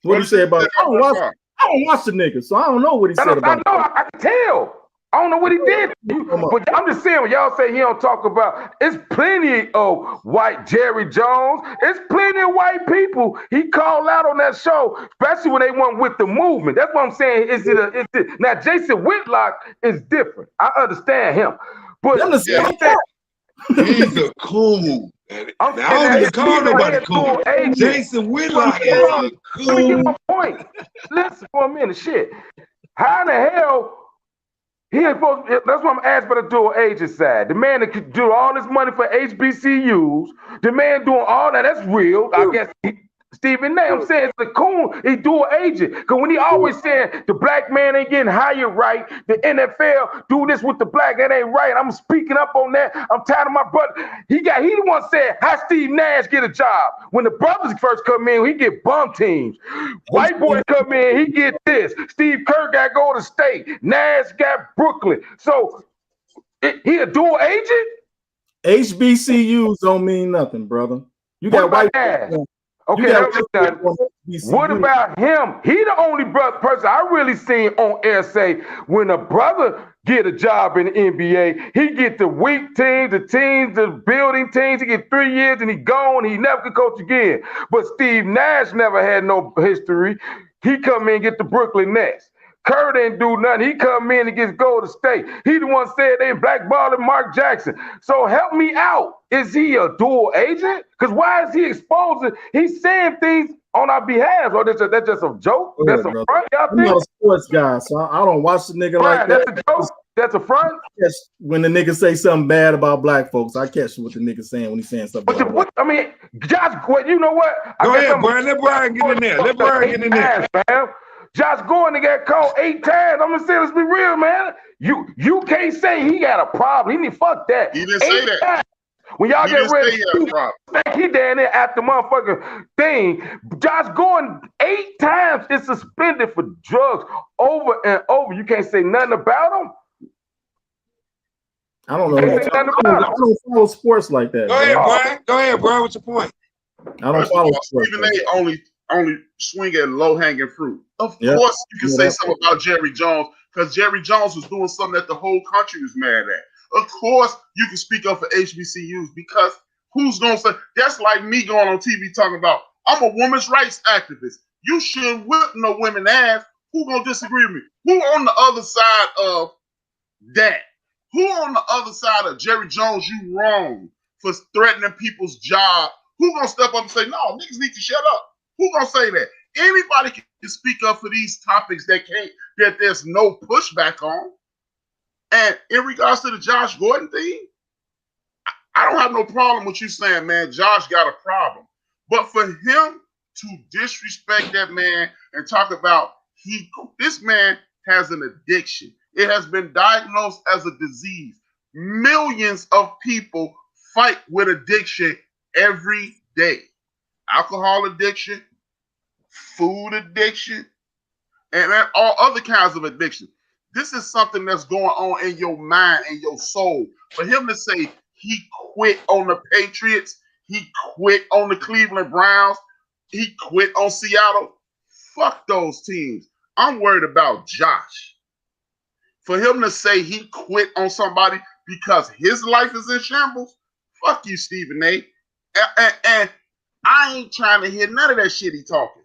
What he said about? I don't watch the nigga, so I don't know what he said about. I know. I can tell. I don't know what he did. But I'm just saying, when y'all say he don't talk about, it's plenty of white Jerry Jones. It's plenty of white people he called out on that show, especially when they went with the movement. That's what I'm saying. Now, Jason Whitlock is different. I understand him. But he's a cool. I don't even call nobody cool. Jason Whitlock is a cool. Let me get my point. Listen for a minute. Shit. How in the hell he ain't supposed to, that's what I'm asking for the dual agent side. The man that could do all this money for HBCUs, the man doing all that, that's real. I guess Stephen A. I'm saying it's the coon, he dual agent. Because when he always saying the black man ain't getting hired right, the NFL do this with the black, that ain't right. I'm speaking up on that. I'm tired of my brother. He the one said, how Steve Nash get a job? When the brothers first come in, he get bum teams. White boy come in, he get this. Steve Kerr got to go to state. Nash got Brooklyn. So he a dual agent? HBCUs don't mean nothing, brother. You got white people. Okay, what about him? He the only person I really seen on air say when a brother get a job in the NBA, he get the weak teams, the building teams. He get 3 years and he gone. He never could coach again. But Steve Nash never had no history. He come in and get the Brooklyn Nets. Kerr didn't do nothing. He come in and gets Golden State. He the one said they blackballing Mark Jackson. So help me out. Is he a dual agent? Because why is he exposing? He's saying things on our behalf. Or that's just a joke? That's a front, y'all think? I'm not a sports guy, so I don't watch the nigga like that. That's a joke? That's a front? Yes. When the nigga say something bad about black folks, I catch what the nigga saying when he's saying something. I mean, Josh, you know what? Go ahead, Brian. Let Brian get in there. Let Brian get in there. Man. Josh Gordon got called 8 times. I'm gonna say, let's be real, man. You can't say he got a problem. He didn't fuck that. He didn't say that. Times. When y'all get ready, he down there at the motherfucking thing. Josh Gordon 8 times is suspended for drugs over and over. You can't say nothing about him. I don't know. I don't follow sports like that. Go ahead, Brian. Go ahead, Brian. What's your point? I don't follow sports. Stephen A. only swing at low-hanging fruit. Of course, you can say something about Jerry Jones because Jerry Jones was doing something that the whole country was mad at. Of course, you can speak up for HBCUs because who's going to say, that's like me going on TV talking about, I'm a women's rights activist. You shouldn't whip no women ass. Who going to disagree with me? Who on the other side of that? Who on the other side of Jerry Jones, you wrong for threatening people's job? Who going to step up and say, no, niggas need to shut up? Who gonna say that? Anybody can speak up for these topics that there's no pushback on. And in regards to the Josh Gordon thing, I don't have no problem with you saying, man, Josh got a problem. But for him to disrespect that man and talk about this man has an addiction. It has been diagnosed as a disease. Millions of people fight with addiction every day. Alcohol addiction, food addiction, and all other kinds of addiction. This is something that's going on in your mind and your soul. For him to say he quit on the Patriots, he quit on the Cleveland Browns, he quit on Seattle, fuck those teams. I'm worried about Josh. For him to say he quit on somebody because his life is in shambles, fuck you, Stephen A. And I ain't trying to hear none of that shit he talking.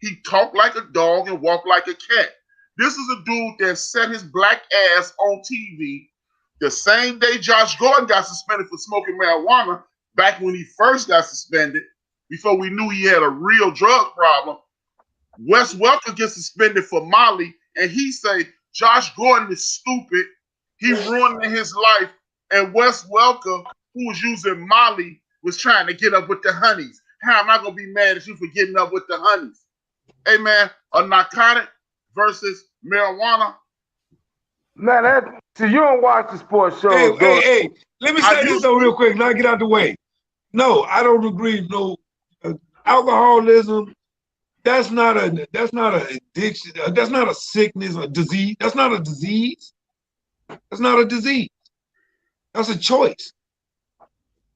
He talk like a dog and walk like a cat. This is a dude that set his black ass on TV the same day Josh Gordon got suspended for smoking marijuana back when he first got suspended, before we knew he had a real drug problem. Wes Welker gets suspended for Molly, and he say Josh Gordon is stupid. He ruining his life. And Wes Welker, who was using Molly, was trying to get up with the honeys. How am I going to be mad at you for getting up with the honeys? Hey, man, a narcotic versus marijuana. Now, so you don't watch the sports shows. Hey, let me say this though real quick. Now get out the way. No, I don't agree. No, alcoholism, That's not an addiction. That's not a sickness or disease. That's not a disease. That's not a disease. That's a choice.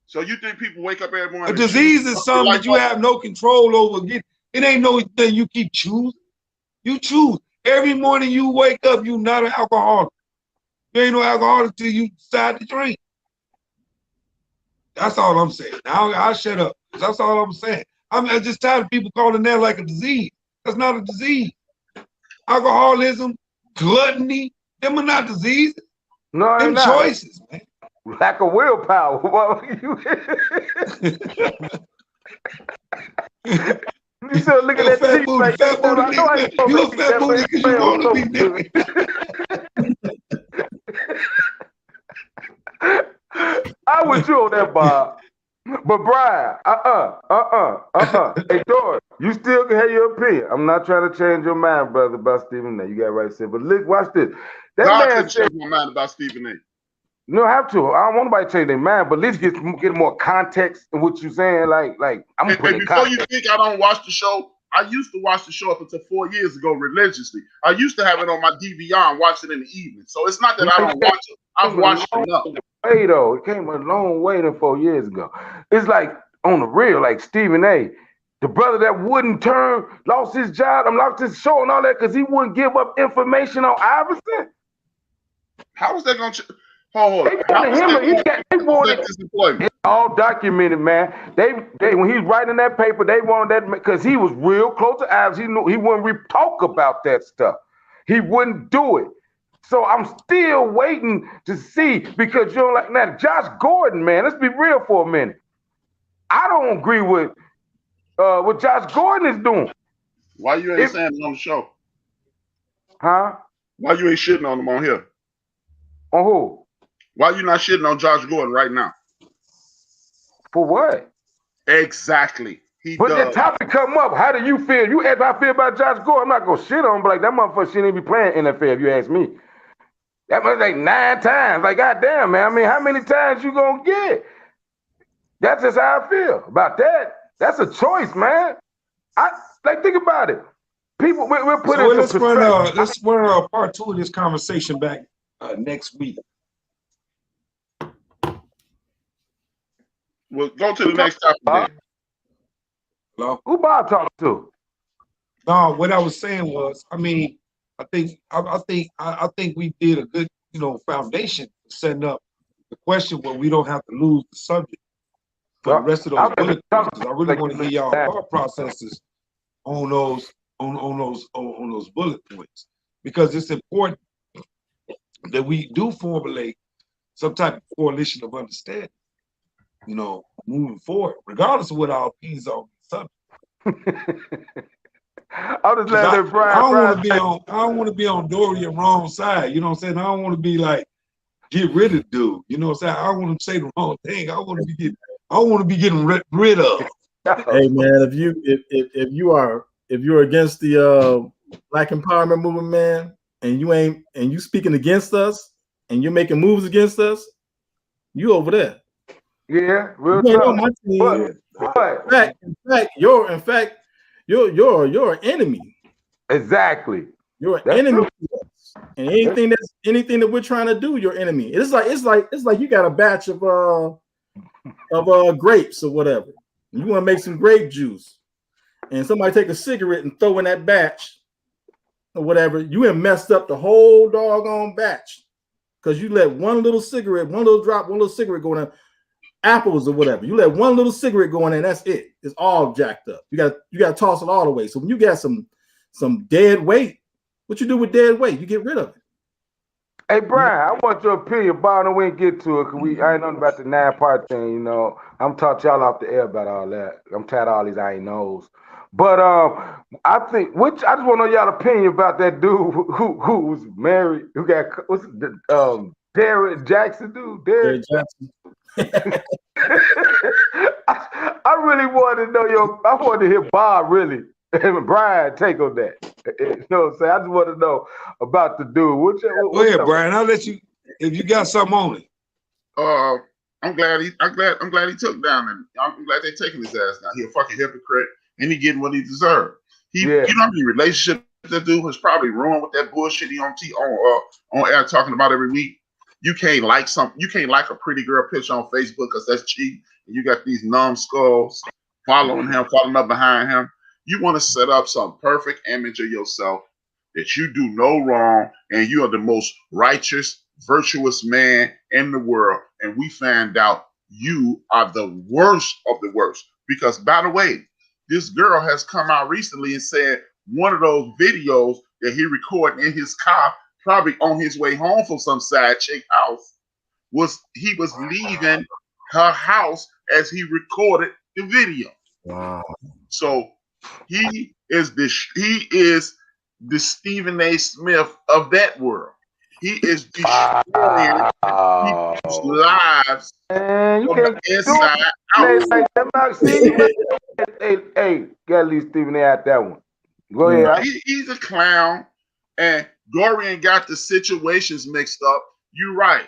So you think people wake up every morning? A disease is something that you have no control over. It ain't no thing you keep choosing. You choose. Every morning you wake up, you're not an alcoholic. You ain't no alcoholic until you decide to drink. That's all I'm saying. Now I'll shut up. That's all I'm saying. I'm just tired of people calling that like a disease. That's not a disease. Alcoholism, gluttony, them are not diseases. No, them choices, man. Lack of willpower. You still looking at fat booty, like fat booty. You a fat booty because you want to be nigga. I with you on that, Bob. But Brian, Hey, George, you still can have your opinion. I'm not trying to change your mind, brother, about Stephen A. You got right to say. But look, watch this. That God man can change my mind about Stephen A. You don't have to. I don't want nobody to change their mind, but at least get more context in what you're saying. Like I'm and putting before you think I don't watch the show, I used to watch the show up until 4 years ago religiously. I used to have it on my DVR and watch it in the evening. So it's not that I don't watch it. I've watched it enough. Hey, though, it came a long way than 4 years ago. It's like on the real, like Stephen A. The brother that wouldn't turn, lost his job, and lost his show and all that because he wouldn't give up information on Iverson. How is that going to? Hold on. It's all documented, man. They when he's writing that paper, they wanted that because he was real close to Iverson. He knew he wouldn't talk about that stuff. He wouldn't do it. So I'm still waiting to see because you know, like now, Josh Gordon, man. Let's be real for a minute. I don't agree with what Josh Gordon is doing. Why you ain't saying it on the show? Huh? Why you ain't shitting on him on here? On who? Why you not shitting on Josh Gordon right now? For what? Exactly. But the topic come up. How do you feel? You ask how I feel about Josh Gordon. I'm not gonna shit on him, but like that motherfucker shouldn't even be playing NFL if you ask me. That must like 9 times. Like, goddamn, man. I mean, how many times you gonna get? That's just how I feel about that. That's a choice, man. Think about it. People, we're putting. So let's run part 2 of this conversation back next week. We'll go to the next topic. Hello? Who Bob talking to? No, what I was saying was, I mean, I think we did a good, foundation setting up the question where we don't have to lose the subject for the rest of those bullet points. I really want to hear y'all thought processes on those bullet points because it's important that we do formulate some type of coalition of understanding, moving forward, regardless of what our opinions are on the subject. I'm just letting Brian. I don't want to be on Dory and wrong side. You know what I'm saying? I don't want to be like get rid of dude. You know what I'm saying? I don't want to say the wrong thing. I want to be getting rid of. Hey man, if you're against the Black Empowerment movement, man, and you speaking against us and you're making moves against us, you over there. Yeah, real talk. In fact, you're an enemy. Exactly. You're an enemy. And anything that we're trying to do, you're enemy. It's like you got a batch of grapes or whatever. You want to make some grape juice, and somebody take a cigarette and throw in that batch or whatever. You have messed up the whole doggone batch because you let one little cigarette go in. Apples or whatever. You let one little cigarette go in there, that's it. It's all jacked up. You got to toss it all away. So when you got some dead weight, what you do with dead weight? You get rid of it. Hey Brian, I want your opinion, Bob. And we didn't get to it because I ain't nothing about the 9-part thing. I'm talking y'all off the air about all that. I'm tired of all these I ain't knows. But I just want to know y'all opinion about that dude who was married, who got Derrick Jackson, dude. Derrick Jackson. I really wanted to know I wanted to hear Bob really and Brian take on that. You know what I'm saying? I just want to know about the dude. Go ahead, Brian. I'll let you if you got something on it. I'm glad he took down, and I'm glad they're taking his ass down. He a fucking hypocrite, and he getting what he deserved. You know how many relationships that dude was probably ruined with that bullshit he on air talking about every week. You can't like a pretty girl picture on Facebook because that's cheap. And you got these numbskulls following him, following up behind him. You want to set up some perfect image of yourself that you do no wrong and you are the most righteous, virtuous man in the world. And we find out you are the worst of the worst. Because, by the way, this girl has come out recently and said one of those videos that he recorded in his car, probably on his way home from some side chick house, he was leaving her house as he recorded the video. Wow. So he is the Stephen A. Smith of that world. He is destroying people's lives Man, you from can't the inside out. like that. See, hey, gotta leave Stephen A. out that one. Go ahead. He's a clown, and Dorian got the situations mixed up. You're right.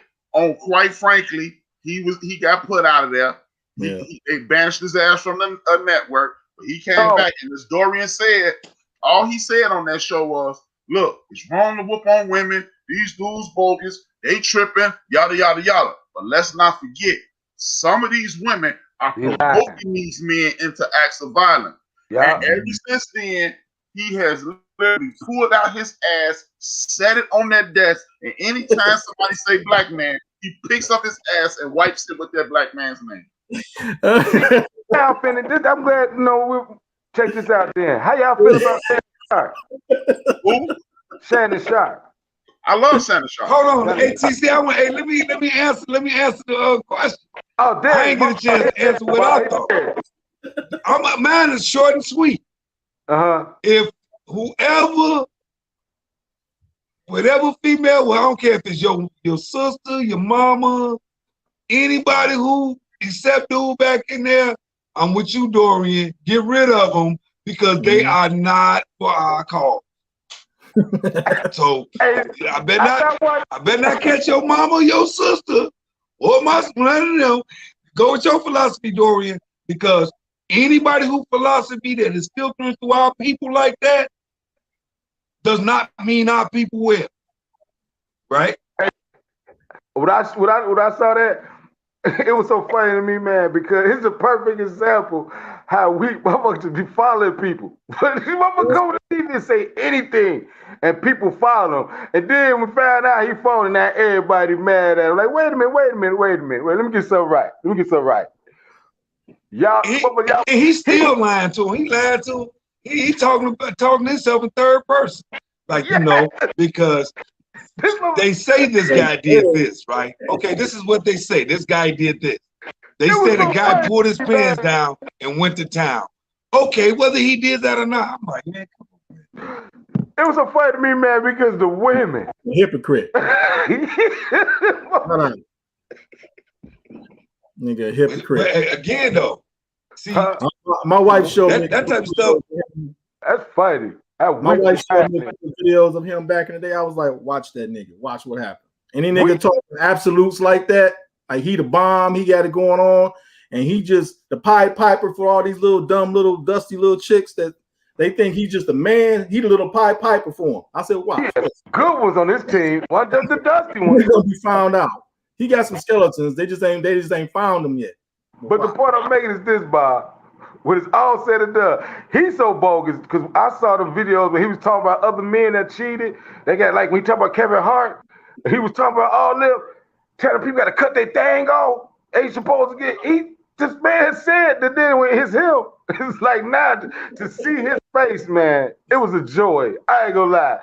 Quite frankly, he got put out of there. Yeah. They banished his ass from the network, but he came back. And as Dorian said, all he said on that show was, "Look, it's wrong to whoop on women. These dudes bogus. They tripping. Yada yada yada." But let's not forget, some of these women are provoking these men into acts of violence. Yeah. And ever since then, he has literally pulled out his ass, set it on that desk, and anytime somebody say black man, he picks up his ass and wipes it with that black man's name. I'm glad we'll check this out then. How y'all feel about Shannon Sharp? Who? Shannon Sharp. I love Shannon Sharp. Hold on, hey TC, let me answer the question. Oh, damn. I ain't get a chance to answer what I thought. Mine is short and sweet. If whatever female, well, I don't care if it's your sister, your mama, anybody who except dude back in there, I'm with you, Dorian. Get rid of them because they are not for our cause. So I better not catch your mama or your sister or one of them. Go with your philosophy, Dorian, because anybody who philosophy that is filtering through our people like that does not mean our people will. Right? When I saw that, it was so funny to me, man, because it's a perfect example how we motherfuckers be following people. But these motherfuckers go to TV and say anything, and people follow him. And then we found out he phoning out, everybody mad at him. Like, wait a minute. Wait, let me get something right. Y'all, he's still lying to him. He lied to him. He talking himself in third person. Like, because they say this guy did this, right? Okay, this is what they say. This guy did this. They said a guy pulled his pants down and went to town. Okay, whether he did that or not, I'm like, man, come on. It was so funny to me, man, because the women. Hypocrite. Nigga, hypocrite. But again, though, see, my wife showed me that type of stuff. That's funny. My wife showed me videos of him back in the day. I was like, watch that nigga. Watch what happened. Any nigga talking absolutes like that, like he the bomb, he got it going on, and he just the Pied Piper for all these little dumb, little dusty little chicks that they think he's just a man. He the little Pied Piper for them. I said, watch. Good ones on this team. What does the dusty one? He's gonna be found out. He got some skeletons. They just ain't found them yet. But the point I'm making is this, Bob. When it's all said and done, he's so bogus because I saw the videos when he was talking about other men that cheated. They got like when he talked about Kevin Hart, he was talking about all them telling people got to cut their thing off. Ain't supposed to get. This man said that then with his him, it's like now to see his face, man. It was a joy. I ain't gonna lie.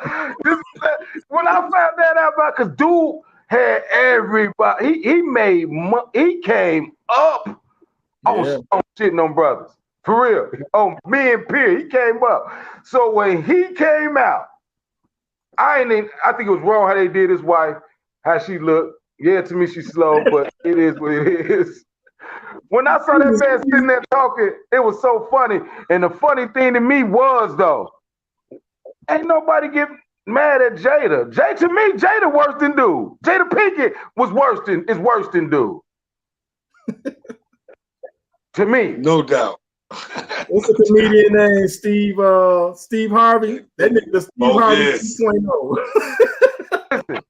When I found that out about, cause dude had everybody. He came up on shitting on brothers. For real. On me and Pierre, he came up. So when he came out, I think it was wrong how they did his wife, how she looked. Yeah, to me she's slow, but it is what it is. When I saw that man sitting there talking, it was so funny. And the funny thing to me was though, ain't nobody get mad at Jada. To me, Jada worse than dude. Jada Pinkett is worse than dude. To me. No doubt. What's the comedian name? Steve Harvey. That nigga, the Steve Harvey yes. 2.0.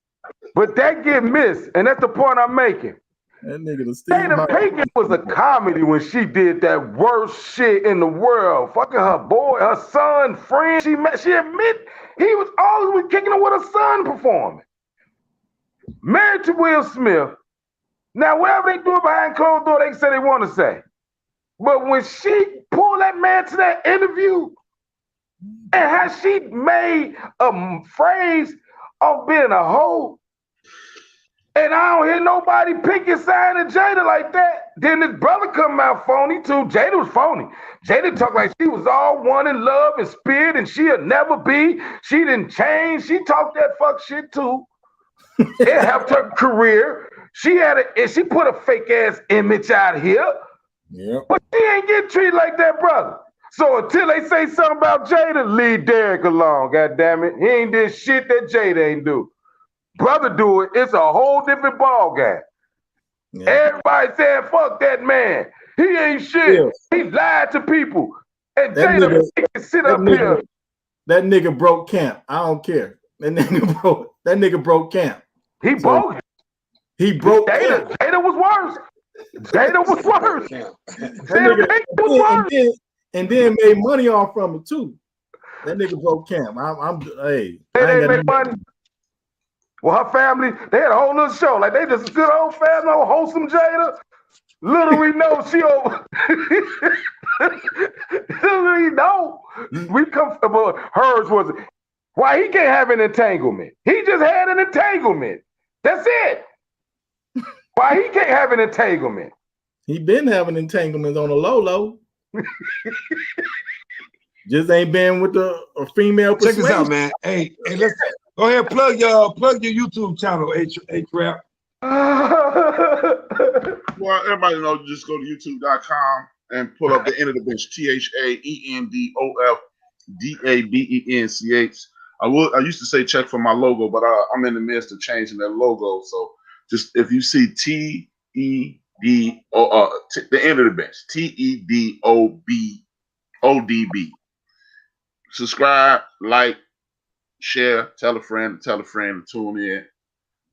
But that get missed, and that's the point I'm making. That nigga, the Steve Jada Harvey. Pinkett was a comedy when she did that worst shit in the world. Fucking her boy, her son, friend. She admit he was always kicking her with her son performing. Married to Will Smith. Now, whatever they do behind closed door, they can say they want to say. But when she pulled that man to that interview, and how she made a phrase of being a hoe, and I don't hear nobody picking sign of Jada like that. Then this brother come out phony too. Jada was phony. Jada talked like she was all one in love and spirit, and she'll never be. She didn't change. She talked that fuck shit too. It helped her career. She put a fake ass image out here. Yeah. But she ain't getting treated like that, brother. So until they say something about Jada, leave Derek alone. God damn it, he ain't did shit that Jada ain't do. Brother do it, it's a whole different ball game. Yeah. Everybody saying, fuck that man. He ain't shit. Yeah. He lied to people. And that Jada can sit up here. That nigga broke camp. I don't care. That nigga broke camp. He broke. He broke camp. Jada was worse. Jada was worse. Jada was worse. And then made money off from it too. That nigga broke camp. Hey. They didn't make money. Well, her family, they had a whole little show. Like, they just good old family, old wholesome Jada. Little we know she over. Little we know. We comfortable. Hers was, why he can't have an entanglement? He just had an entanglement. That's it. Why he can't have an entanglement? He been having entanglements on a low. Just ain't been with a female. Check this out, man. Hey, let's go ahead, plug your YouTube channel, H-Rap. Well, everybody knows, just go to youtube.com and pull up the End of the Bench, THAENDOFDABENCH. I used to say check for my logo, but I'm in the midst of changing that logo. So just if you see the End of the Bench, TEDOBODB. Subscribe, like, share, tell a friend to tune in.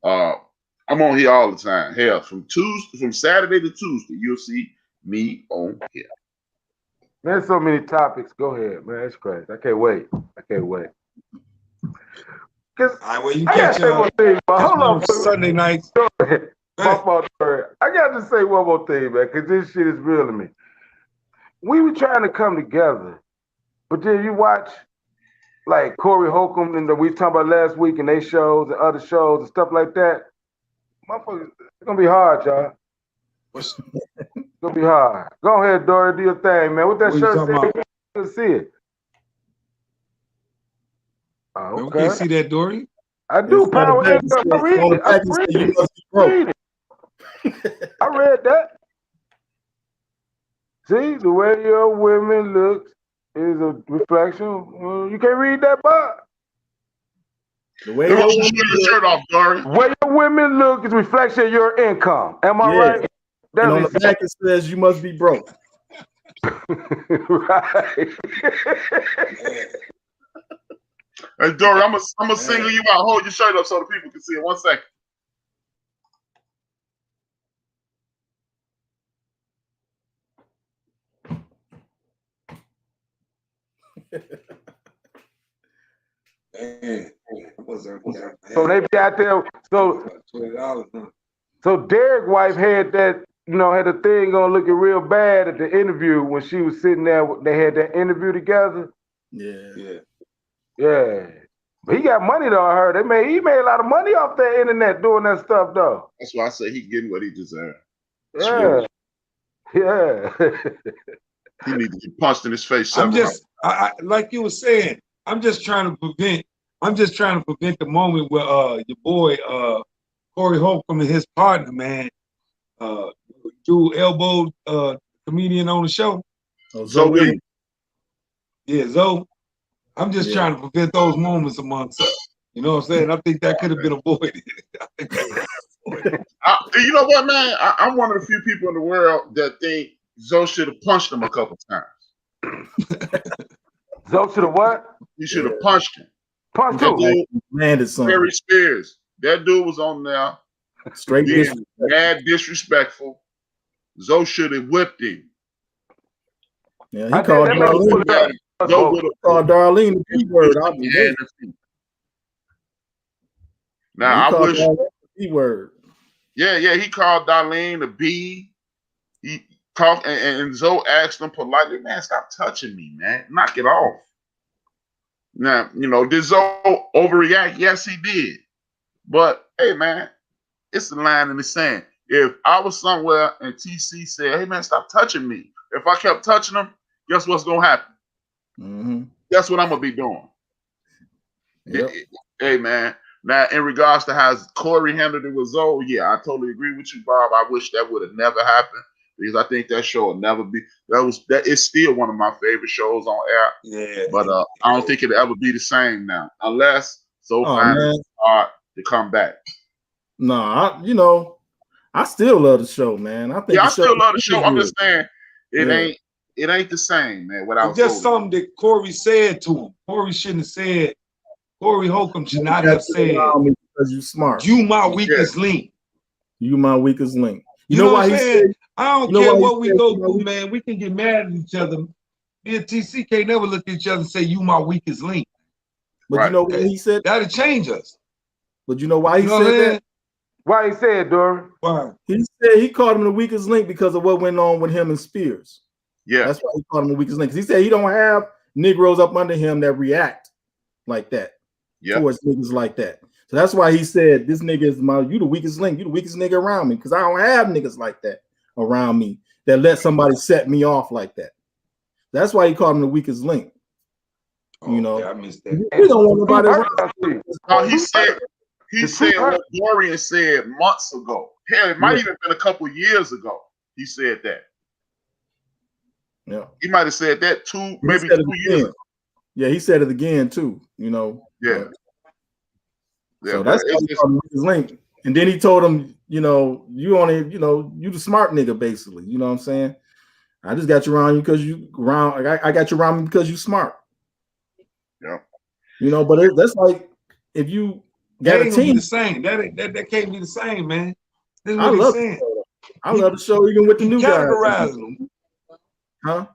I'm on here all the time. Hell, from Saturday to Tuesday, you'll see me on here. There's so many topics. Go ahead, man. It's crazy. I can't wait. All right, well, you catch hold on Sunday nights. I got to say one more thing, man, because this shit is real to me. We were trying to come together, but then you watch like Corey Holcomb and we talked about last week and they shows and other shows and stuff like that. Motherfucker, it's gonna be hard, y'all. It's gonna be hard. Go ahead, Dory, do your thing, man. What that shirt say? You see it. Oh, okay. We can't see that, Dory. I do. Power. I read it. I read that. See, the way your women look is a reflection. You can't read that part. The way your shirt off, Dory. The way your women look is a reflection of your income. Am I right? And on the back it says you must be broke. Right. Hey, Dory, I'm gonna single you out. Hold your shirt up so the people can see it. 1 second. So they be out there. So $20. So Derek's wife had that, had a thing on looking real bad at the interview when she was sitting there. They had that interview together. Yeah. But he got money though. I heard he made a lot of money off that internet doing that stuff though. That's why I say he getting what he deserves. Yeah. He needs to be punched in his face. I like you were saying. I'm just trying to prevent the moment where your boy Corey Holcomb and his partner, man, do elbowed comedian on the show. Zoe. Yeah, Zoe. I'm just trying to prevent those moments amongst us. You know what I'm saying? I think that could have been avoided. You know what, man? I'm one of the few people in the world that think Zoe should have punched him a couple times. Zoe should have what? He should have punched him. Punch That who? dude, Landed something. Barry Spears. That dude was on there Straight being disrespect. mad disrespectful. Zoe should have whipped him. Yeah, I he called did that make you Darlene. put Zoe up. would have Called Darlene the B word. I was waiting. Now He I called wish. Darlene the B word. Yeah, he called Darlene a B. He talked, and Zoe asked him politely, "Man, stop touching me, man. Knock it off." Now, did Zoe overreact? Yes, he did. But hey, man, it's the line in the sand. If I was somewhere and TC said, "Hey, man, stop touching me," if I kept touching him, guess what's gonna happen? Mm-hmm. That's what I'm gonna be doing. Yep. Hey, man. Now, in regards to how Corey handled it with Zoe, yeah, I totally agree with you, Bob. I wish that would have never happened because I think that show will never be. That is still one of my favorite shows on air. Yeah. But I don't think it'll ever be the same now, unless Zoe Oh, finds man. it hard to come back. No, I still love the show, man. I think Yeah, I the show still love the is show. I'm good. just saying Yeah. it ain't the same, man. Without It's just Zoe. something that Corey said to him. Corey shouldn't have said. Corey Holcomb should not You have got to said, allow me because you smart. "You my weakest link." You my weakest link. You know why what I'm he saying? said? I don't you know care why he what we said go you my through, weak- man. We can get mad at each other. Me and TC can't never look at each other and say, "You my weakest link." But Right. you know why he said? That'll change us. But you know why he You know what I'm said saying? that? Why he said, Dory? Why? He said he called him the weakest link because of what went on with him and Spears. Yeah. That's why he called him the weakest link. 'Cause he said he don't have Negroes up under him that react like that towards niggas like that. So that's why he said this nigga is you the weakest link. You the weakest nigga around me because I don't have niggas like that around me that let somebody set me off like that. That's why he called him the weakest link. You know, I missed that. we don't want nobody around. He said what Dorian said months ago. Hell, it might even been a couple years ago. He said that. Yeah. He might have said that maybe 2 years ago. Yeah, he said it again too, Yeah. So that's why he called him his link. And then he told him, you the smart nigga, basically. You know what I'm saying? I just got you around you because I got you around me because you smart. Yeah. But that's like if you got a team. The same. That can't be the same, man. This is I what love he's saying. I love the show even with the new guys. Categorizing them. Huh?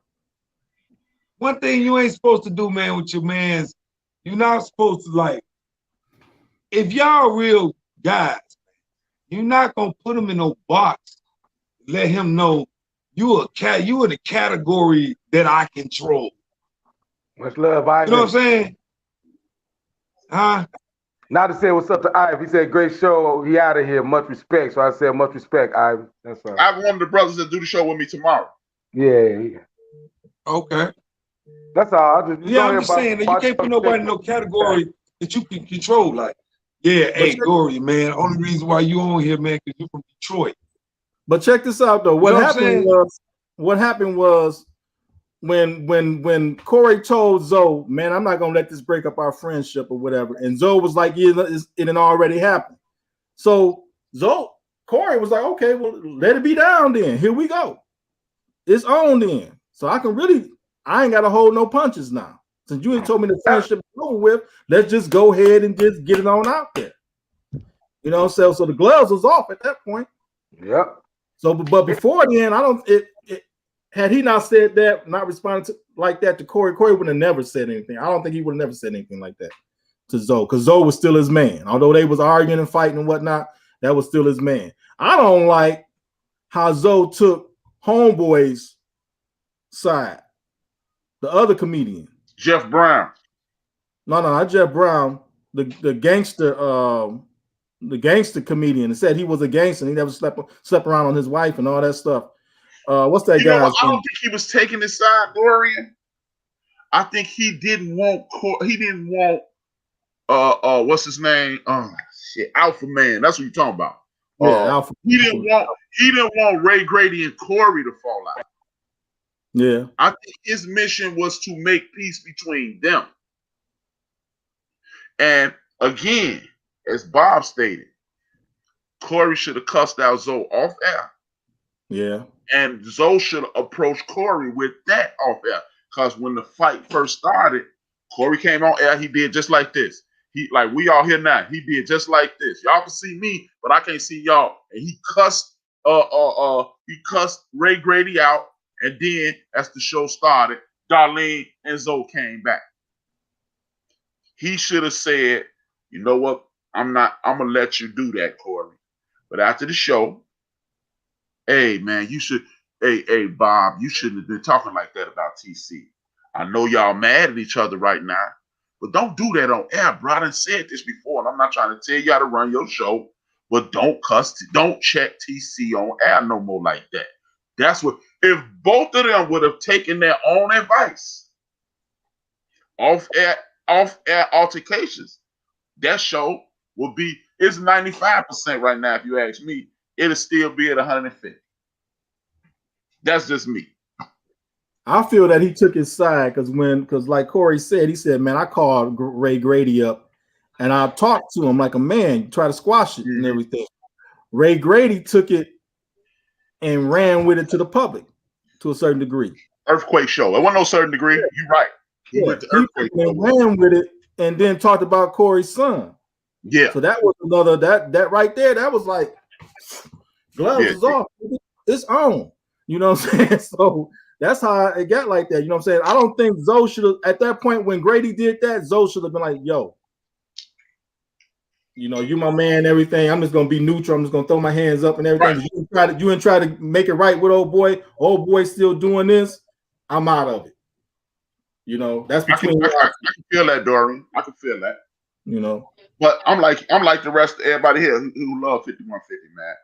One thing you ain't supposed to do, man, with your mans, you're not supposed to if y'all real guys, you're not gonna put them in no box. Let him know you in a category that I control. Much love, Ivan. You know what I'm saying? Huh? Not to say what's up to Ivan. He said, "Great show. He out of here. Much respect." So I said, "Much respect, Ivan." That's all. I have one of the brothers that do the show with me tomorrow. Yeah. Okay. That's all. I'm just saying that you can't put nobody in no category that you can control. Hey, Dory, man. Only reason why you on here, man, because you from Detroit. But check this out though. What happened was when Corey told Zoe, man, I'm not gonna let this break up our friendship or whatever. And Zoe was like, yeah, it had already happened. So Corey was like, okay, well, let it be down then. Here we go. It's on then. So I ain't gotta hold no punches now. Since you ain't told me the friendship is over with, let's just go ahead and just get it on out there. So the gloves was off at that point. Yep. So, but before then, had he not said that, not responded like that to Corey would have never said anything. I don't think he would have never said anything like that to Zoe, because Zoe was still his man. Although they was arguing and fighting and whatnot, that was still his man. I don't like how Zoe took Homeboy's side, the other comedian. Jeff Brown. No, not Jeff Brown, the gangster comedian, and said he was a gangster and he never slept around on his wife and all that stuff. What's that guy? I don't think he was taking his side, Dorian. I think he didn't want what's his name? Alpha Man. That's what you're talking about. Alpha. He didn't want Ray Grady and Corey to fall out. Yeah. I think his mission was to make peace between them. And again, as Bob stated, Corey should have cussed out Zoe off air. Yeah. And Zoe should approach Corey with that off air. because when the fight first started, Corey came on air. He did just like this. He like we all here now. He did just like this. Y'all can see me, but I can't see y'all. And he cussed Ray Grady out. And then as the show started, Darlene and Zoe came back. He should have said, you know what? I'm gonna let you do that, Corey. But after the show, hey man, hey Bob, you shouldn't have been talking like that about TC. I know y'all mad at each other right now, but don't do that on air, bro. I done said this before, and I'm not trying to tell you how to run your show, but don't check TC on air no more like that. That's what, if both of them would have taken their own advice off air altercations, that show will be, it's 95% right now. If you ask me, it'll still be at 150. That's just me. I feel that he took his side because like Corey said, he said, man, I called Ray Grady up and I talked to him like a man, try to squash it and everything. Ray Grady took it and ran with it to the public to a certain degree. Earthquake show. It wasn't no certain degree. You're right. He went to Earthquake show. Ran with it and then talked about Corey's son. Yeah. So that was another, that right there, that was like, gloves is off. It's on. You know what I'm saying? So that's how it got like that. You know what I'm saying? I don't think Zoe should have, at that point when Grady did that, Zoe should have been like, yo, you know, you my man, everything. I'm just gonna be neutral. I'm just gonna throw my hands up and everything. Right. You didn't try to make it right with old boy. Old boy still doing this. I'm out of it. You know, that's between. I can feel that, Dorian. I can feel that. You know, but I'm like the rest of everybody here who love 5150, man.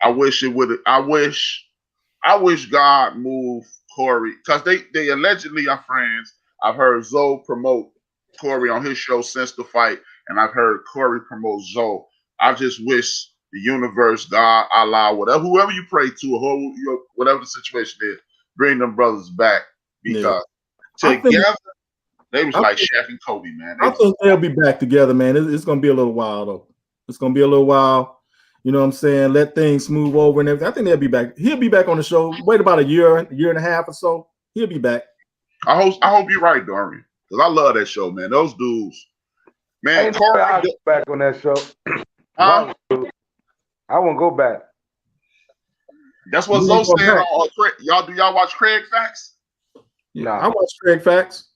I wish it would. I wish God moved Corey, because they allegedly are friends. I've heard Zoe promote Corey on his show since the fight, and I've heard Corey promote Zoe. I just wish the universe, God, Allah, whoever you pray to, whatever the situation is, bring them brothers back, because together they was like Shaq and Kobe, man. I think they'll be back together, man. It's going to be a little while, though. It's going to be a little while. You know what I'm saying? Let things move over and everything. I think they'll be back. He'll be back on the show. Wait about a year and a half or so. He'll be back. I hope you're right, Dorian, because I love that show, man. Those dudes, man. I'll go back on that show. I won't go back. That's what Zoe said. Y'all watch Craig Facts? Yeah, I watch Craig Facts.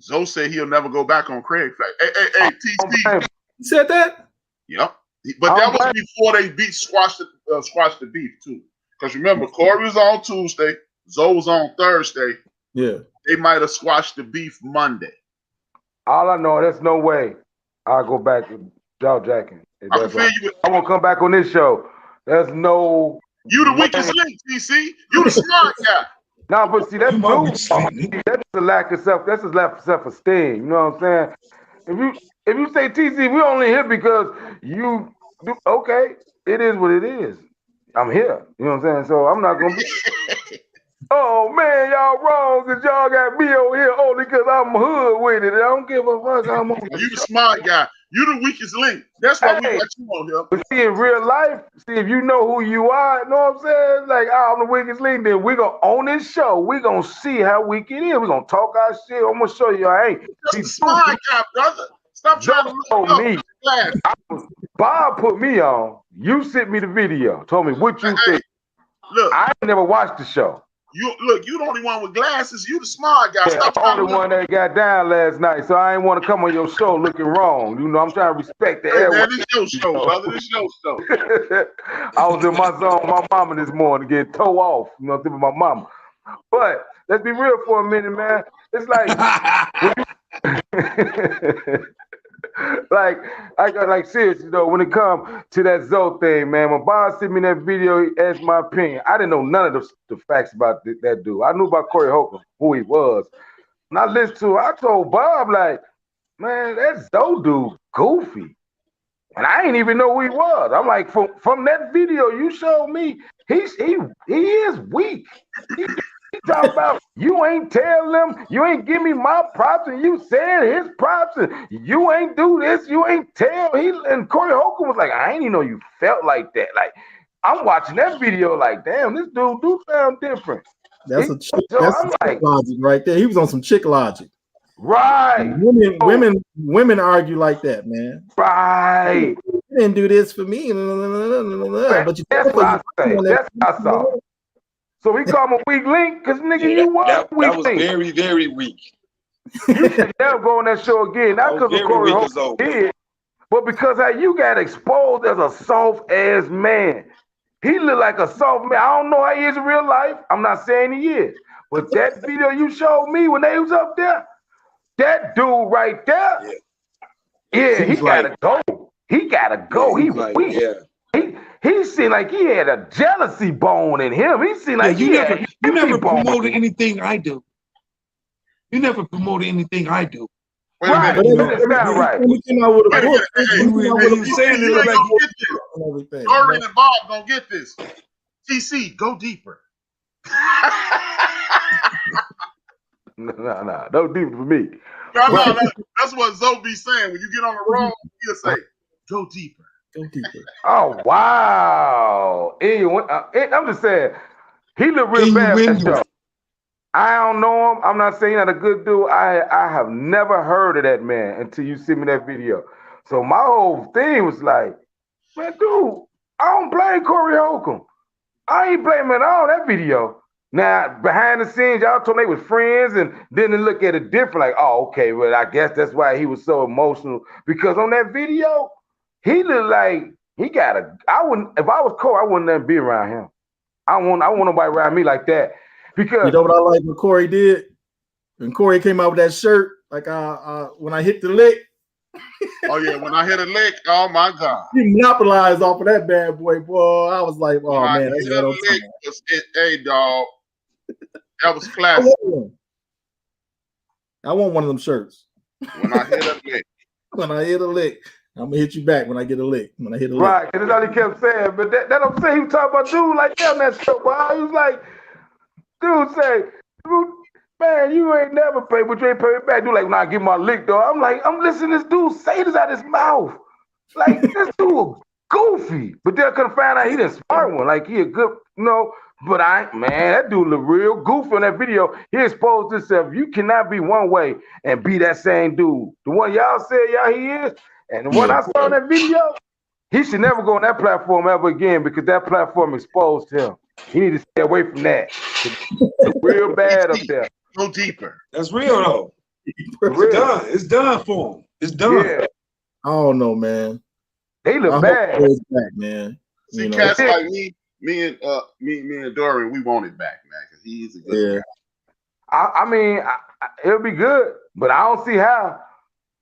Zoe said he'll never go back on Craig Facts. Hey, TC. He said that? Yep. But that was before they squashed the beef too. Because remember, Corey was on Tuesday, Zoe was on Thursday. Yeah. They might have squashed the beef Monday. All I know, there's no way I'll go back to Jaw Jackers. I won't come back on this show. There's no. You the weakest link, TC. You the smart guy. No, but see, that's that's a lack of self-esteem. You know what I'm saying? If you say TC, we only here because you do, okay, it is what it is. I'm here. You know what I'm saying? So I'm not gonna be. Oh man, y'all wrong because y'all got me over here only because I'm hood with it. I don't give a fuck. I'm on you the smart guy. You the weakest link. That's why we got you on here. But see, in real life, if you know who you are, you know what I'm saying? Like, I'm the weakest link, then we're going to, on this show, we're going to see how weak it is. We're going to talk our shit. I'm going to show you I ain't. You're the smart guy, brother. Stop trying to look me. Bob put me on. You sent me the video. Told me what you think. Look. I ain't never watched the show. You the only one with glasses. You the smart guy. Yeah, I'm the only one that got down last night, so I ain't want to come on your show looking wrong. You know, I'm trying to respect the air. Man, this your show, brother. This your show. I was in my zone with my mama this morning, getting toe off. You know, with my mama. But let's be real for a minute, man. It's like like seriously though, when it comes to that Zoe thing, man, when Bob sent me that video, he asked my opinion. I didn't know none of the facts about that dude. I knew about Corey Holcomb, who he was. When I listened to it, I told Bob, like, man, that Zoe dude goofy. And I ain't even know who he was. I'm like, from that video you showed me, he is weak. He talking about you ain't tell them, you ain't give me my props, and you said his props, and you ain't do this, you ain't tell. And Corey Holcomb was like, I ain't even know you felt like that. Like, I'm watching that video like, damn, this dude do sound different. That's a chick, So that's I'm some chick like, logic right there. He was on some chick logic. right. Women argue like that, man. Right. You didn't do this for me, but you That's what I say. That's what I saw. So we call him a weak link because nigga, you was that weak was link. very, very weak. You should never go on that show again. Not because of Corey Holcomb did, but because how you got exposed as a soft ass man. He looked like a soft man. I don't know how he is in real life. I'm not saying he is. But that video you showed me when they was up there, that dude right there, yeah, he gotta go. He gotta go. He was weak. He seemed like he had a jealousy bone in him. He seemed like you never promoted anything I do. You never promoted anything I do. Wait a minute. We came out with a book. Jordan and Bob don't get this. TC, go deeper. No, no deeper for me. No, that's what Zoe be saying. When you get on the road, he'll say, go deeper. Go deeper. Oh, wow. I'm just saying, he looked real bad at that show. I don't know him. I'm not saying he's not a good dude. I have never heard of that man until you sent me that video. So my whole thing was like, man, dude, I don't blame Corey Holcomb. I ain't blaming at all that video. Now, behind the scenes, y'all told me they was friends, and then they look at it different, like, oh, okay, well, I guess that's why he was so emotional. Because on that video, he looked like he got if I was Corey, I wouldn't let be around him. I want nobody around me like that. Because you know what I like what Corey did? When Corey came out with that shirt, like when I hit the lick. Oh yeah, when I hit a lick, oh my God. He monopolized off of that bad boy. I was like, oh man, that's what I'm talking about. Hey dog. That was classic. I want one of them shirts. When I hit a lick. When I hit a lick. I'm gonna hit you back when I get a lick. When I hit a lick. Right, and that's all he kept saying. But that I'm saying, he was talking about dude like that on that show. Boy. He was like, dude say, man, you ain't never paid, but you ain't paid me back. Dude, like, when I get my lick, though, I'm like, I'm listening to this dude say this out his mouth. Like, this dude goofy. But then I couldn't find out he the smart one. Like, he a good, but that dude look real goofy on that video. He exposed himself. You cannot be one way and be that same dude. The one y'all said he is, and the one I saw in that video, he should never go on that platform ever again because that platform exposed him. He need to stay away from that. It's real bad up there. Go deeper. That's real though. It's done. It's done for him. It's done. Yeah. I don't know, man. They look bad. Back, man. See, cats like me and Dorian, we want it back, man, because he's a good guy. I mean, it'll be good, but I don't see how.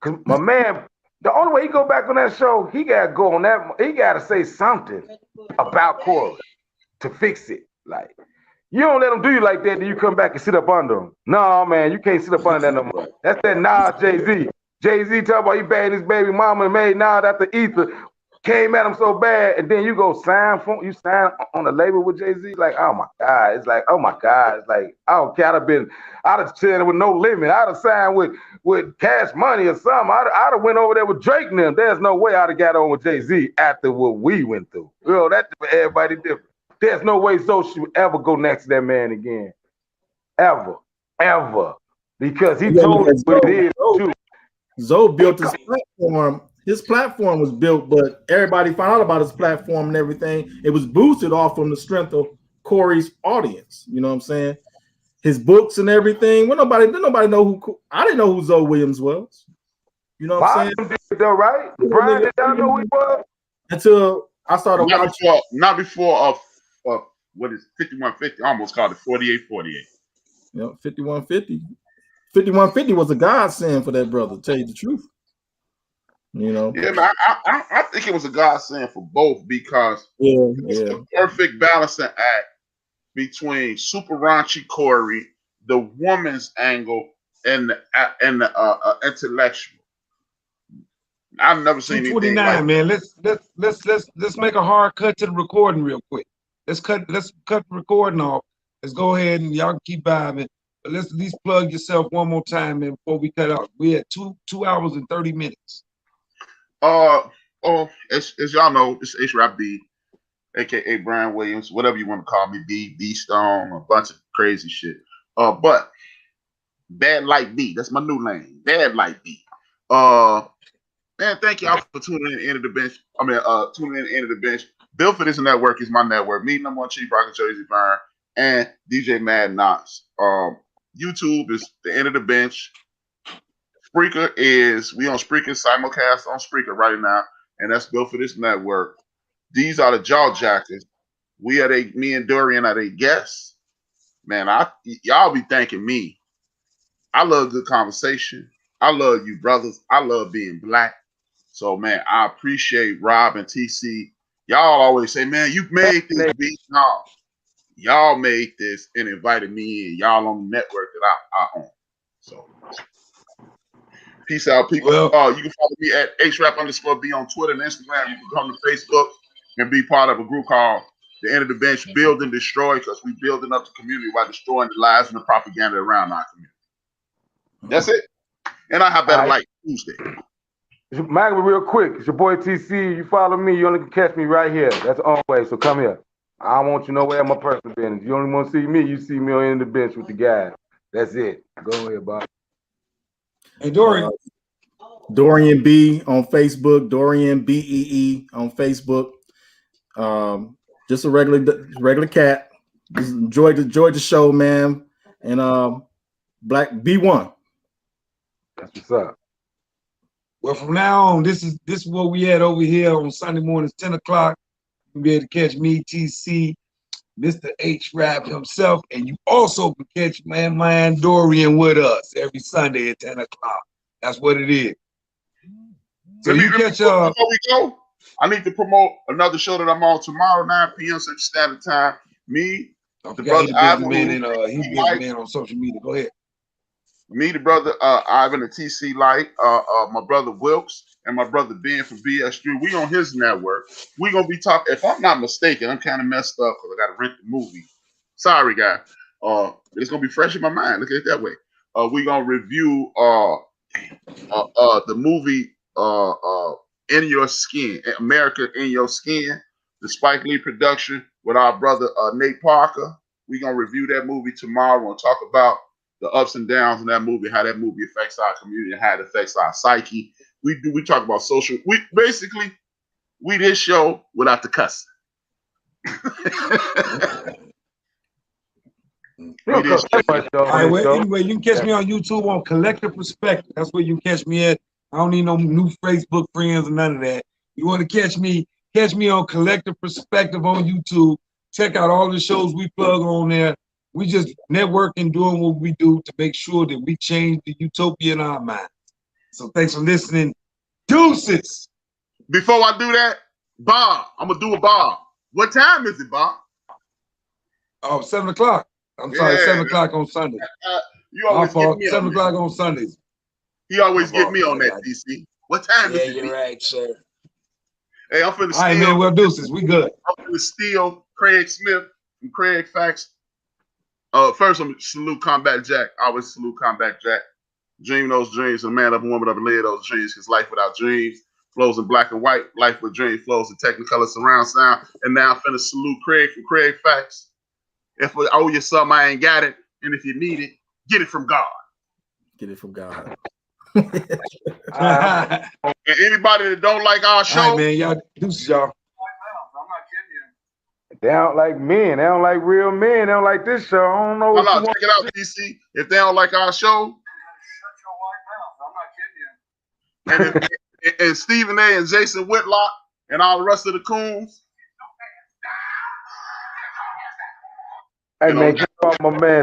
Cause my man, the only way he go back on that show, he gotta go on that. He gotta say something about Corey to fix it. Like, you don't let him do you like that, then you come back and sit up under him. No, man, you can't sit up under that no more. That's that Nas Jay-Z. Jay-Z talk about he bad his baby mama and made Nas after Ether came at him so bad, and then you go sign on the label with Jay-Z. Like, oh my God. It's like, oh my God. It's like, I don't care. I'd have signed with No Limit. I'd have signed with Cash Money or something. I'd have went over there with Drake and them. There's no way I'd have got on with Jay-Z after what we went through. That's for everybody different. There's no way Zoe should ever go next to that man again. Ever. Because he told us what it is too. Zoe built his platform. His platform was built, but everybody found out about his platform and everything. It was boosted off from the strength of Corey's audience. You know what I'm saying? His books and everything. Didn't nobody know who. I didn't know who Zoe Williams was. You know what I'm saying? Though, right? Brian did not know who he was until I started watching. Not before what is 5150? I almost called it 4848. Yeah, 5150. 5150 was a godsend for that brother. To tell you the truth. You know. Yeah, man, I think it was a godsend for both because it's the perfect balancing act between super raunchy Corey, the woman's angle, and the intellectual. I've never seen anything 29, like man. Let's make a hard cut to the recording real quick. Let's cut the recording off. Let's go ahead and y'all can keep vibing. But let's at least plug yourself one more time, man, before we cut out. We had 2 hours and 30 minutes. As y'all know, it's H-Rap B. aka Brian Williams, whatever you want to call me, B Stone, a bunch of crazy shit. But Bad Light B, that's my new name, Bad Light B. Man, thank y'all for tuning in Into the Bench. Tuning in Into the Bench. Built for This Network is my network. Me, number one Chief Rocker, Jersey Byrne, and DJ Mad Knox. YouTube is the End of the Bench. Spreaker we on Spreaker, simulcast on Spreaker right now, and that's Built for This Network. These are the Jaw Jackers. Me and Dorian are their guests. Man, y'all be thanking me. I love good conversation. I love you brothers. I love being black. So, man, I appreciate Rob and TC. Y'all always say, man, you made this beat. No, y'all made this and invited me in. Y'all on the network that I own. So, peace out, people. You can follow me at HRAP_B on Twitter and Instagram. You can come to Facebook and be part of a group called The End of the Bench, Build and Destroy, because we're building up the community while destroying the lies and the propaganda around our community. That's it. And I have Better Light Tuesday. Michael, real quick, it's your boy TC. You follow me, you only can catch me right here. That's the only way, so come here. I don't want you nowhere my personal business. You only want to see me, you see me on the bench with the guys. That's it. Go ahead, Bob. Hey, Dorian. Dorian B on Facebook, Dorian BEE on Facebook. Just a regular cat. Just enjoy the show, man. And Black B1. That's what's up. Well, from now on, this is what we had over here on Sunday mornings, 10 o'clock. You'll be able to catch me, TC, Mr. H-Rap himself, and you also can catch man Dorian with us every Sunday at 10 o'clock. That's what it is. So before we go, I need to promote another show that I'm on tomorrow, 9 p.m. Central Standard Time. Me, the brother Ivan, he's busy man on social media. Go ahead. Me, the brother Ivan, the TC Light, my brother Wilkes, and my brother Ben from BS3. We on his network. We gonna be talking. If I'm not mistaken, I'm kind of messed up because I gotta rent the movie. Sorry, guy. It's gonna be fresh in my mind. Look at it that way. We gonna review the movie In Your Skin, America in Your Skin, the Spike Lee production with our brother Nate Parker. We gonna review that movie tomorrow. We're gonna talk about the ups and downs in that movie, how that movie affects our community, and how it affects our psyche. We talk about social. We this show without the cussing. All right, well, anyway, you can catch me on YouTube on Collective Perspective. That's where you can catch me at. I don't need no new Facebook friends or none of that. You want to catch me on Collective Perspective on YouTube. Check out all the shows we plug on there. We just networking, doing what we do to make sure that we change the utopia in our mind. So thanks for listening. Deuces. Before I do that, Bob, I'm going to do a Bob. What time is it, Bob? Oh, 7 o'clock. I'm sorry, 7 o'clock on Sunday. You always get me 7 o'clock on Sundays. He always get me on that, DC. What time is it? Yeah, you're right, sir. Hey, I'm finna steal. All right, man, well, deuces. We good. I'm finna steal Craig Smith from Craig Facts. First, I'm salute Combat Jack. I always salute Combat Jack. Dream those dreams, a man up and woman up and live those dreams. Because life without dreams flows in black and white. Life with dreams flows in technicolor surround sound. And now I'm finna salute Craig from Craig Facts. If I owe you something, I ain't got it. And if you need it, get it from God. Get it from God. And anybody that don't like our show, all right, man, y'all deuces, y'all. They don't like men. They don't like real men. They don't like this show. I don't know what you check it out, DC. If they don't like our show, shut your white mouth. I'm not kidding you. And Stephen A. and Jason Whitlock and all the rest of the coons. Hey, man, get off my man.